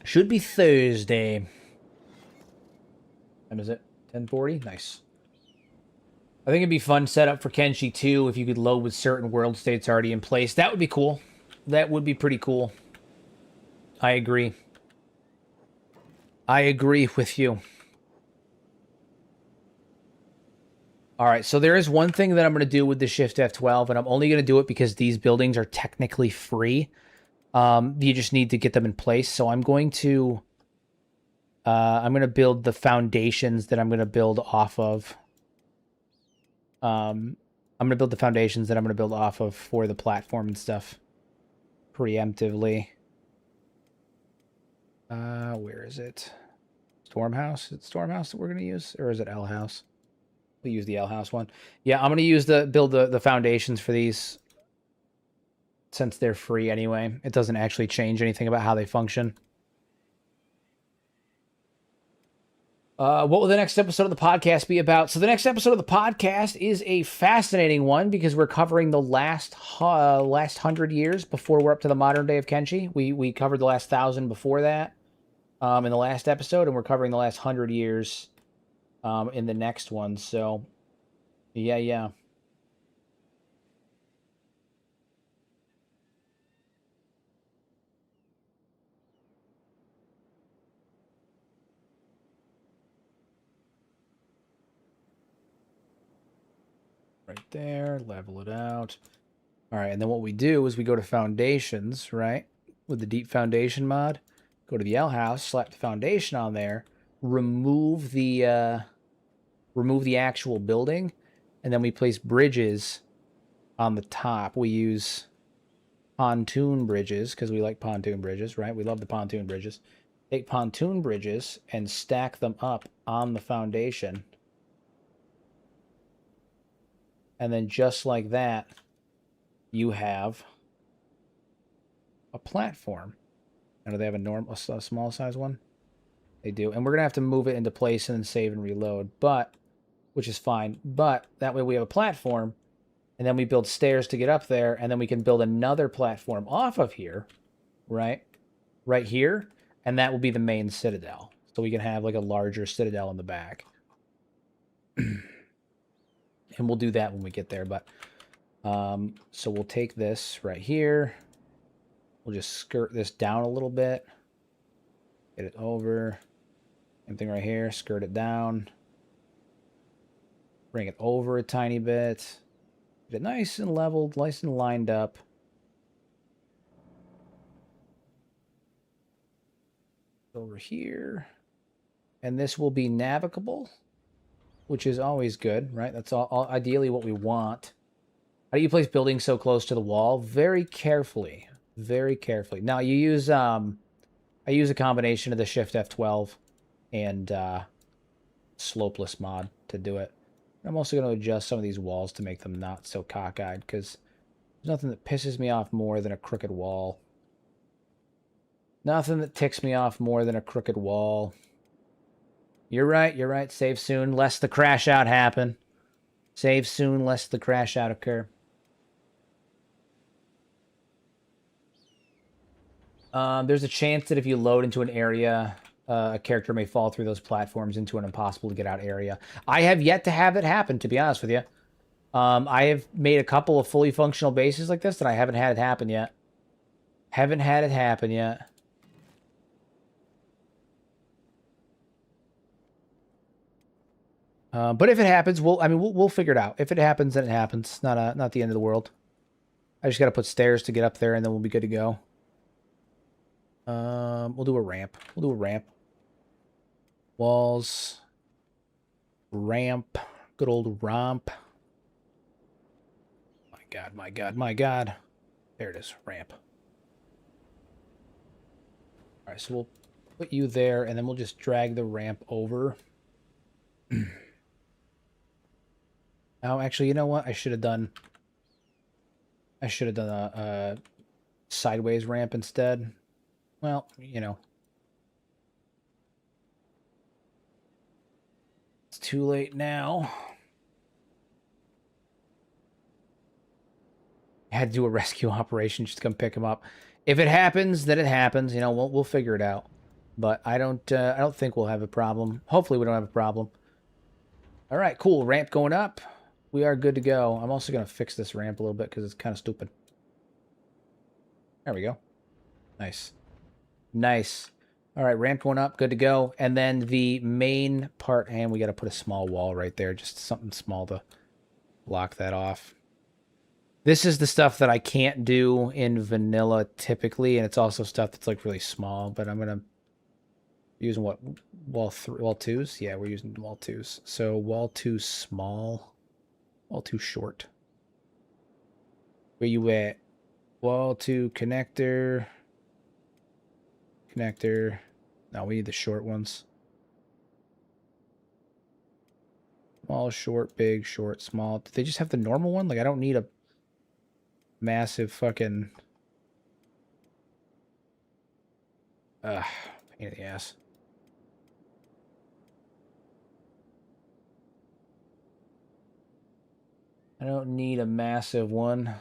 S1: Should be Thursday. Time is it? 10:40? Nice. I think it'd be fun setup for Kenshi too if you could load with certain world states already in place. That would be cool. That would be pretty cool. I agree. I agree with you. All right, so there is one thing that I'm going to do with the Shift F12, and I'm only going to do it because these buildings are technically free. You just need to get them in place. So I'm going to build the foundations that I'm going to build off of. I'm going to build the foundations that I'm going to build off of for the platform and stuff preemptively. Where is it? Stormhouse? Is it Stormhouse that we're going to use? Or is it L House? We'll use the L House one. Yeah, I'm going to use build the foundations for these since they're free anyway. It doesn't actually change anything about how they function. What will the next episode of the podcast be about? So the next episode of the podcast is a fascinating one because we're covering the last 100 years before we're up to the modern day of Kenshi. We covered the last 1,000 before that in the last episode, and we're covering the last 100 years in the next one. So yeah. Right there, level it out. All right, and then what we do is we go to foundations, right? With the deep foundation mod, go to the L house, slap the foundation on there, remove the actual building, and then we place bridges on the top. We use pontoon bridges because we like pontoon bridges, right? We love the pontoon bridges. Take pontoon bridges and stack them up on the foundation. And then just like that, you have a platform. Now, do they have a small size one? They do. And we're going to have to move it into place and then save and reload, which is fine. But that way we have a platform, and then we build stairs to get up there, and then we can build another platform off of here, right? Right here, and that will be the main citadel. So we can have like a larger citadel in the back. And we'll do that when we get there, but so we'll take this right here. We'll just skirt this down a little bit. Get it over. Same thing right here. Skirt it down. Bring it over a tiny bit. Get it nice and leveled, nice and lined up. Over here. And this will be navigable, which is always good, right? That's all ideally what we want. How do you place buildings so close to the wall? Very carefully. Very carefully. Now, you use... I use a combination of the Shift F12 and Slopeless mod to do it. I'm also going to adjust some of these walls to make them not so cockeyed, because there's nothing that pisses me off more than a crooked wall. Nothing that ticks me off more than a crooked wall. You're right. Save soon, lest the crash out happen. Save soon, lest the crash out occur. There's a chance that if you load into an area, a character may fall through those platforms into an impossible to get out area. I have yet to have it happen, to be honest with you. I have made a couple of fully functional bases like this, and I haven't had it happen yet. Haven't had it happen yet. But if it happens, we'll figure it out. If it happens, then it happens. Not the end of the world. I just got to put stairs to get up there, and then we'll be good to go. We'll do a ramp. Walls. Ramp. Good old romp. My God. There it is. Ramp. Alright, so we'll put you there, and then we'll just drag the ramp over. Oh, actually, you know what? I should have done a sideways ramp instead. Well, you know. It's too late now. I had to do a rescue operation just to come pick him up. If it happens, then it happens. You know, we'll figure it out. But I don't think we'll have a problem. Hopefully, we don't have a problem. All right, cool. Ramp going up. We are good to go. I'm also going to fix this ramp a little bit because it's kind of stupid. There we go. Nice. All right, ramp going up. Good to go. And then the main part, and we got to put a small wall right there. Just something small to block that off. This is the stuff that I can't do in vanilla typically, and it's also stuff that's like really small, but I'm going to using what? Wall 2s? Yeah, we're using wall 2s. So wall 2 small. Wall 2 short. Where you at? Wall 2 connector. Connector. No, we need the short ones. Small, short, big, short, small. Did they just have the normal one? Like, I don't need a massive fucking... pain in the ass. I don't need a massive one.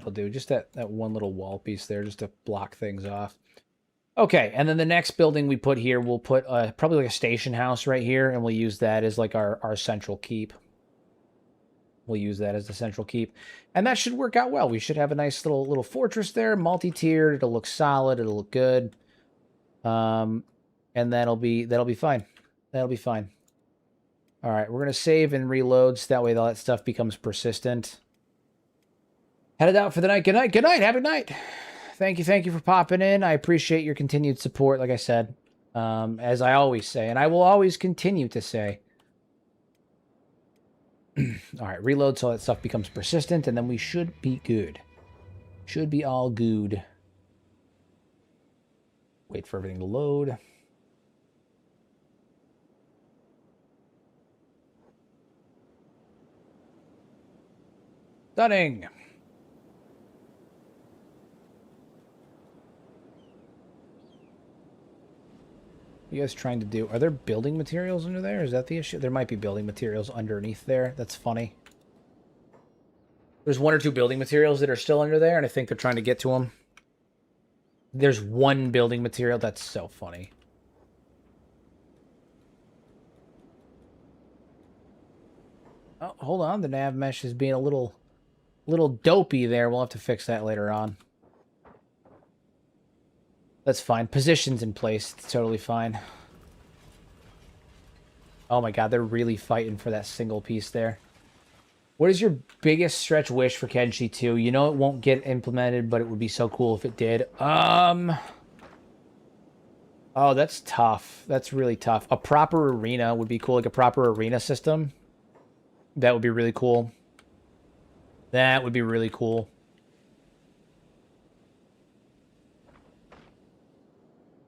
S1: I'll do just that one little wall piece there just to block things off. Okay, and then the next building we put here, we'll put probably like a station house right here, and we'll use that as like our central keep. We'll use that as the central keep. And that should work out well. We should have a nice little fortress there, multi-tiered. It'll look solid. It'll look good. And that'll be fine. That'll be fine. All right, we're going to save and reload so that way all that stuff becomes persistent. Headed out for the night. Good night. Good night. Have a night. Thank you for popping in. I appreciate your continued support, like I said. As I always say, and I will always continue to say. All right, reload so that stuff becomes persistent, and then we should be good. Should be all good. Wait for everything to load. Stunning. What are you guys trying to do? Are there building materials under there? Is that the issue? There might be building materials underneath there. That's funny. There's 1 or 2 building materials that are still under there, and I think they're trying to get to them. There's 1 building material. That's so funny. Oh, hold on. The nav mesh is being a little dopey there. We'll have to fix that later on. That's fine. Position's in place. It's totally fine. Oh my god, they're really fighting for that single piece there. What is your biggest stretch wish for Kenshi 2? You know it won't get implemented, but it would be so cool if it did. Oh, that's tough. That's really tough. A proper arena would be cool, like a proper arena system. That would be really cool. That would be really cool.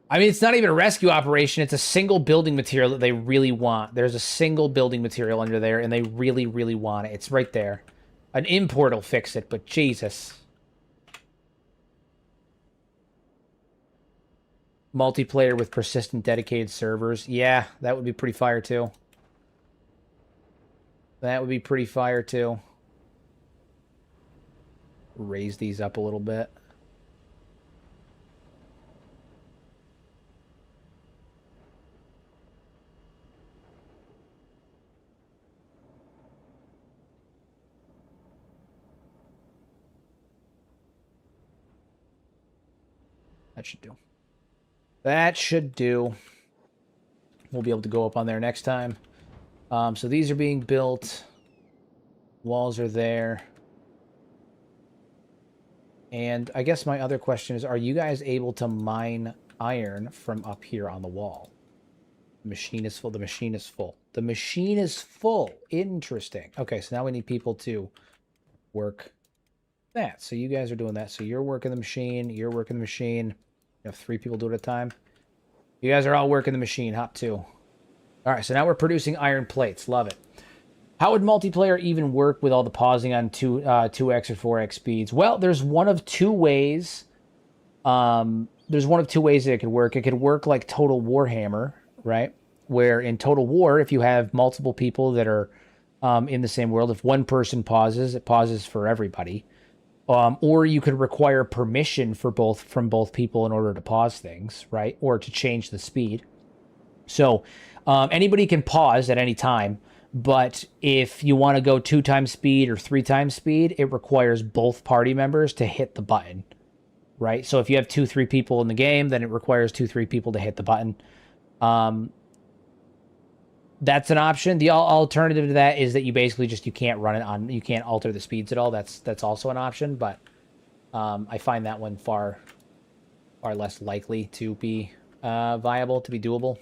S1: I mean, it's not even a rescue operation. It's a single building material that they really want. There's a single building material under there, and they really, really want it. It's right there. An import will fix it, but Jesus. Multiplayer with persistent dedicated servers. Yeah, that would be pretty fire, too. That would be pretty fire, too. Raise these up a little bit. That should do. That should do. We'll be able to go up on there next time. So these are being built. Walls are there. And I guess my other question is, are you guys able to mine iron from up here on the wall? The machine is full. The machine is full. The machine is full. Interesting. Okay, so now we need people to work that. So you guys are doing that. So you're working the machine. You're working the machine. You have 3 people do it at a time. You guys are all working the machine. Hop 2. All right, so now we're producing iron plates. Love it. How would multiplayer even work with all the pausing on 2x or 4x speeds? Well, there's one of 2 ways. There's one of 2 ways that it could work. It could work like Total Warhammer, right? Where in Total War, if you have multiple people that are in the same world, if one person pauses, it pauses for everybody. Or you could require permission from both people in order to pause things, right? Or to change the speed. So anybody can pause at any time, but if you want to go 2 times speed or 3 times speed, it requires both party members to hit the button, right? So if you have 2-3 people in the game, then it requires 2-3 people to hit the button. That's an option. The alternative to that is that you basically you can't run it on, you can't alter the speeds at all. That's also an option, but I find that one far less likely to be viable, to be doable.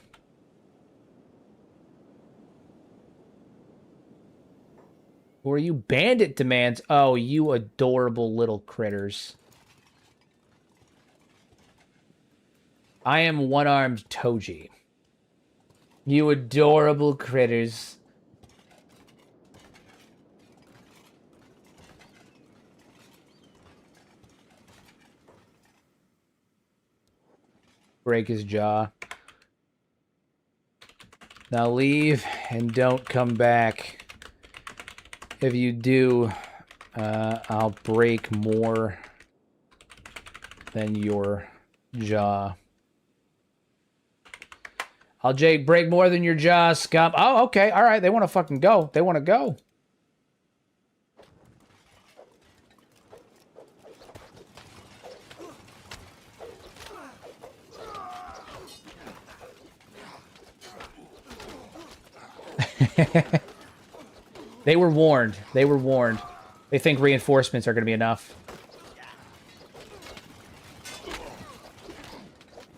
S1: Who are you? Bandit demands. Oh, you adorable little critters. I am one-armed Toji. You adorable critters. break his jaw. Now leave and don't come back. If you do, I'll break more than your jaw. I'll break more than your jaw, scum. Oh, okay. All right. They want to fucking go. They want to go. They were warned. They were warned. They think reinforcements are going to be enough.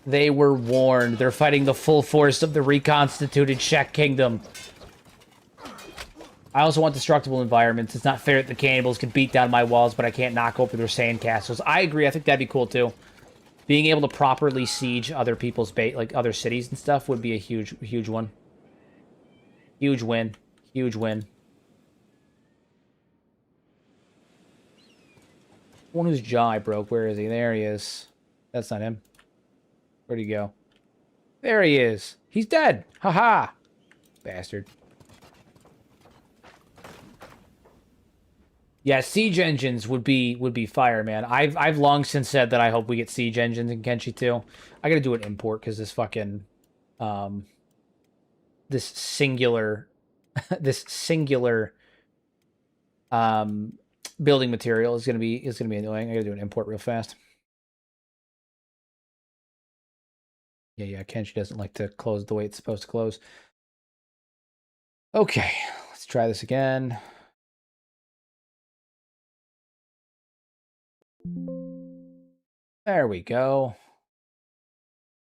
S1: They were warned. They're fighting the full force of the reconstituted Shek Kingdom. I also want destructible environments. It's not fair that the cannibals can beat down my walls, but I can't knock over their sandcastles. I agree. I think that'd be cool, too. Being able to properly siege other people's base, like other cities and stuff, would be a huge, huge one. Huge win. Huge win. One whose jaw I broke. Where is he? There he is. That's not him. Where'd he go? There he is. He's dead. Haha. Bastard. Yeah, siege engines would be fire, man. I've long since said that I hope we get siege engines in Kenshi too. I gotta do an import because this fucking this singular building material is gonna be annoying. I gotta do an import real fast. Yeah, Kenshi doesn't like to close the way it's supposed to close. Okay, let's try this again. There we go.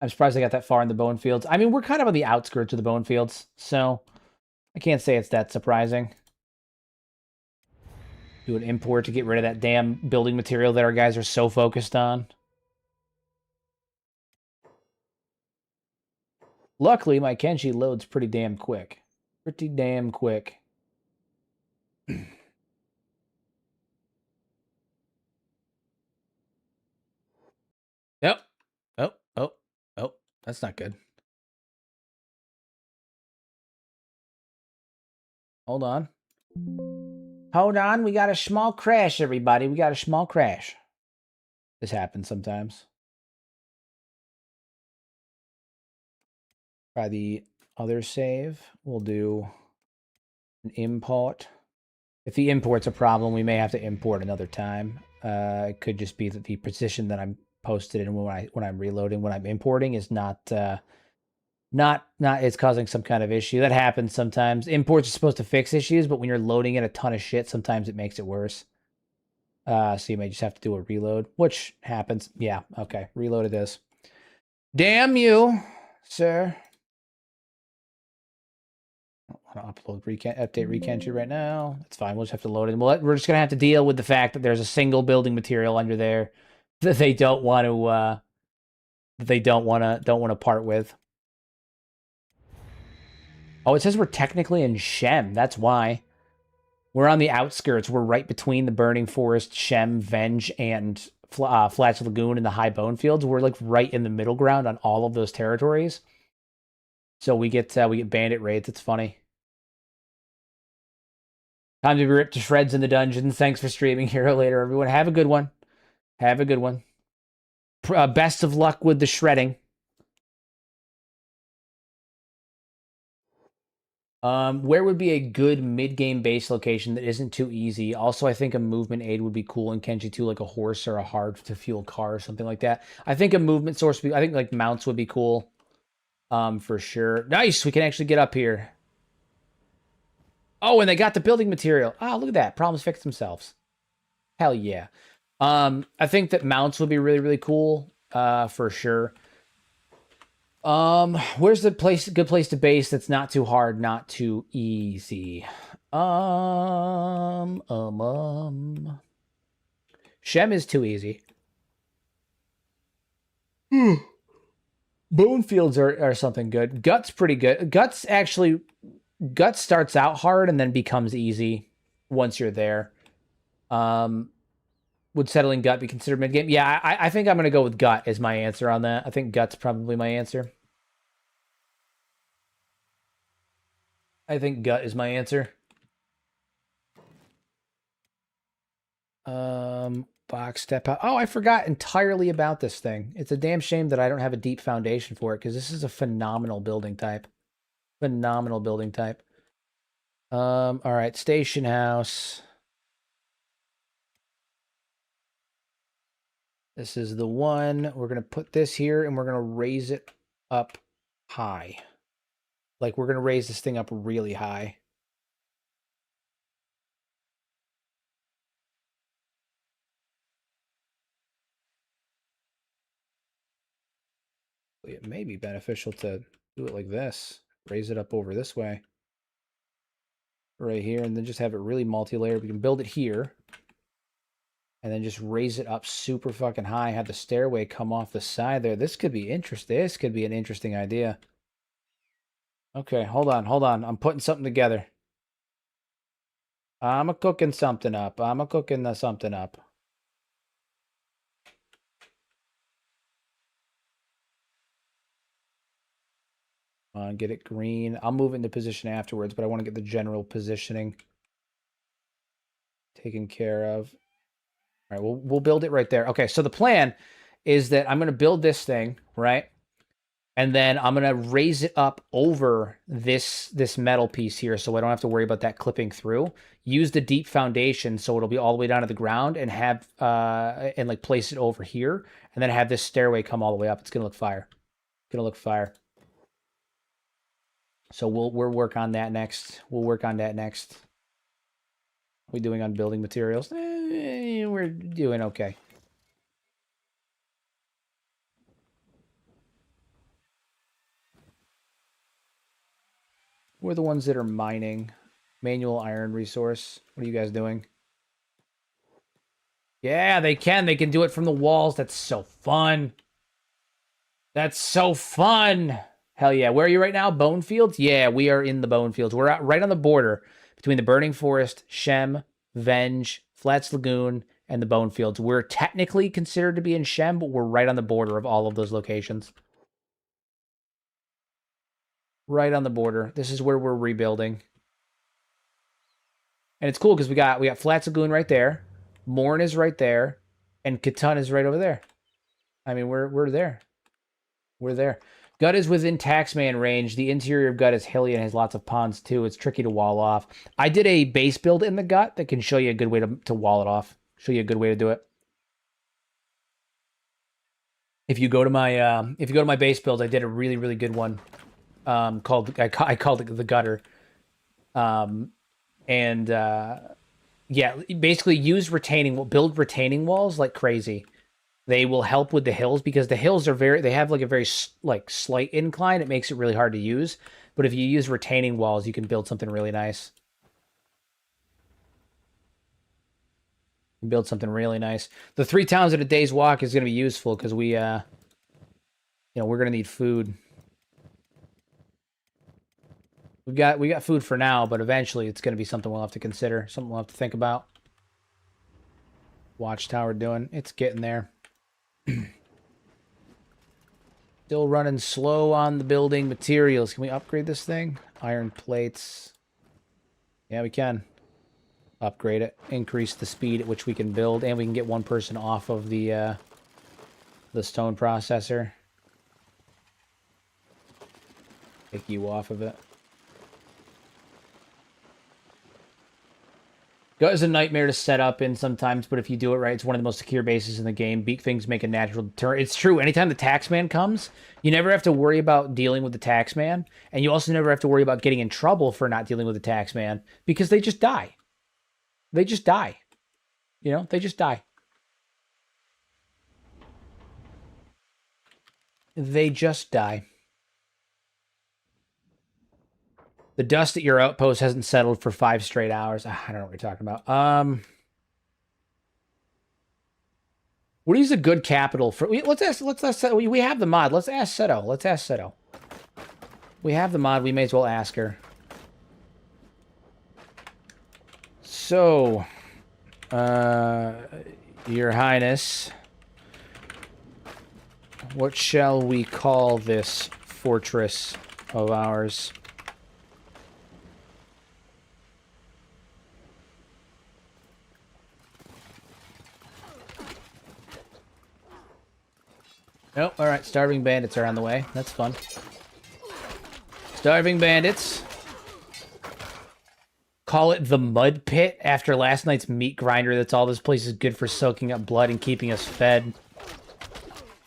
S1: I'm surprised I got that far in the bone fields. I mean, we're kind of on the outskirts of the bone fields, so I can't say it's that surprising. Do an import to get rid of that damn building material that our guys are so focused on. Luckily, my Kenshi loads pretty damn quick. Pretty damn quick. Yep. Oh. That's not good. Hold on. Hold on. We got a small crash, everybody. We got a small crash. This happens sometimes. Try the other save. We'll do an import. If the import's a problem, we may have to import another time. It could just be that the position that I'm posted in when I'm reloading, when I'm importing, is not it's causing some kind of issue. That happens sometimes. Imports are supposed to fix issues, but when you're loading in a ton of shit, sometimes it makes it worse. So you may just have to do a reload, which happens. Yeah, okay. Reload it is. Damn you, sir. I want to upload update Kenshi right now. That's fine. We'll just have to load it. We're just gonna have to deal with the fact that there's a single building material under there that they don't want to part with. Oh, it says we're technically in Shem. That's why. We're on the outskirts. We're right between the Burning Forest, Shem, Venge, and Flats Lagoon and the High Bone Fields. We're like right in the middle ground on all of those territories. So we get bandit raids. It's funny. Time to be ripped to shreds in the dungeons. Thanks for streaming. Hero later, everyone. Have a good one. Have a good one. Best of luck with the shredding. Where would be a good mid-game base location that isn't too easy? Also, I think a movement aid would be cool in Kenshi too, like a horse or a hard-to-fuel car or something like that. I think a movement source would be, I think like mounts would be cool. For sure. Nice! We can actually get up here. Oh, and they got the building material. Ah, look at that. Problems fix themselves. Hell yeah. I think that mounts would be really, really cool. For sure. Where's the good place to base that's not too hard, not too easy? Shem is too easy. Bone fields are something good. Gut's pretty good. Gut starts out hard and then becomes easy once you're there. We'll Would settling gut be considered mid-game? Yeah, I think I'm going to go with gut as my answer on that. I think gut's probably my answer. I think gut is my answer. Box step out. Oh, I forgot entirely about this thing. It's a damn shame that I don't have a deep foundation for it, because this is a phenomenal building type. Phenomenal building type. All right, station house. This is the one. We're going to put this here, and we're going to raise it up high. Like, we're going to raise this thing up really high. It may be beneficial to do it like this. Raise it up over this way. Right here, and then just have it really multi-layered. We can build it here. And then just raise it up super fucking high. Have the stairway come off the side there. This could be interesting. This could be an interesting idea. Okay, hold on, hold on. I'm putting something together. I'm a-cooking something up. I'm a-cooking something up. Get it green. I'll move it into position afterwards, but I want to get the general positioning taken care of. All right, we'll build it right there. Okay, so the plan is that I'm going to build this thing, right? And then I'm going to raise it up over this metal piece here, so I don't have to worry about that clipping through. Use the deep foundation so it'll be all the way down to the ground, and have and like place it over here, and then have this stairway come all the way up. It's going to look fire. It's going to look fire. So we'll work on that next. We'll work on that next. What are we doing on building materials? We're doing okay. We're the ones that are mining. Manual iron resource. What are you guys doing? Yeah, they can. They can do it from the walls. That's so fun. That's so fun. Hell yeah. Where are you right now? Bone Fields? Yeah, we are in the Bone Fields. We're out right on the border between the Burning Forest, Shem, Venge, Flats Lagoon, and the Bone Fields. We're technically considered to be in Shem, but we're right on the border of all of those locations. Right on the border. This is where we're rebuilding. And it's cool because we got Flats Lagoon right there. Morn is right there. And Catan is right over there. I mean, we're there. We're there. Gut is within Taxman range. The interior of Gut is hilly and has lots of ponds too. It's tricky to wall off. I did a base build in the Gut that can show you a good way to wall it off. Show you a good way to do it. If you go to my base build, I did a really, really good one. I called it the Gutter. Yeah, basically build retaining walls like crazy. They will help with the hills because the hills they have like a very like slight incline. It makes it really hard to use. But if you use retaining walls, you can build something really nice. Build something really nice. The 3 towns in a day's walk is going to be useful because we, we're going to need food. We got food for now, but eventually it's going to be something we'll have to consider, something we'll have to think about. Watchtower doing, it's getting there. Still running slow on the building materials. Can we upgrade this thing? Iron plates. Yeah, we can. Upgrade it. Increase the speed at which we can build, and we can get one person off of the stone processor. Take you off of it. Gut is a nightmare to set up in sometimes, but if you do it right, it's one of the most secure bases in the game. Beak things make a natural deterrent. It's true. Anytime the taxman comes, you never have to worry about dealing with the taxman, and you also never have to worry about getting in trouble for not dealing with the taxman, because they just die. They just die. You know, they just die. They just die. The dust at your outpost hasn't settled for 5 straight hours. I don't know what you're talking about. What is a good capital for? Let's ask. We have the mod. Let's ask Seto. Let's ask Seto. We have the mod. We may as well ask her. So, Your Highness, what shall we call this fortress of ours? Oh, all right. Starving bandits are on the way. That's fun. Starving bandits. Call it the mud pit after last night's meat grinder. That's all this place is good for soaking up blood and keeping us fed.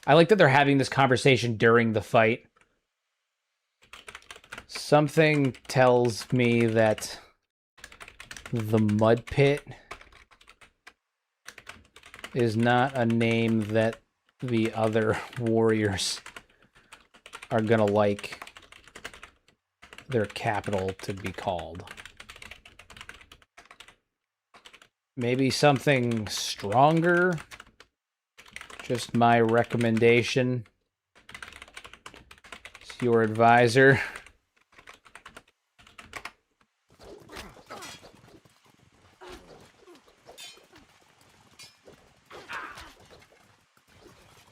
S1: I like that they're having this conversation during the fight. Something tells me that the mud pit is not a name that the other warriors are gonna like their capital to be called. Maybe something stronger? Just my recommendation. It's your advisor.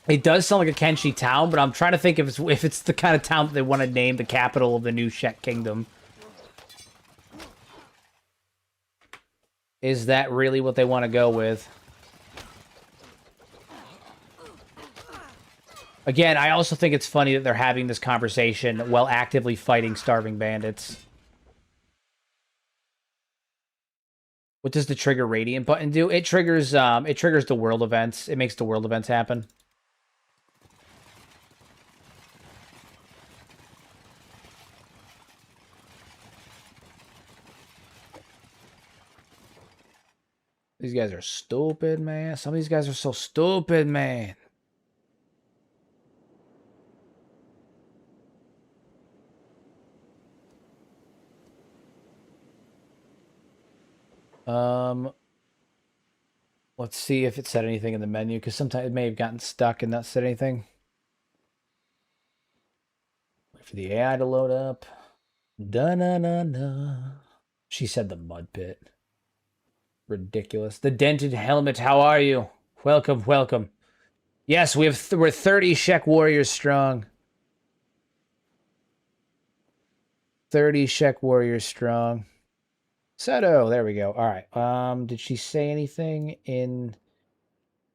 S1: It does sound like a Kenshi town, but I'm trying to think if it's the kind of town that they want to name the capital of the new Shek kingdom. Is that really what they want to go with? Again, I also think it's funny that they're having this conversation while actively fighting starving bandits. What does the trigger radiant button do? It triggers the world events. It makes the world events happen. These guys are stupid, man. Some of these guys are so stupid, man. Let's see if it said anything in the menu, because sometimes it may have gotten stuck and not said anything. Wait for the AI to load up. Da-na-na-na. She said the mud pit. Ridiculous. The dented helmet, how are you? Welcome, welcome. Yes, we're 30 Shek warriors strong. 30 Shek warriors strong. Seto, there we go. All right. Did she say anything in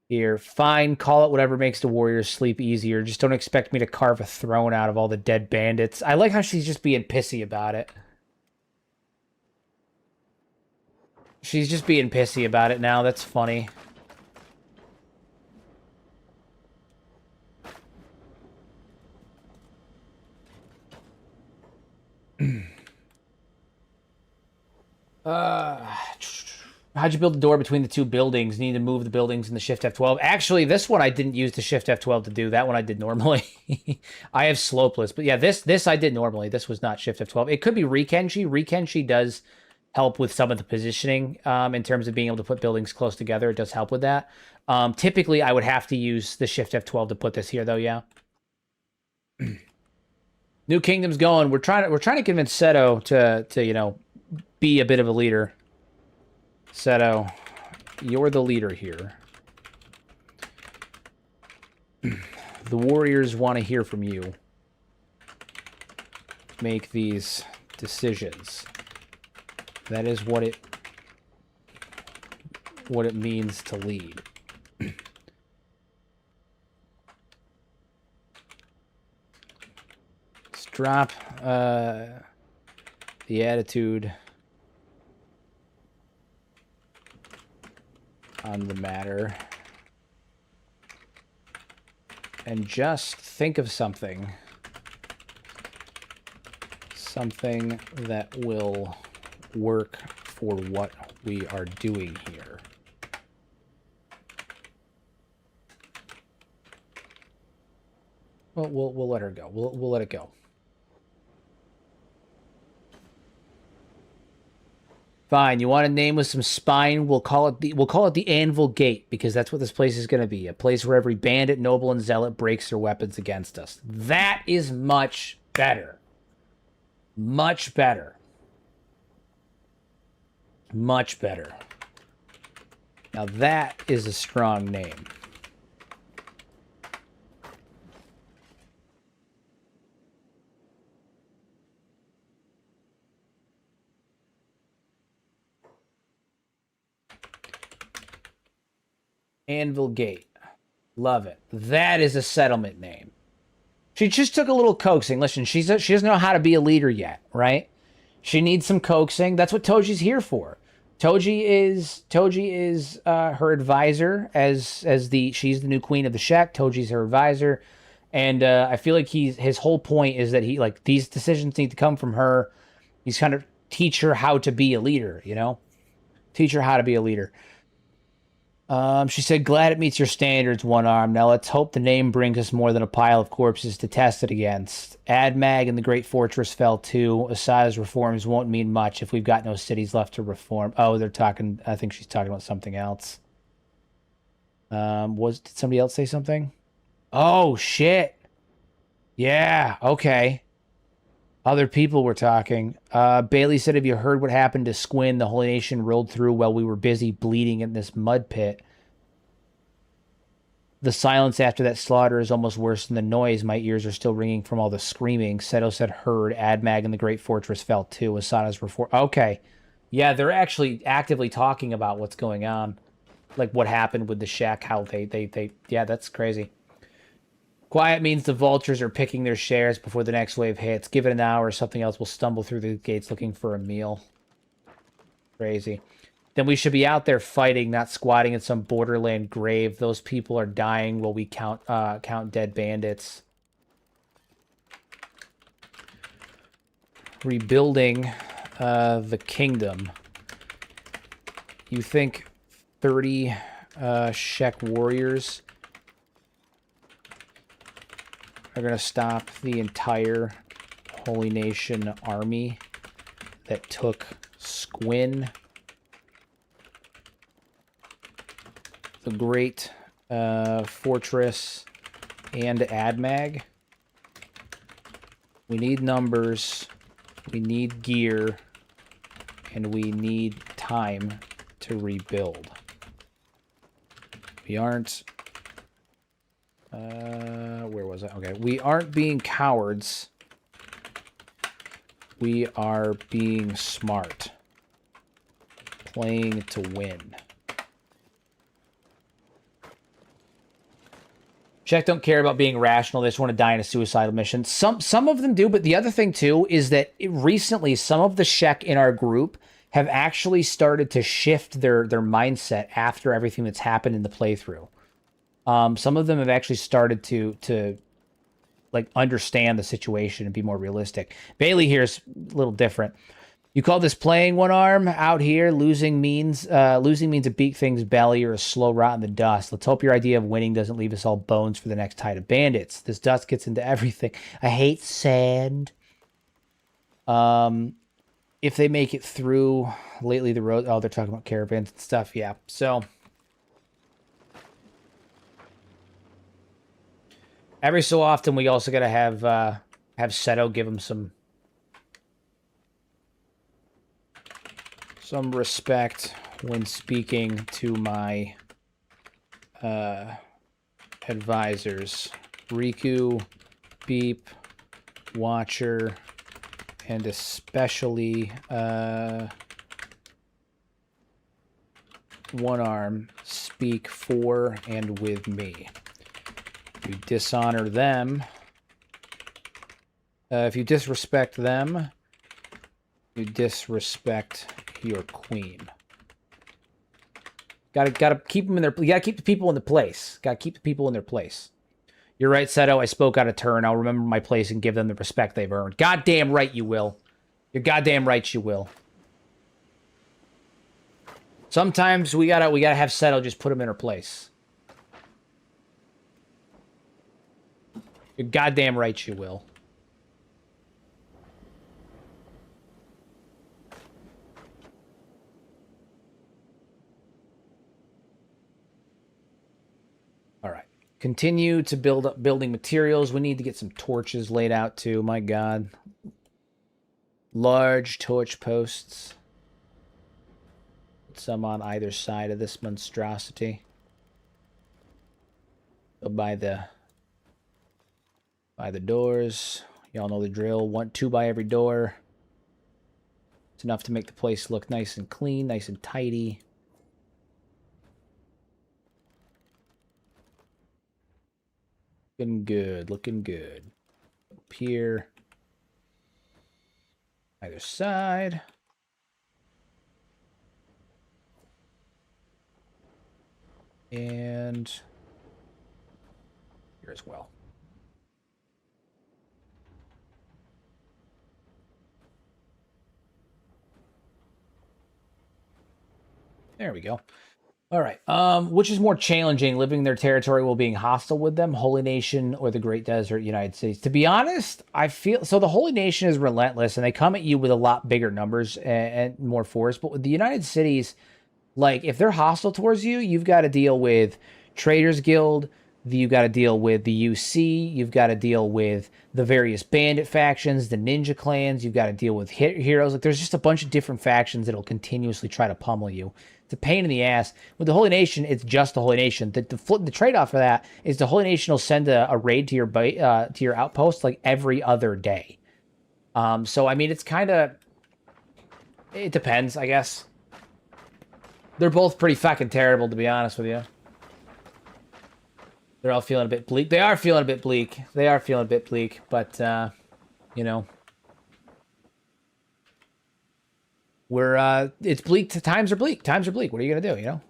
S1: here? Fine, call it whatever makes the warriors sleep easier. Just don't expect me to carve a throne out of all the dead bandits. I like how she's just being pissy about it. She's just being pissy about it now. That's funny. How'd you build the door between the two buildings? You need to move the buildings in the Shift F12. Actually, this one I didn't use the Shift F12 to do. That one I did normally. I have slopeless. But yeah, this I did normally. This was not Shift F12. It could be Kenshi. Kenshi does help with some of the positioning in terms of being able to put buildings close together. It does help with that. Typically, I would have to use the Shift F12 to put this here, though, yeah. New Kingdom's going. We're trying to convince Seto to you know, be a bit of a leader. Seto, you're the leader here. The warriors want to hear from you. Make these decisions. That is what it means to lead. Let's drop the attitude on the matter and just think of something that will work for what we are doing here. Well, we'll let her go. We'll let it go. Fine. You want a name with some spine? We'll call it the Anvil Gate, because that's what this place is going to be. A place where every bandit, noble, and zealot breaks their weapons against us. That is much better. Much better. Much better. Now that is a strong name. Anvil Gate. Love it. That is a settlement name. She just took a little coaxing. Listen, she doesn't know how to be a leader yet, right? She needs some coaxing. That's what Toji's here for. Toji is her advisor she's the new queen of the Shek. Toji's her advisor, and I feel like his whole point is that these decisions need to come from her. He's kind of teach her how to be a leader, teach her how to be a leader. She said, glad it meets your standards, One Arm. Now let's hope the name brings us more than a pile of corpses to test it against. Admag and the Great Fortress fell too. Asada's reforms won't mean much if we've got no cities left to reform. Oh, I think she's talking about something else. Did somebody else say something? Oh, shit. Yeah, okay. Other people were talking. Bailey said, have you heard what happened to Squin? The Holy Nation rolled through while we were busy bleeding in this mud pit. The silence after that slaughter is almost worse than the noise. My ears are still ringing from all the screaming. Seto said heard. Admag and the Great Fortress fell too. Asada's reform. Okay. Yeah, they're actually actively talking about what's going on. Like what happened with the Shek, how they yeah, that's crazy. Quiet means the vultures are picking their shares before the next wave hits. Give it an hour, something else will stumble through the gates looking for a meal. Crazy. Then we should be out there fighting, not squatting in some borderland grave. Those people are dying while we count dead bandits. Rebuilding the kingdom. You think 30 Shek warriors are going to stop the entire Holy Nation army that took Squin, the Great Fortress, and Admag? We need numbers, we need gear, and we need time to rebuild. We aren't... where was I? Okay, we aren't being cowards. We are being smart. Playing to win. Shek don't care about being rational. They just want to die in a suicidal mission. Some of them do, but the other thing too is that recently some of the Shek in our group have actually started to shift their mindset after everything that's happened in the playthrough. Some of them have actually started to like understand the situation and be more realistic. Bailey here is a little different. You call this playing, One Arm? Out here, losing means a beak thing's belly or a slow rot in the dust. Let's hope your idea of winning doesn't leave us all bones for the next tide of bandits. This dust gets into everything. I hate sand. If they make it through, lately the road... Oh, they're talking about caravans and stuff. Yeah, so... Every so often, we also got to have Seto give him some respect when speaking to my advisors. Riku, Beep, Watcher, and especially One Arm speak for and with me. You dishonor them. If you disrespect them, you disrespect your queen. Gotta keep them in their. You gotta keep the people in the place. Gotta keep the people in their place. You're right, Seto. I spoke out of turn. I'll remember my place and give them the respect they've earned. Goddamn right you will. You're goddamn right you will. Sometimes we gotta have Seto just put them in her place. You're goddamn right you will. All right. Continue to build up building materials. We need to get some torches laid out too. My God. Large torch posts. Put some on either side of this monstrosity. So by the doors. Y'all know the drill. 2 by every door. It's enough to make the place look nice and clean, nice and tidy. Looking good, looking good. Up here. Either side. And here as well. There we go. All right. Which is more challenging, living in their territory while being hostile with them, Holy Nation or the Great Desert, United States? To be honest, I feel so. The Holy Nation is relentless, and they come at you with a lot bigger numbers and more force. But with the United Cities, like if they're hostile towards you, you've got to deal with Traders Guild. You've got to deal with the UC. You've got to deal with the various bandit factions, the ninja clans. You've got to deal with heroes. Like there's just a bunch of different factions that'll continuously try to pummel you. It's a pain in the ass. With the Holy Nation, it's just the Holy Nation. The trade-off for that is the Holy Nation will send a raid to your outpost like every other day. So I mean, it's kind of, it depends, I guess. They're both pretty fucking terrible, to be honest with you. They're all feeling a bit bleak. They are feeling a bit bleak. They are feeling a bit bleak, but you know, we're it's bleak. Times are bleak. Times are bleak. What are you gonna do? You know.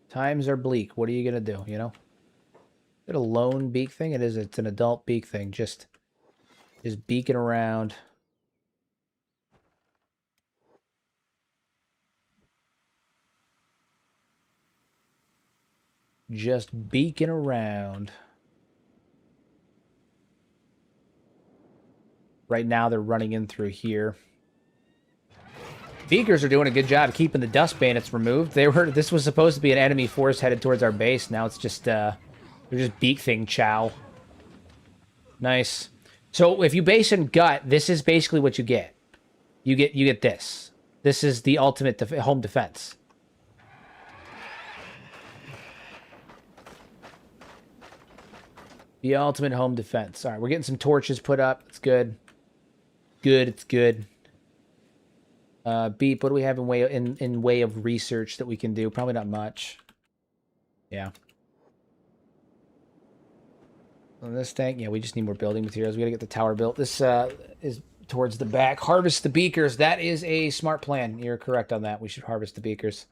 S1: Times are bleak. What are you gonna do? You know. Is it a lone beak thing? It is. It's an adult beak thing. Just beaking around. Just beaking around. Right now, they're running in through here. Beakers are doing a good job keeping the dust bandits removed. This was supposed to be an enemy force headed towards our base. Now it's just they're just beak thing chow. Nice. So if you base in gut, this is basically what you get. You get this. This is the ultimate home defense. The ultimate home defense. All right, we're getting some torches put up. It's good. Good, it's good. Beep, what do we have in way of research that we can do? Probably not much. Yeah. On this tank, yeah, we just need more building materials. We gotta get the tower built. This is towards the back. Harvest the beakers. That is a smart plan. You're correct on that. We should harvest the beakers.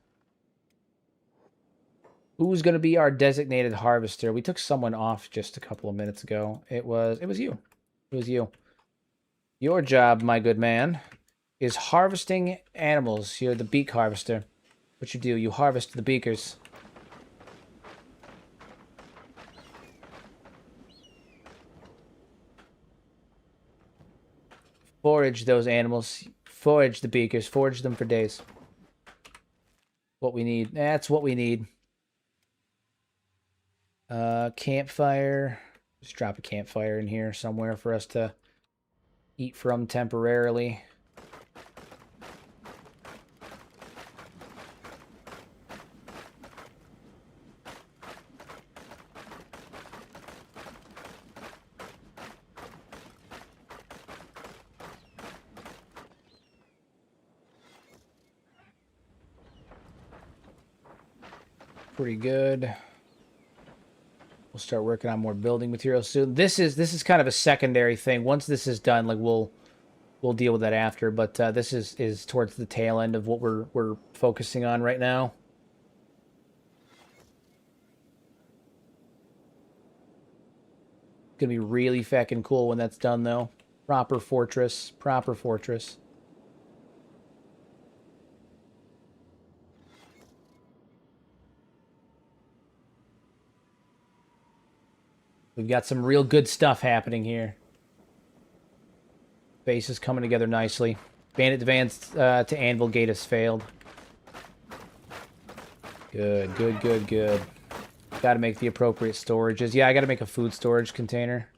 S1: Who's gonna be our designated harvester? We took someone off just a couple of minutes ago. It was you. It was you. Your job, my good man, is harvesting animals. You're the beak harvester. What you do, you harvest the beakers. Forage those animals. Forage the beakers. Forage them for days. What we need. That's what we need. Campfire. Just drop a campfire in here somewhere for us to eat from temporarily. Pretty good. We'll start working on more building materials soon. This is kind of a secondary thing. Once this is done, like we'll deal with that after. But this is towards the tail end of what we're focusing on right now. Gonna be really fucking cool when that's done, though. Proper fortress. Proper fortress. We've got some real good stuff happening here. Base is coming together nicely. Bandit advance to Anvil Gate has failed. Good, good, good, good. Got to make the appropriate storages. Yeah, I got to make a food storage container.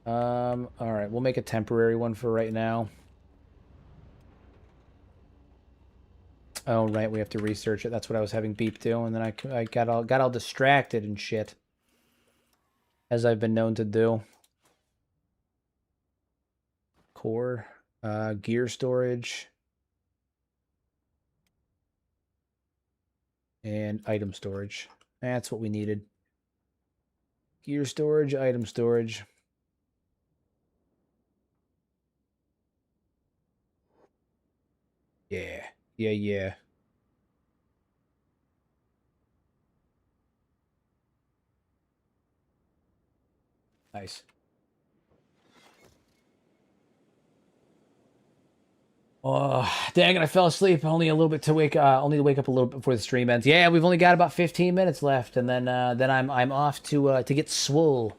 S1: All right, we'll make a temporary one for right now. Oh, right, we have to research it. That's what I was having Beep do, and then I got all distracted and shit, as I've been known to do. Core, gear storage, and item storage. That's what we needed. Gear storage, item storage. Yeah, yeah. Nice. Oh, dang it! I fell asleep. Only a little bit to wake. Only to wake up a little bit before the stream ends. Yeah, we've only got about 15 minutes left, and then I'm off to get swole.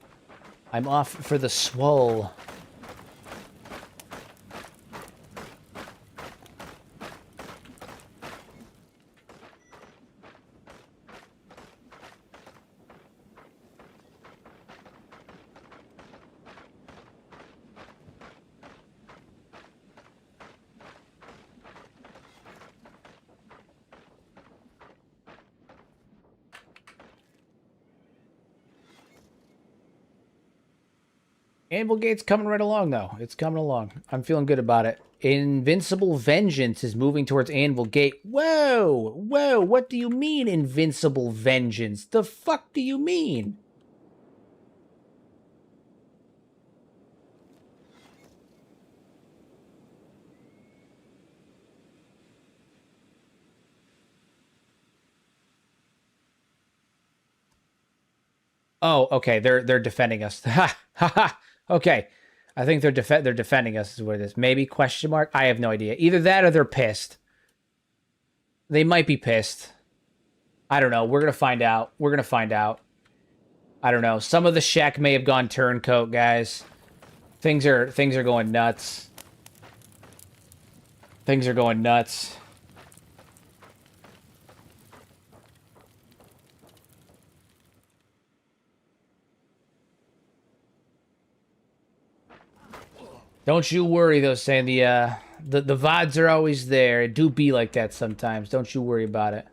S1: I'm off for the swole. Anvil Gate's coming right along, though. It's coming along. I'm feeling good about it. Invincible Vengeance is moving towards Anvil Gate. Whoa! Whoa! What do you mean, Invincible Vengeance? The fuck do you mean? Oh, okay. They're defending us. Ha ha ha. Okay. I think they're defending us is what it is. Maybe question mark? I have no idea. Either that or they're pissed. They might be pissed. I don't know. We're gonna find out. We're gonna find out. I don't know. Some of the Shek may have gone turncoat, guys. Things are going nuts. Things are going nuts. Don't you worry, though, saying the VODs are always there. It do be like that sometimes. Don't you worry about it.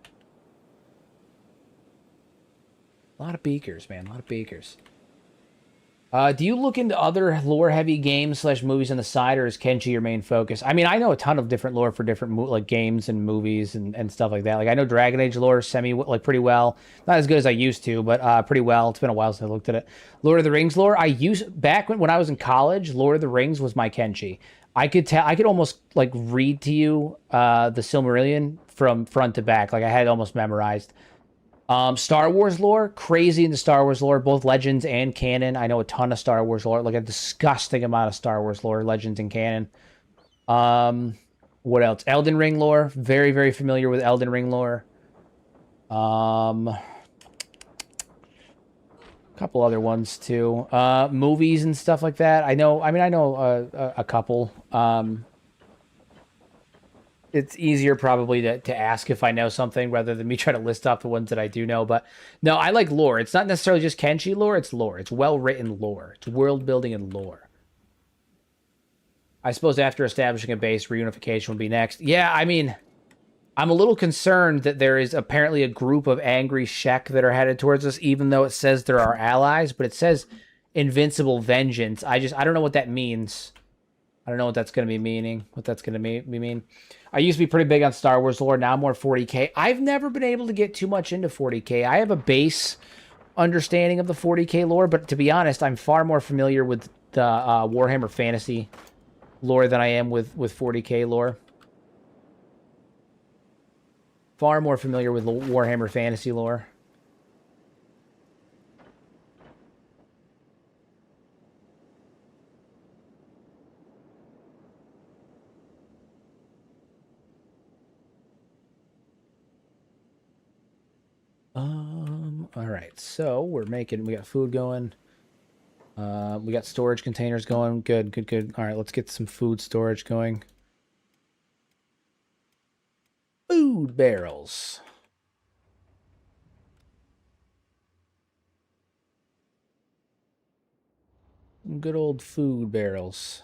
S1: A lot of beakers, man. A lot of beakers. Do you look into other lore-heavy games / movies on the side, or is Kenshi your main focus? I mean, I know a ton of different lore for different like games and movies and stuff like that. Like I know Dragon Age lore pretty well. Not as good as I used to, but pretty well. It's been a while since I looked at it. Lord of the Rings lore. Back when I was in college. Lord of the Rings was my Kenshi. I could almost like read to you the Silmarillion from front to back. Like I had it almost memorized. Star Wars lore, crazy into Star Wars lore, both Legends and canon. I know a ton of Star Wars lore, like a disgusting amount of Star Wars lore, Legends and canon. What else? Elden Ring lore, very, very familiar with Elden Ring lore. A couple other ones too. Movies and stuff like that. I know a couple. It's easier probably to ask if I know something rather than me try to list off the ones that I do know. But no, I like lore. It's not necessarily just Kenshi lore. It's lore. It's well-written lore. It's world building and lore. I suppose after establishing a base, reunification would be next. Yeah, I mean, I'm a little concerned that there is apparently a group of angry Shek that are headed towards us, even though it says there are allies, but it says invincible vengeance. I don't know what that means. I don't know what that's going to be meaning. What that's going to mean. I used to be pretty big on Star Wars lore. Now I'm more 40K. I've never been able to get too much into 40K. I have a base understanding of the 40K lore, but to be honest, I'm far more familiar with the Warhammer Fantasy lore than I am with 40K lore. Far more familiar with Warhammer Fantasy lore. All right, so we got food going. We got storage containers going. Good. All right, let's get some food storage going. Food barrels. Good old food barrels.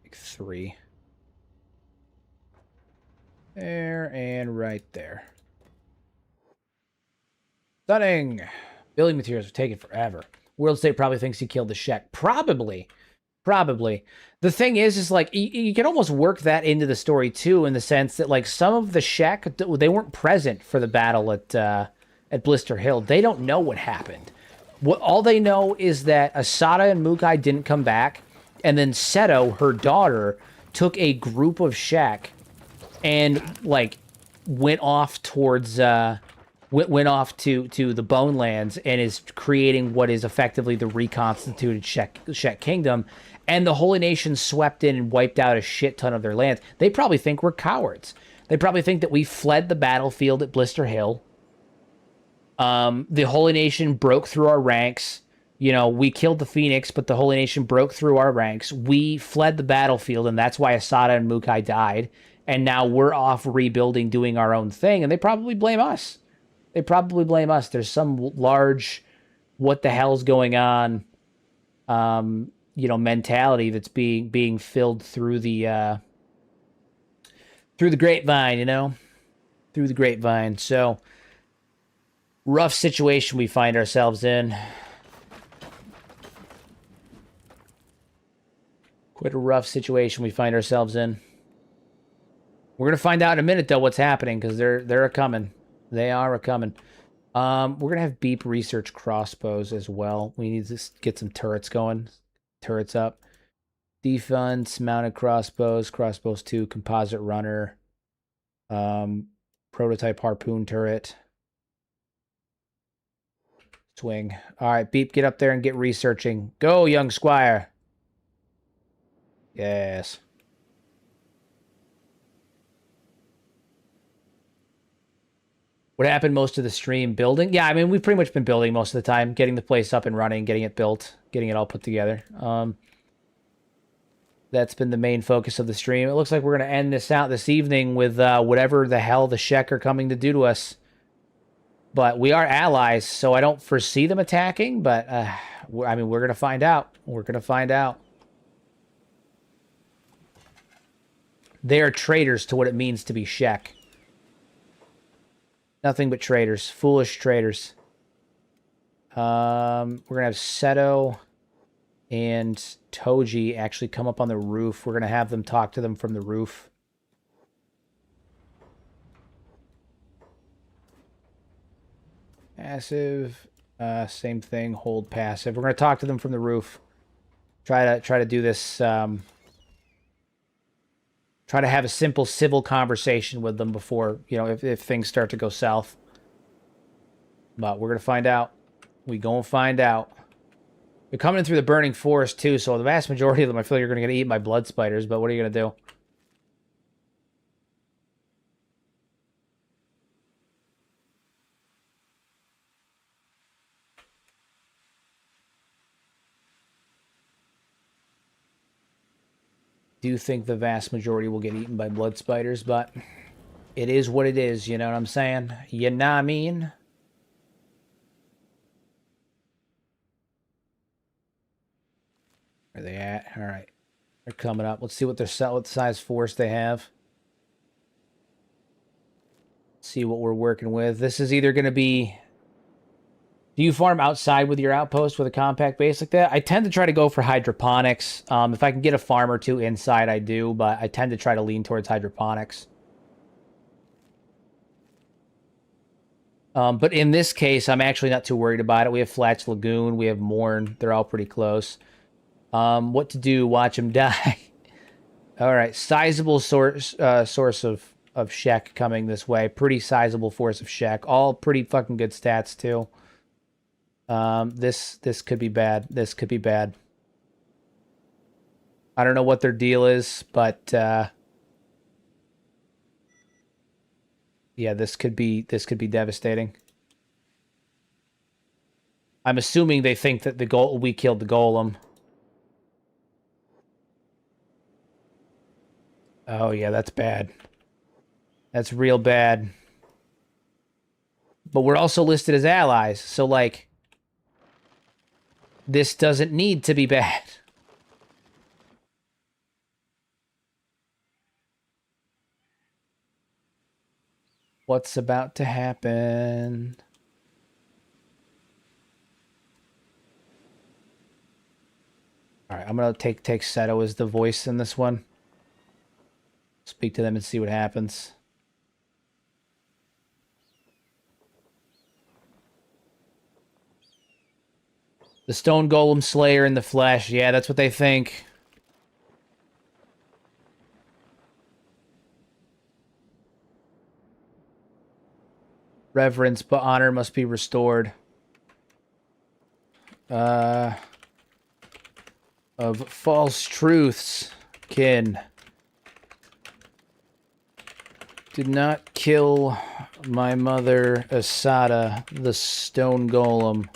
S1: Like 3. There and right there. Stunning! Building materials are taking forever. World State probably thinks he killed the Shek. Probably. Probably. The thing is like, you can almost work that into the story, too, in the sense that, like, some of the Shek, they weren't present for the battle at Blister Hill. They don't know what happened. All they know is that Asada and Mukai didn't come back, and then Seto, her daughter, took a group of Shek and, like, went off towards, went off to the Bone Lands and is creating what is effectively the reconstituted Shek Kingdom. And the Holy Nation swept in and wiped out a shit ton of their lands. They probably think we're cowards. They probably think that we fled the battlefield at Blister Hill. The Holy Nation broke through our ranks. You know, we killed the Phoenix, but the Holy Nation broke through our ranks. We fled the battlefield, and that's why Asada and Mukai died. And now we're off rebuilding, doing our own thing, and they probably blame us. They probably blame us. There's some large, what the hell's going on, you know, mentality that's being filled through the grapevine, you know, through the grapevine. So, rough situation we find ourselves in. Quite a rough situation we find ourselves in. We're gonna find out in a minute though what's happening, because they're a coming. They are a coming. We're gonna have Beep research crossbows as well. We need to get some turrets going. Turrets up. Defense, mounted crossbows, crossbows 2, composite runner, prototype harpoon turret. Swing. All right, Beep, get up there and get researching. Go, young squire. Yes. What happened most of the stream? Building? Yeah, I mean, we've pretty much been building most of the time, getting the place up and running, getting it built, getting it all put together. That's been the main focus of the stream. It looks like we're going to end this out this evening with whatever the hell the Shek are coming to do to us. But we are allies, so I don't foresee them attacking, but, I mean, we're going to find out. We're going to find out. They are traitors to what it means to be Shek. Nothing but traitors. Foolish traitors. We're going to have Seto and Toji actually come up on the roof. We're going to have them talk to them from the roof. Passive. Same thing. Hold passive. We're going to talk to them from the roof. Try to do this. Try to have a simple civil conversation with them before, you know, if things start to go south. But we're going to find out. We going to find out. They're coming in through the burning forest, too, so the vast majority of them, I feel like, are going to get eaten by blood spiders, but what are you going to do? Do think the vast majority will get eaten by blood spiders, but it is what it is, you know what I'm saying? You know what I mean? Where are they at? All right. They're coming up. Let's see what size force they have. See what we're working with. This is either going to be... Do you farm outside with your outpost with a compact base like that? I tend to try to go for hydroponics. If I can get a farm or two inside, I do, but I tend to try to lean towards hydroponics. But in this case, I'm actually not too worried about it. We have Flatch Lagoon. We have Morn. They're all pretty close. What to do? Watch them die. All right. Sizable source of Shek coming this way. Pretty sizable force of Shek. All pretty fucking good stats, too. This could be bad. This could be bad. I don't know what their deal is, but yeah, this could be devastating. I'm assuming they think that we killed the golem. Oh yeah, that's bad. That's real bad. But we're also listed as allies, so like This doesn't need to be bad. What's about to happen? All right, I'm gonna take Seto as the voice in this one. Speak to them and see what happens. The Stone Golem Slayer in the flesh. Yeah, that's what they think. Reverence, but honor must be restored. Of false truths, kin. Did not kill my mother, Asada, the Stone Golem.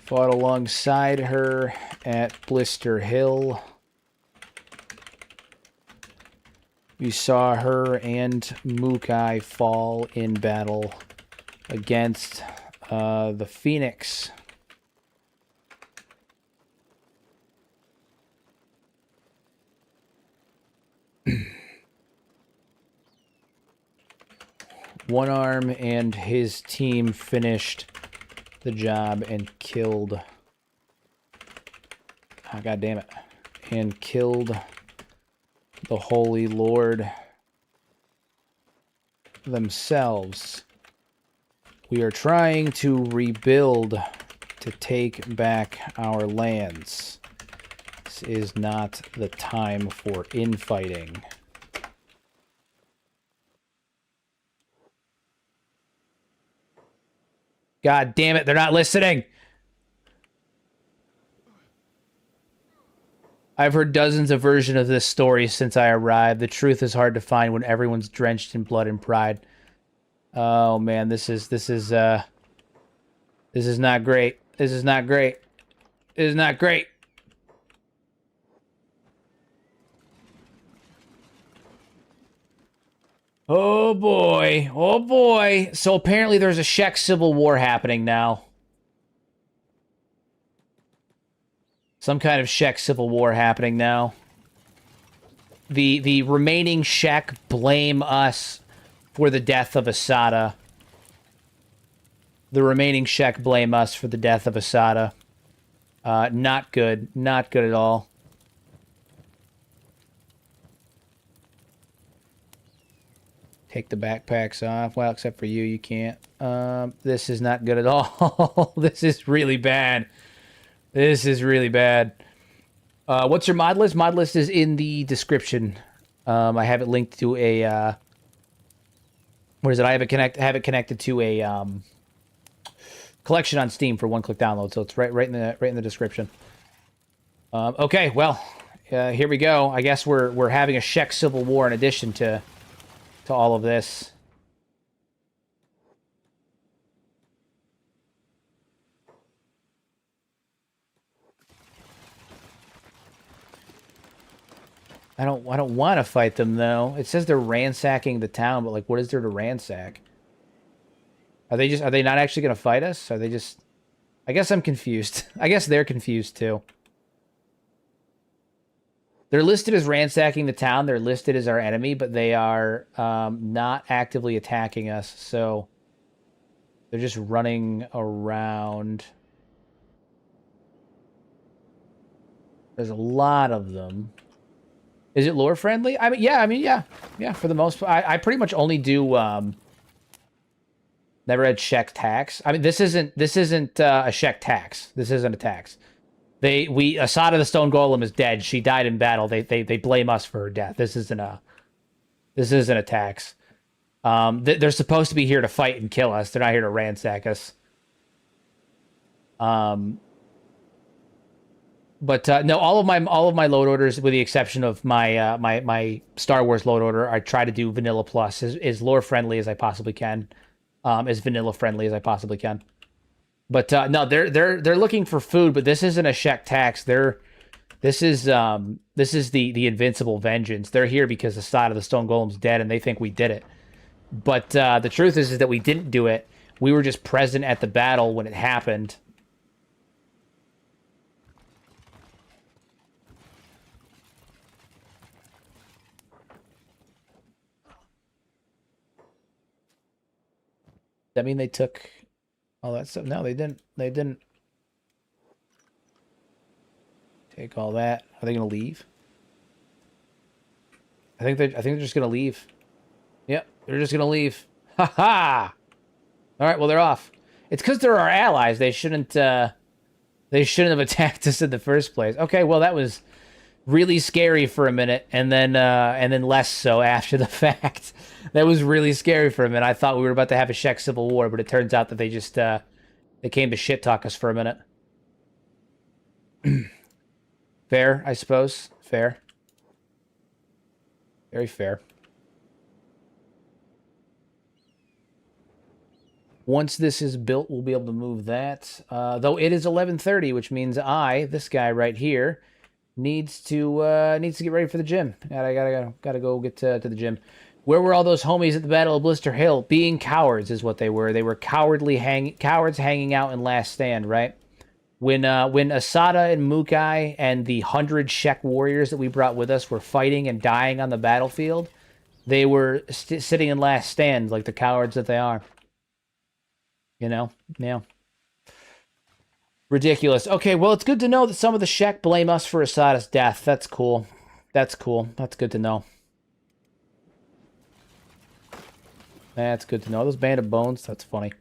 S1: Fought alongside her at Blister Hill. We saw her and Mukai fall in battle against the Phoenix. One Arm and his team finished the job and killed... Oh, God damn it. And killed the Holy Lord themselves. We are trying to rebuild to take back our lands. This is not the time for infighting. God damn it, they're not listening! I've heard dozens of versions of this story since I arrived. The truth is hard to find when everyone's drenched in blood and pride. Oh man, this is not great. This is not great. This is not great. Oh boy. Oh boy. So apparently there's a Shek civil war happening now. Some kind of Shek civil war happening now. The remaining Shek blame us for the death of Asada. The remaining Shek blame us for the death of Asada. Not good. Not good at all. Take the backpacks off. Well, except for you, you can't. This is not good at all. This is really bad. This is really bad. What's your mod list? Mod list is in the description. I have it linked to a... what is it? I have it connected to a collection on Steam for one-click download. So it's right in the description. Okay, well, here we go. I guess we're having a Shek civil war in addition to all of this. I don't want to fight them though. It says they're ransacking the town, but like, what is there to ransack? Are they not actually going to fight us? Are they just... I guess I'm confused. I guess they're confused too. They're listed as ransacking the town. They're listed as our enemy, but they are not actively attacking us. So they're just running around. There's a lot of them. Is it lore friendly? Yeah, for the most part. I pretty much only do never had Shek tax. I mean, this isn't a Shek tax. This isn't a tax. Asada the Stone Golem is dead. She died in battle. They blame us for her death. This isn't a tax. They're supposed to be here to fight and kill us. They're not here to ransack us. But no, all of my load orders, with the exception of my my Star Wars load order, I try to do vanilla plus as lore friendly as I possibly can, as vanilla friendly as I possibly can. But no, they're looking for food, but this isn't a Shek tax. This is the Invincible Vengeance. They're here because Asada the Stone Golem's dead, and they think we did it. But the truth is that we didn't do it. We were just present at the battle when it happened. Does that mean they took all that stuff? No, they didn't. They didn't take all that. Are they going to leave? I think they're just going to leave. Yep, they're just going to leave. Ha ha! All right, well, they're off. It's because they're our allies. They shouldn't have attacked us in the first place. Okay, well, that was really scary for a minute, and then less so after the fact. That was really scary for a minute. I thought we were about to have a Shek civil war, but it turns out that they just they came to shit talk us for a minute. Fair, I suppose. Fair. Very fair. Once this is built, we'll be able to move that. Though it is 11:30, which means this guy right here, needs to get ready for the gym. Gotta go get to the gym. Where were all those homies at the Battle of Blister Hill? Being cowards is what they were. They were cowards hanging out in Last Stand, right? When Asada and Mukai and the 100 Shek warriors that we brought with us were fighting and dying on the battlefield, they were sitting in Last Stand like the cowards that they are. You know? Yeah. Ridiculous. Okay, well, it's good to know that some of the Shek blame us for Asada's death. That's cool. That's cool. That's good to know. That's good to know. Those Band of Bones, that's funny.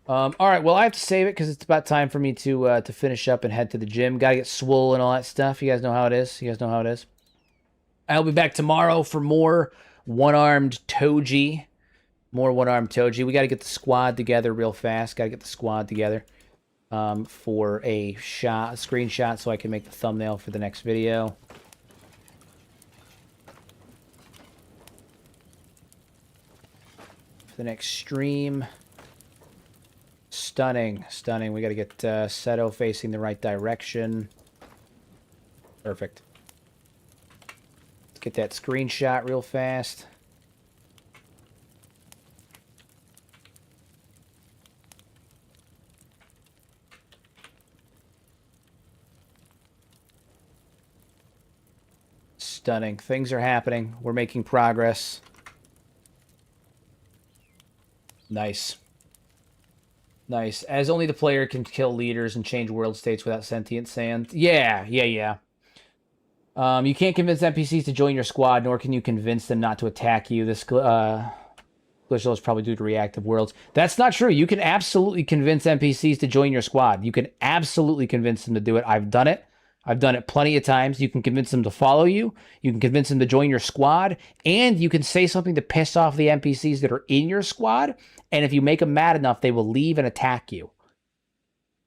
S1: All right, well, I have to save it because it's about time for me to finish up and head to the gym. Got to get swole and all that stuff. You guys know how it is. You guys know how it is. I'll be back tomorrow for more one-armed Toji. More one-armed Toji. We got to get the squad together real fast. Got to get the squad together for a screenshot so I can make the thumbnail for the next video. For the next stream. Stunning, stunning. We got to get Seto facing the right direction. Perfect. Let's get that screenshot real fast. Stunning. Things are happening. We're making progress. Nice. Nice. As only the player can kill leaders and change world states without sentient sand. Yeah. You can't convince NPCs to join your squad, nor can you convince them not to attack you. This glitch is probably due to reactive worlds. That's not true. You can absolutely convince NPCs to join your squad. You can absolutely convince them to do it. I've done it. I've done it plenty of times. You can convince them to follow you. You can convince them to join your squad. And you can say something to piss off the NPCs that are in your squad. And if you make them mad enough, they will leave and attack you.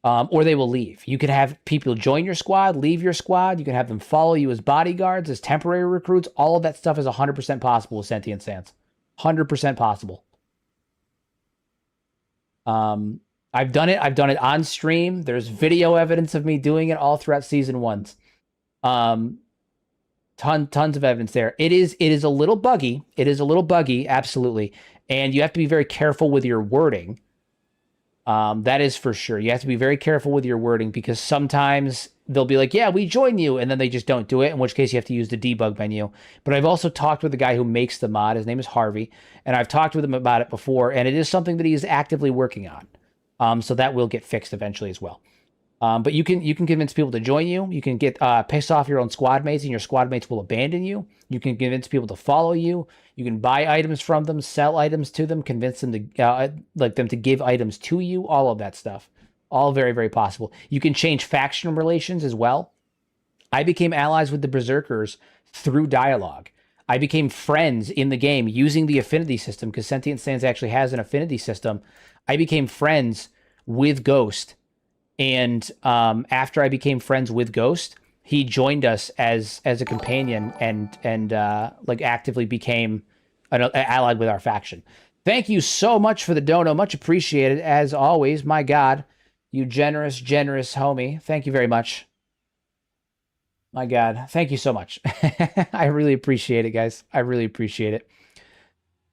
S1: Or they will leave. You can have people join your squad, leave your squad. You can have them follow you as bodyguards, as temporary recruits. All of that stuff is 100% possible with Sentient Sands. 100% possible. I've done it. I've done it on stream. There's video evidence of me doing it all throughout season 1. Tons of evidence there. It is a little buggy. It is a little buggy, absolutely. And you have to be very careful with your wording. That is for sure. You have to be very careful with your wording because sometimes they'll be like, yeah, we join you. And then they just don't do it, in which case you have to use the debug menu. But I've also talked with the guy who makes the mod. His name is Harvey. And I've talked with him about it before. And it is something that he is actively working on. So that will get fixed eventually as well. But you can convince people to join you. You can get piss off your own squad mates, and your squad mates will abandon you. You can convince people to follow you. You can buy items from them, sell items to them, convince them to them to give items to you. All of that stuff, all very, very possible. You can change faction relations as well. I became allies with the Berserkers through dialogue. I became friends in the game using the affinity system because Sentient Sands actually has an affinity system. I became friends with Ghost. And after I became friends with Ghost, he joined us as a companion and actively became allied with our faction. Thank you so much for the dono. Much appreciated, as always. My God, you generous homie. Thank you very much. My God, thank you so much. I really appreciate it, guys. I really appreciate it.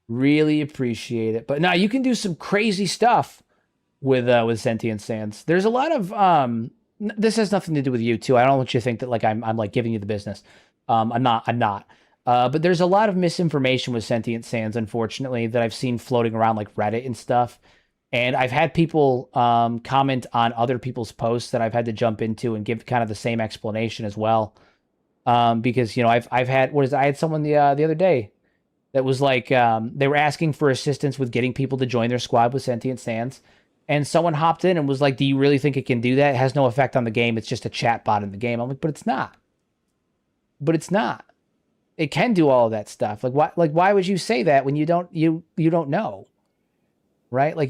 S1: Really appreciate it. But no, you can do some crazy stuff with sentient sands. There's a lot of this has nothing to do with you too. I don't want you to think that like I'm like giving you the business. I'm not. But there's a lot of misinformation with sentient sands, unfortunately, that I've seen floating around like Reddit and stuff. And I've had people comment on other people's posts that I've had to jump into and give kind of the same explanation as well. Because I've had I had someone the other day that was like they were asking for assistance with getting people to join their squad with sentient sands, and someone hopped in and was like, "Do you really think it can do that? It has no effect on the game. It's just a chat bot in the game." I'm like, "But it's not. But it's not. It can do all of that stuff. Why would you say that when you don't know, right? Like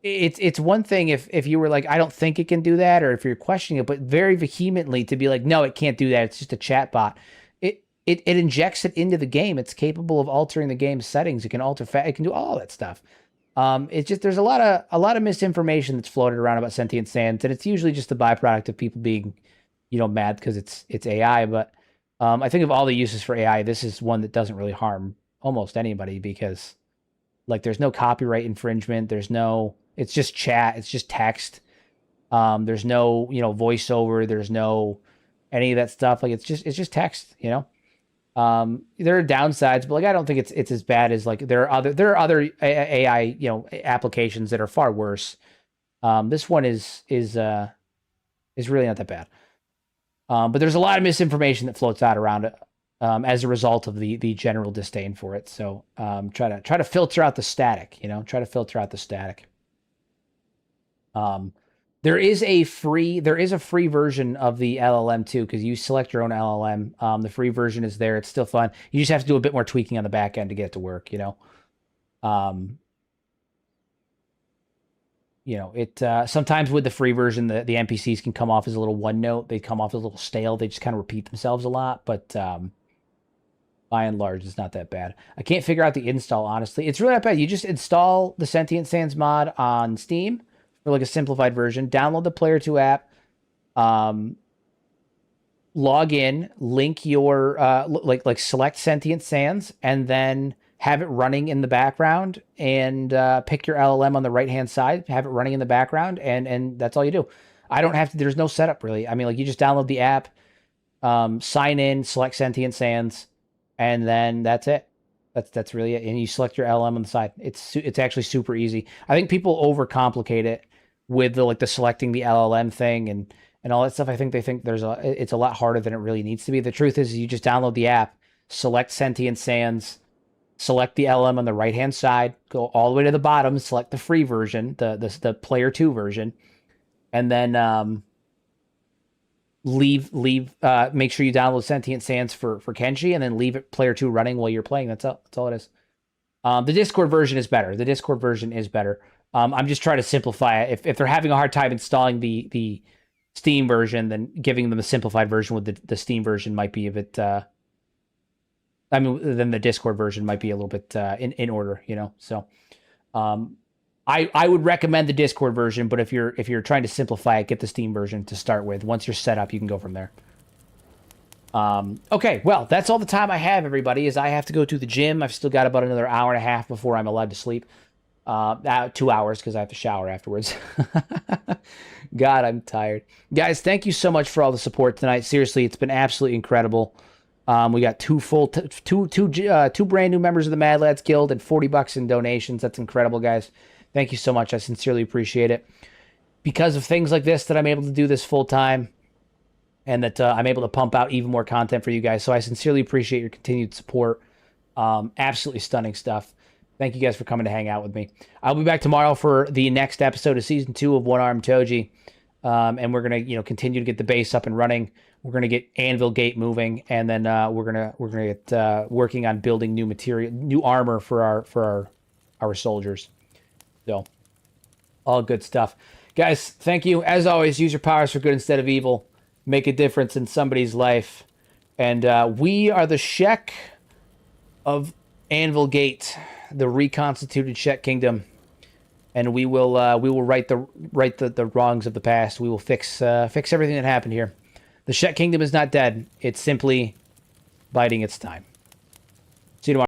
S1: it's one thing if you were like, I don't think it can do that, or if you're questioning it, but very vehemently to be like, no, it can't do that. It's just a chatbot. It injects it into the game. It's capable of altering the game's settings. It can it can do all that stuff. It's just there's a lot of misinformation that's floated around about sentient sands, and it's usually just the byproduct of people being, mad because it's AI. But I think of all the uses for AI, this is one that doesn't really harm almost anybody because like there's no copyright infringement. It's just chat. It's just text. There's no, voiceover. There's no any of that stuff. Like it's just text. There are downsides, but like I don't think it's as bad as like there are other AI applications that are far worse. This one is really not that bad. But there's a lot of misinformation that floats out around it as a result of the general disdain for it. So try to filter out the static. Try to filter out the static. There is a free version of the LLM too, because you select your own LLM. The free version is there. It's still fun. You just have to do a bit more tweaking on the back end to get it to work. Sometimes with the free version, the NPCs can come off as a little one note. They come off as a little stale. They just kind of repeat themselves a lot. But by and large, it's not that bad. I can't figure out the install, honestly. It's really not bad. You just install the Sentient Sands mod on Steam for like a simplified version. Download the Player 2 app. Log in, link your select Sentient Sands, and then have it running in the background, and pick your LLM on the right-hand side, have it running in the background, and that's all you do. There's no setup really. I mean, like you just download the app, sign in, select Sentient Sands, and then that's it. That's really it. And you select your LLM on the side. It's actually super easy. I think people overcomplicate it with the selecting the LLM thing and all that stuff. I think they think it's a lot harder than it really needs to be. The truth is you just download the app, select Sentient Sands, select the LLM on the right-hand side, go all the way to the bottom, select the free version, the Player 2 version, and then make sure you download Sentient Sands for Kenshi, and then leave it Player 2 running while you're playing. That's all it is. The Discord version is better. I'm just trying to simplify it. If they're having a hard time installing the Steam version, then giving them a simplified version with the Steam version might be a bit... then the Discord version might be a little bit in order, So I would recommend the Discord version, but if you're trying to simplify it, get the Steam version to start with. Once you're set up, you can go from there. Okay, well, that's all the time I have, everybody, is I have to go to the gym. I've still got about another hour and a half before I'm allowed to sleep. 2 hours because I have to shower afterwards. God, I'm tired. Guys, thank you so much for all the support tonight. Seriously, it's been absolutely incredible. We got two brand new members of the Mad Lads Guild and $40 in donations. That's incredible, guys. Thank you so much. I sincerely appreciate it. Because of things like this that I'm able to do this full time, and that I'm able to pump out even more content for you guys. So I sincerely appreciate your continued support. Absolutely stunning stuff. Thank you guys for coming to hang out with me. I'll be back tomorrow for the next episode of Season 2 of One Arm Toji. And we're going to continue to get the base up and running. We're going to get Anvil Gate moving, and then we're going to get working on building new material, new armor for our soldiers. So, all good stuff. Guys, thank you. As always, use your powers for good instead of evil. Make a difference in somebody's life. And we are the Shek of Anvil Gate, the reconstituted Shek Kingdom. And we will right the wrongs of the past. We will fix everything that happened here. The Shek Kingdom is not dead. It's simply biding its time.